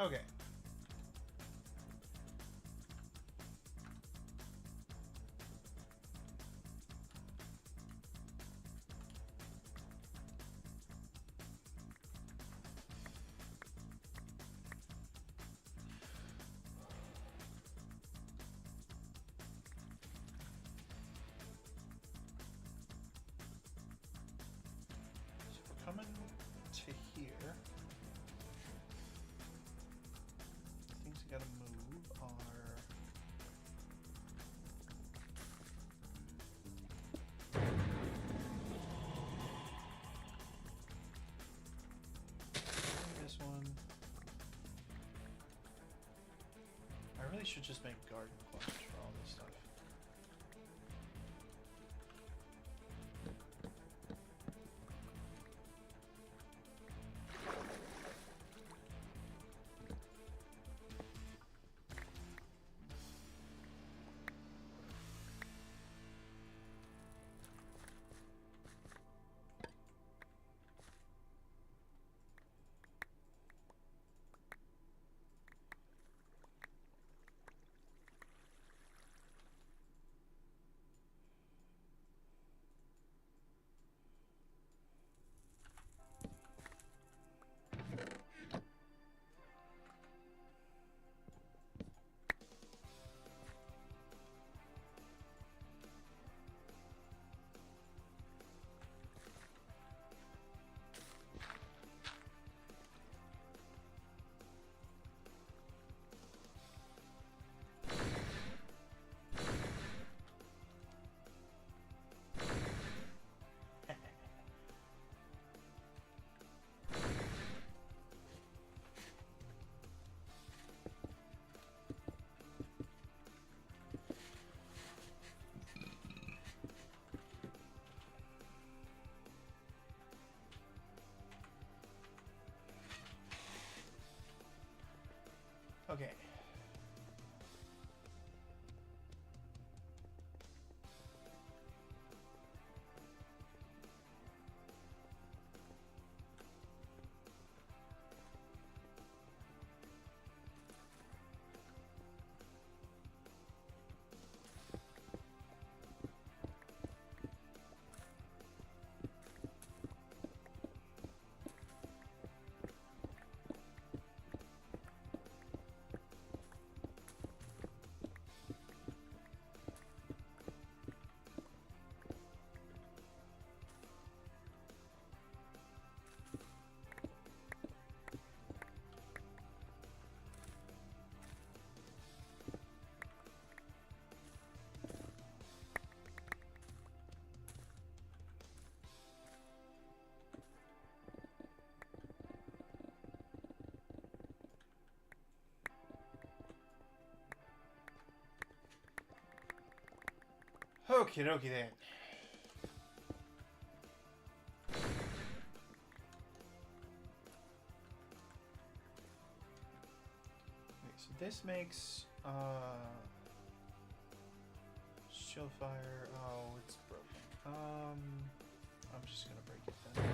Speaker 1: Okay. So we're coming to here. Things we gotta move are this one. I really should just make garden clusters for all this stuff. Okay. Okie dokie then. Okay, so this makes shield fire. Oh, it's broken. I'm just gonna break it then.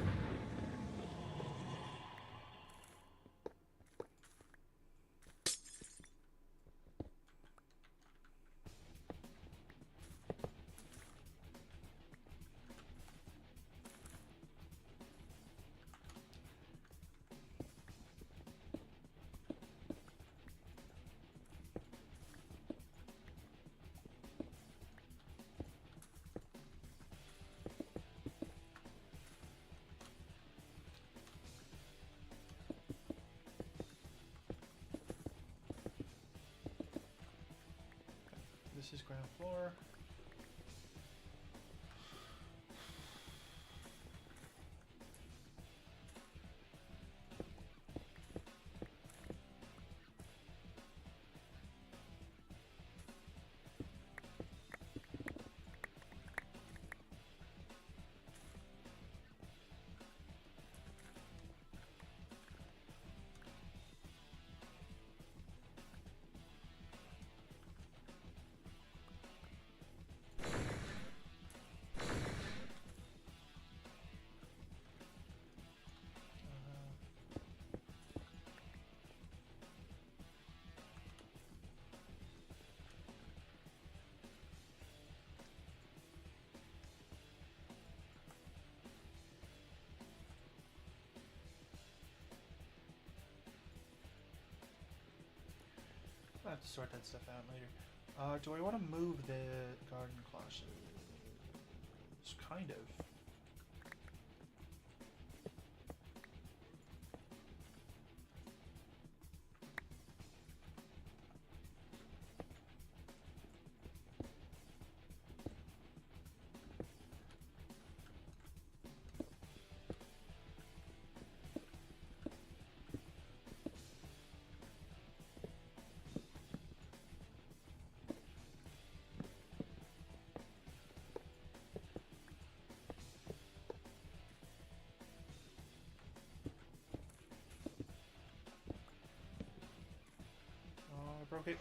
Speaker 1: This is ground floor. gonna have to sort that stuff out later. Do I want to move the garden cloches? Kind of. I broke it.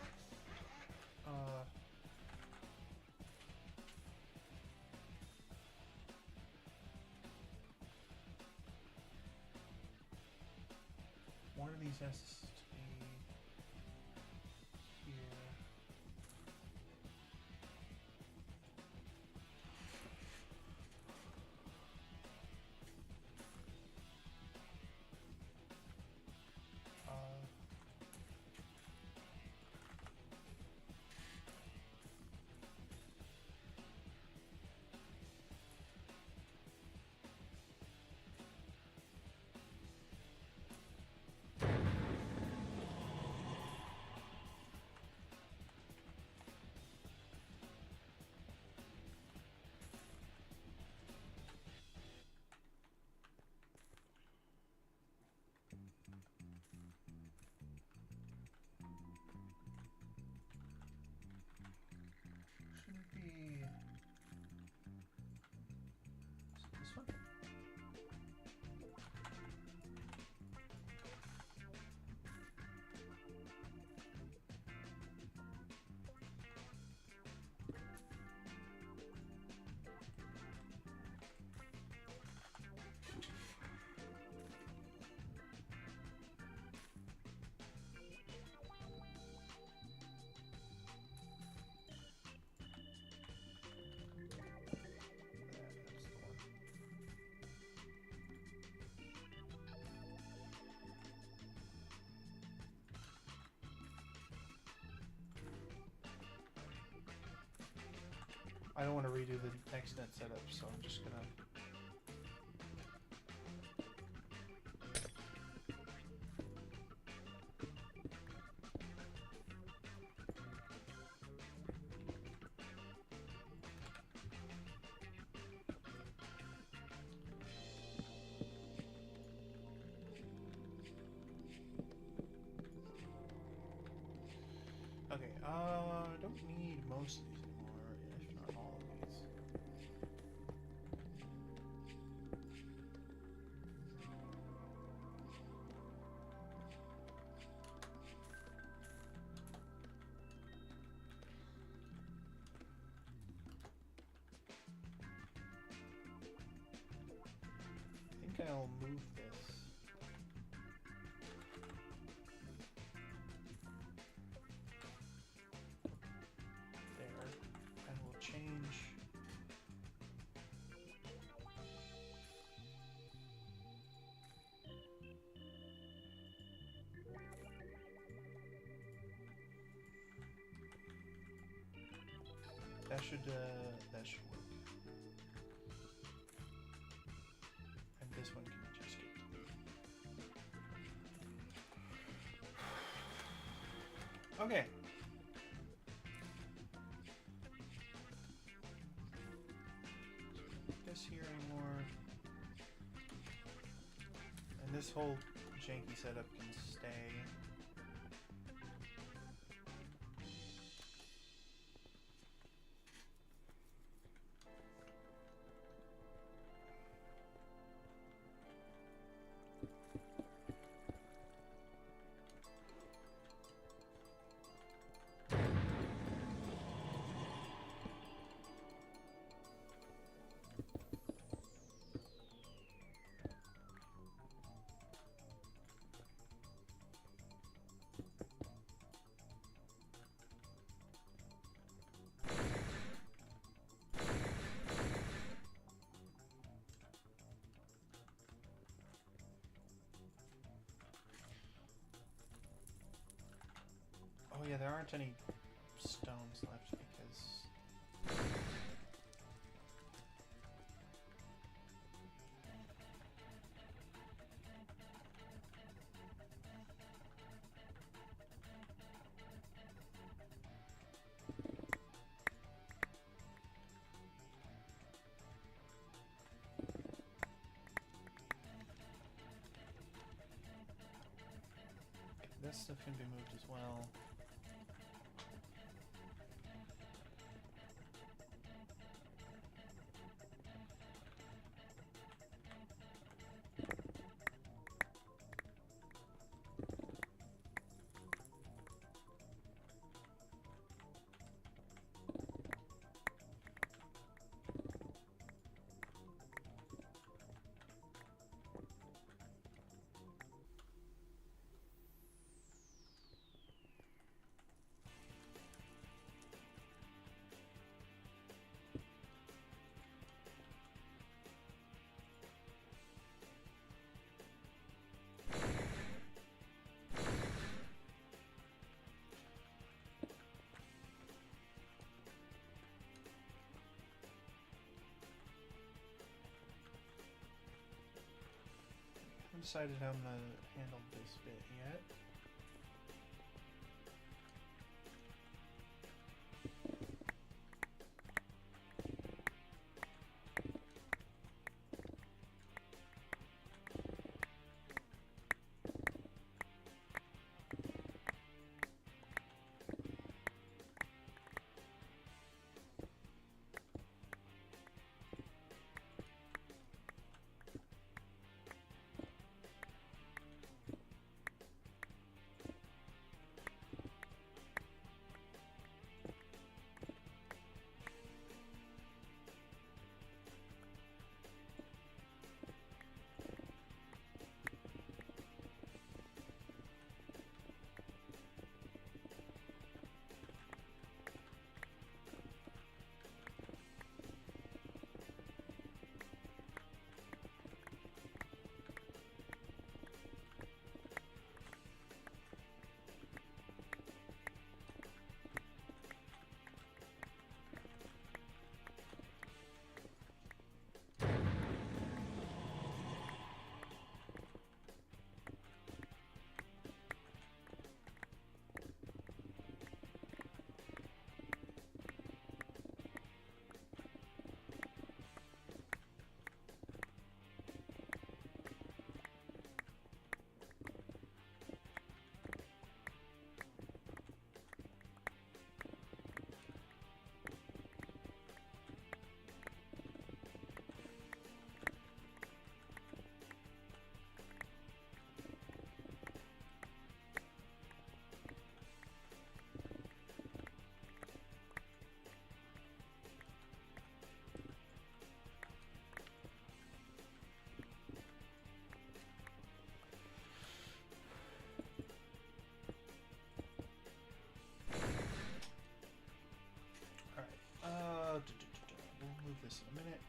Speaker 1: One of these has to be here. Shouldn't be. Is it this one? That's the one. I don't want to redo the next net setup, so I'm just gonna. Okay, I don't need most of these anymore, if not all of these. I think I'll move this. There, and we'll change. That should work. And this one can just get deleted. Okay. This here anymore. And this whole janky setup can stay. there aren't any stones left because... This stuff can be moved as well. I haven't decided how I'm going to handle this bit yet. We'll move this in a minute.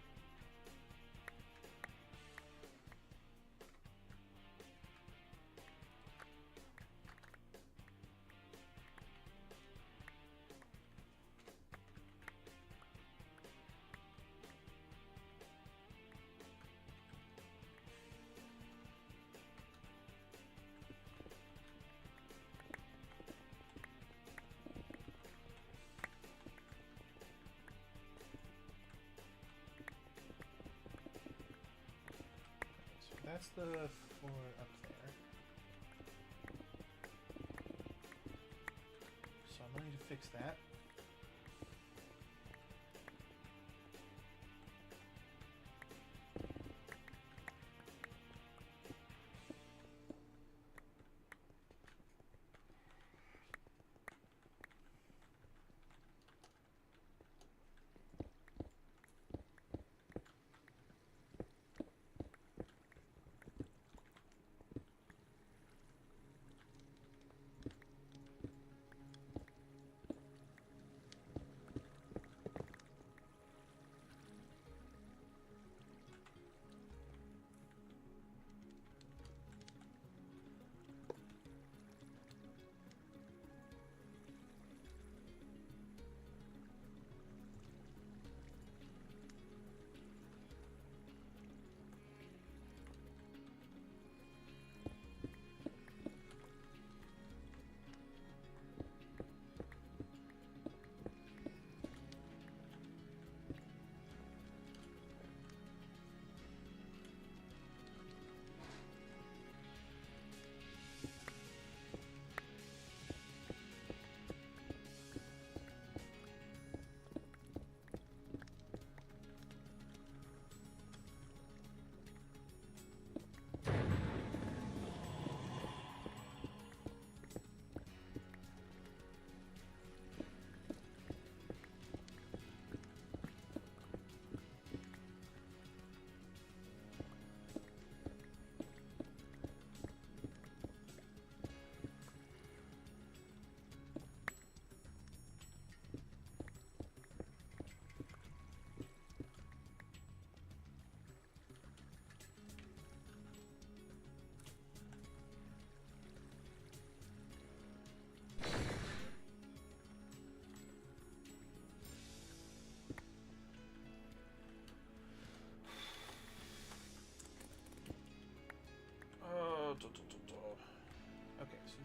Speaker 1: That's the floor up there. So I'm going to need to fix that.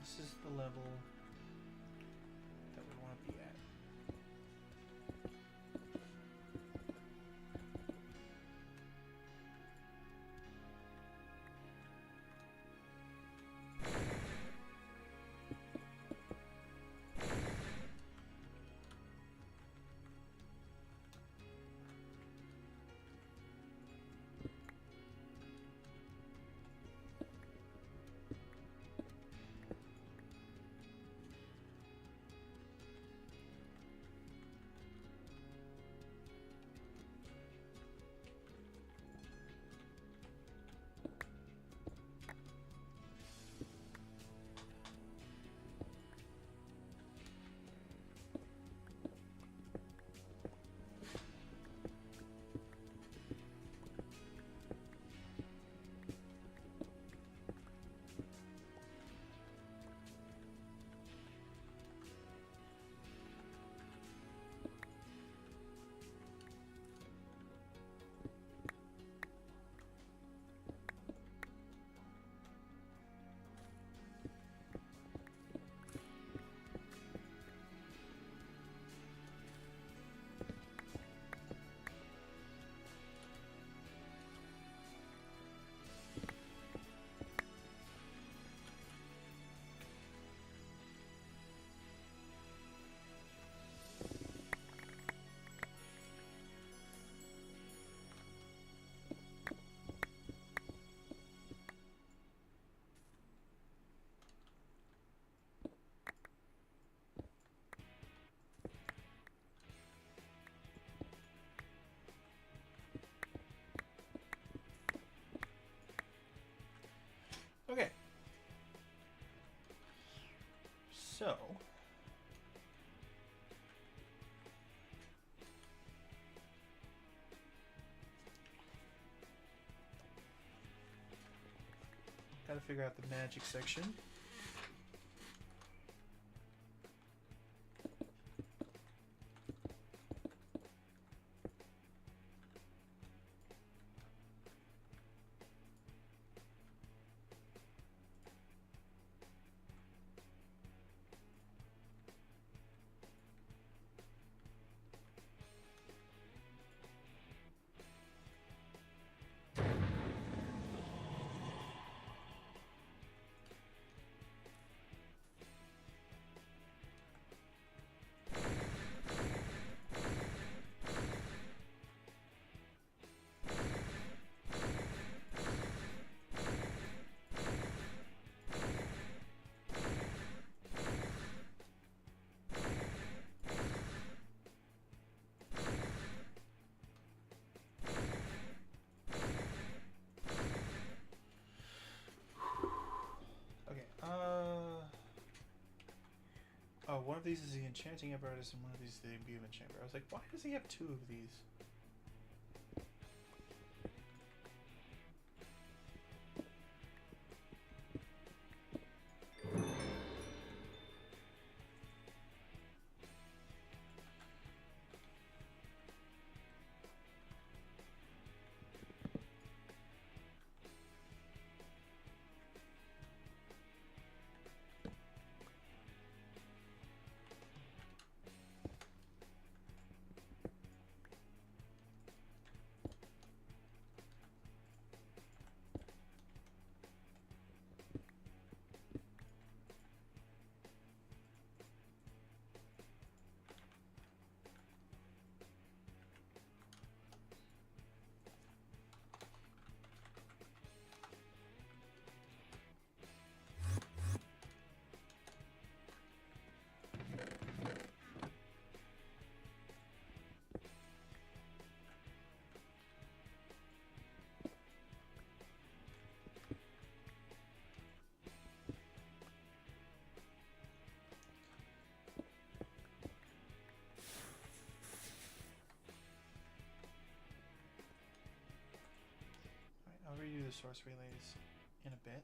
Speaker 1: this is the level that we want to be at. Okay. So, gotta figure out the magic section. Oh, one of these is the enchanting apparatus and one of these is the imbuement chamber. I was like, why does he have two of these? I'll redo the source relays in a bit.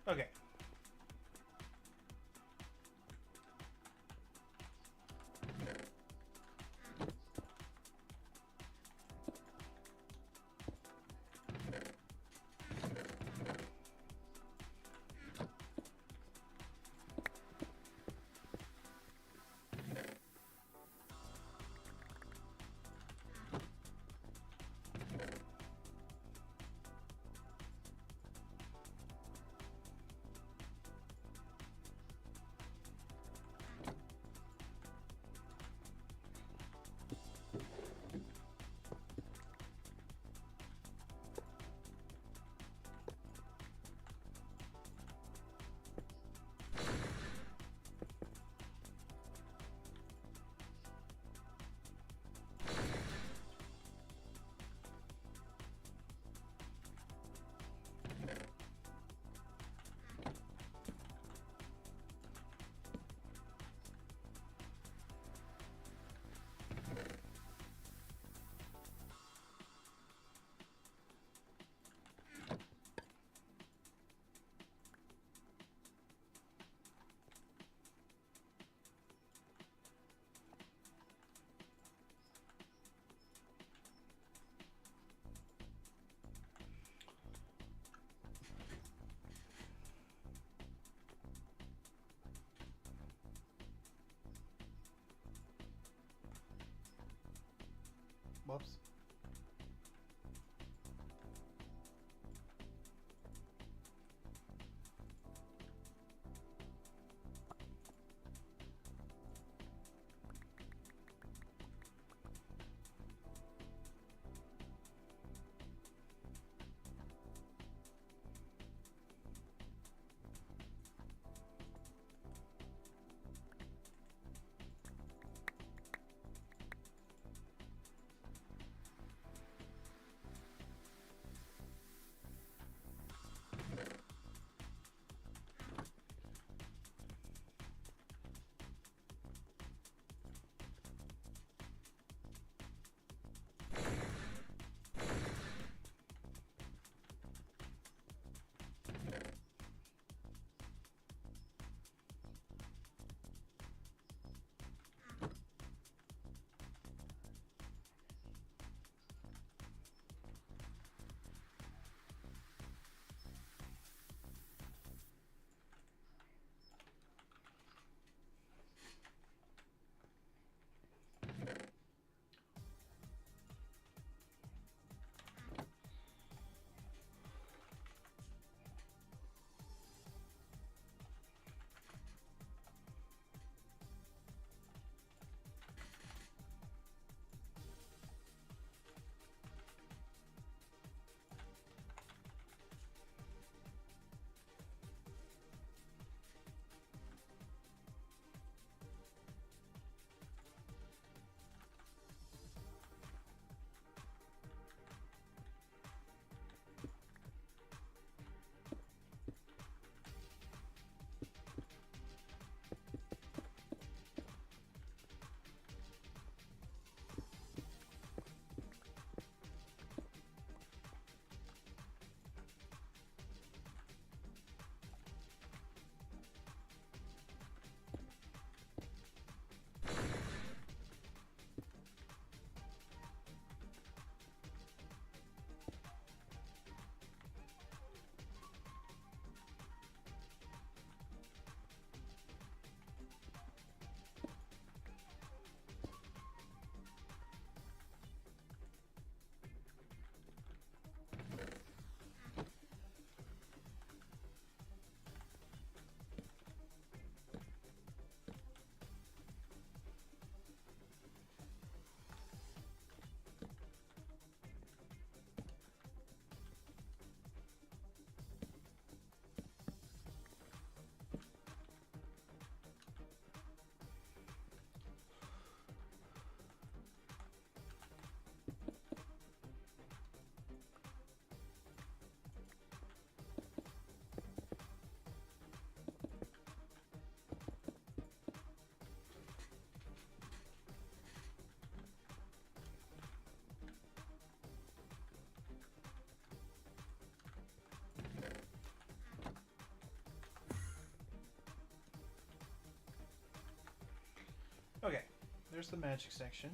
Speaker 1: Okay. Whoops. there's the magic section.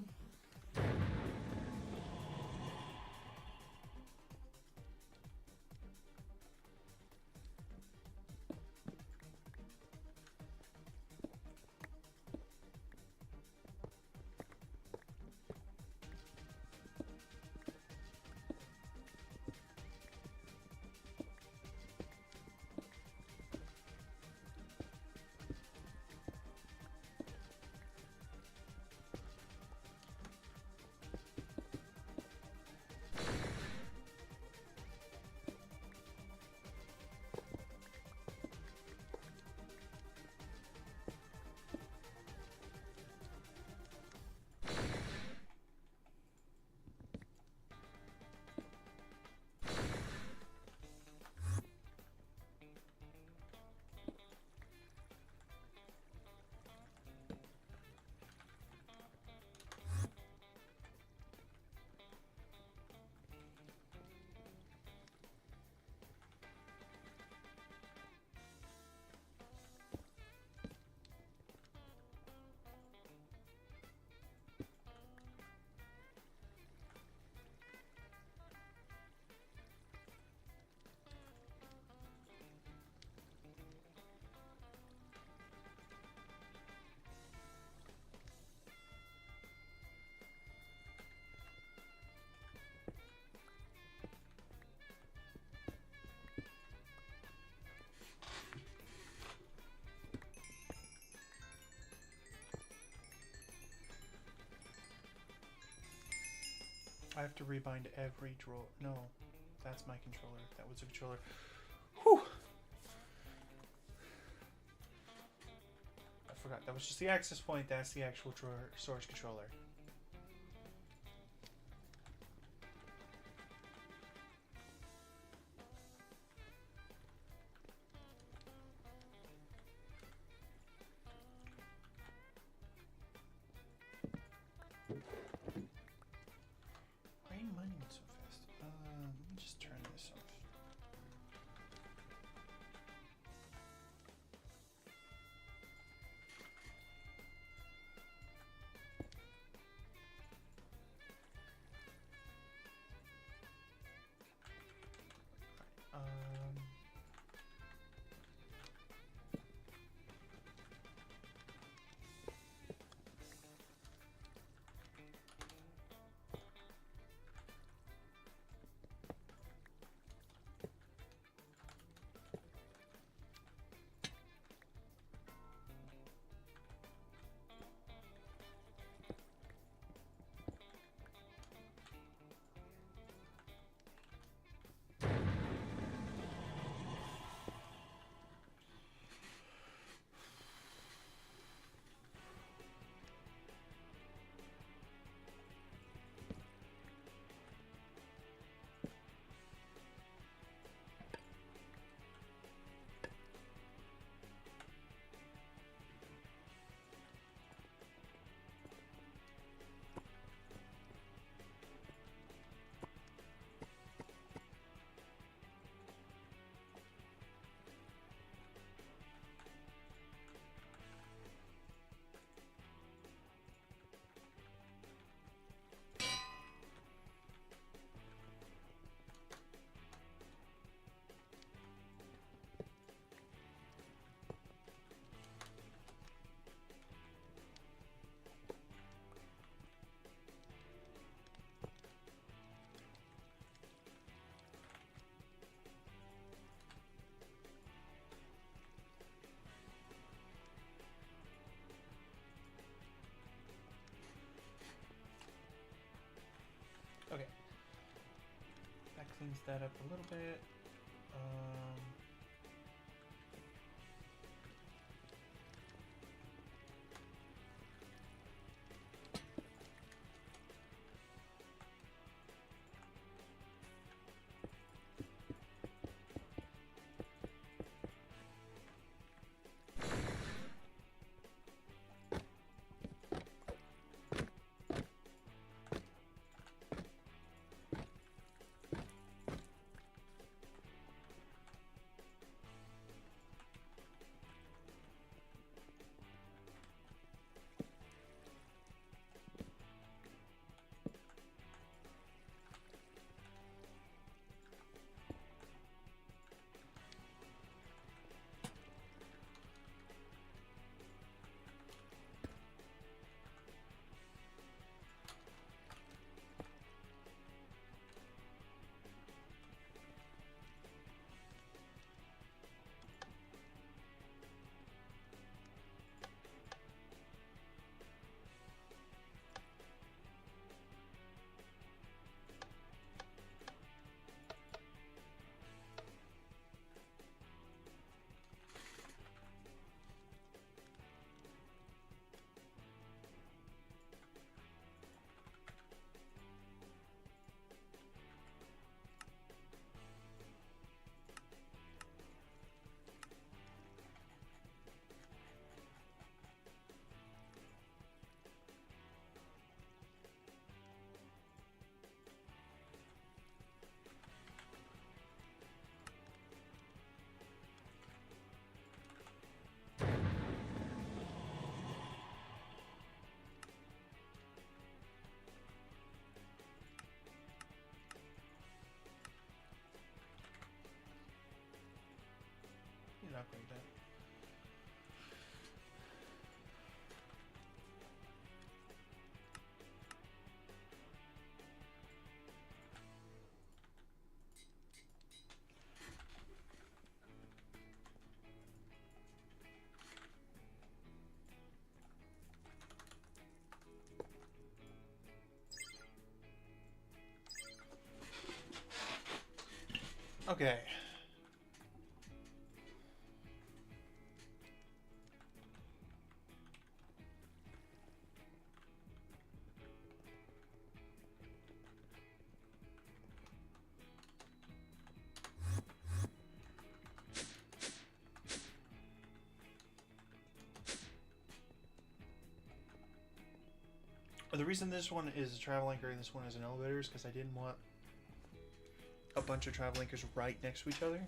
Speaker 1: I have to rebind every drawer. No, that's my controller. That was a controller. Whew! I forgot. That was just the access point. That's the actual drawer storage controller. Why are you mining it so fast? Let me just turn this off. Okay. That cleans that up a little bit. can upgrade that. Okay. The reason this one is a travel anchor and this one is an elevator is because I didn't want a bunch of travel anchors right next to each other.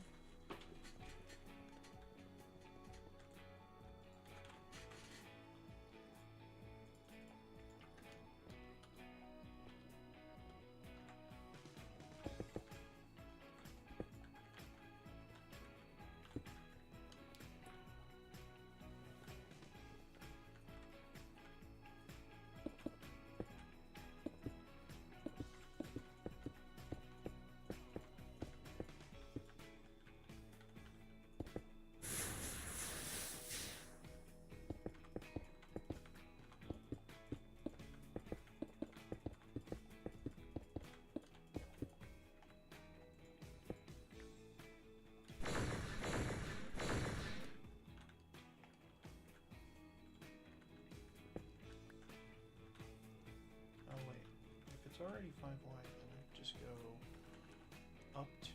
Speaker 1: Oh wait, if it's already 5 wide, then I just go up to.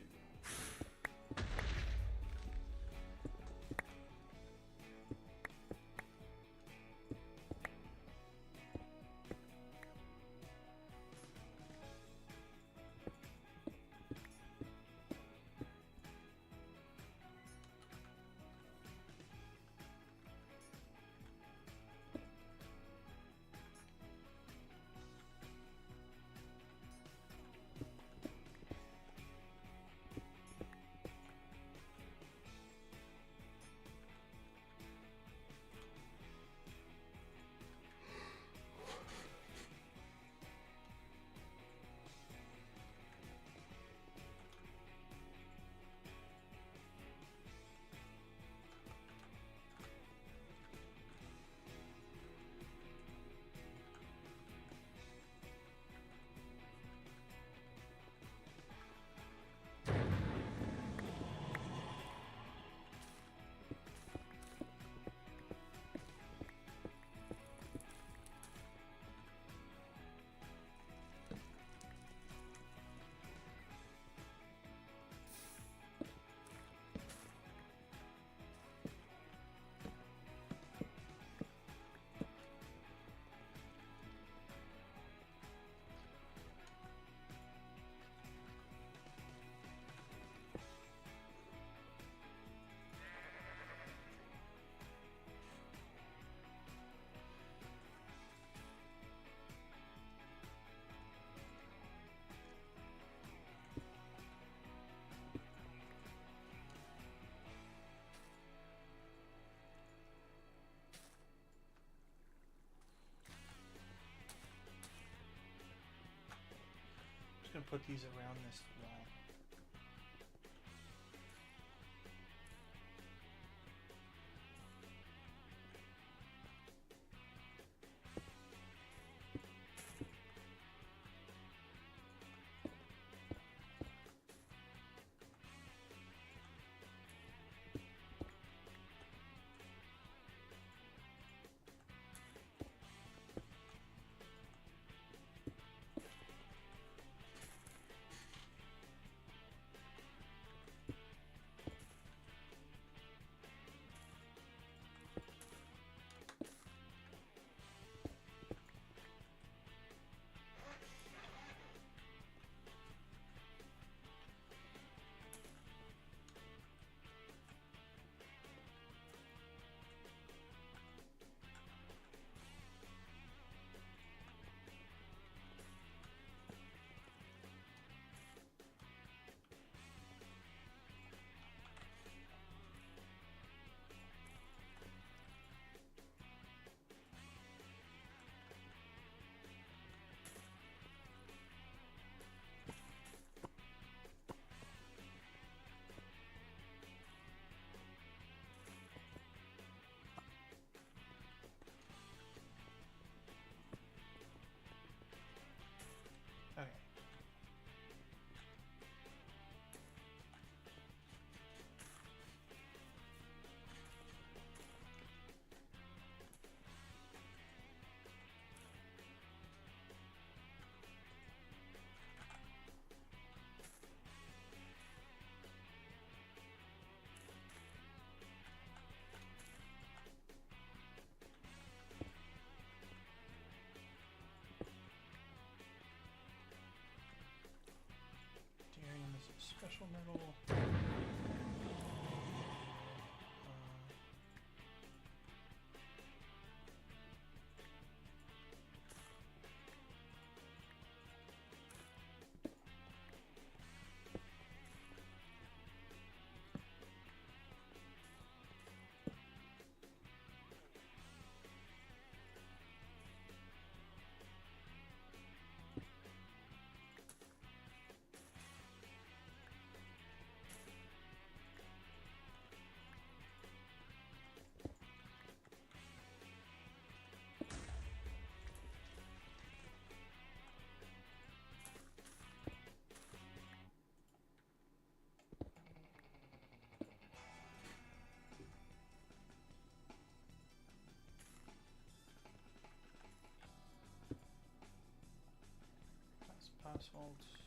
Speaker 1: I'm just gonna put these around this wall. special metal. Asphalt.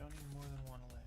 Speaker 1: Don't need more than one lead.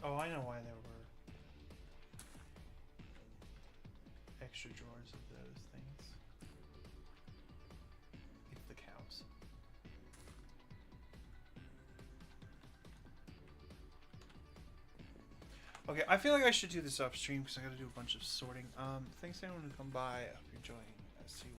Speaker 1: Oh, I know why there were extra drawers of those things. It's the cows. Okay, I feel like I should do this off stream because I got to do a bunch of sorting. Thanks everyone who come by. I hope you're enjoying. See you.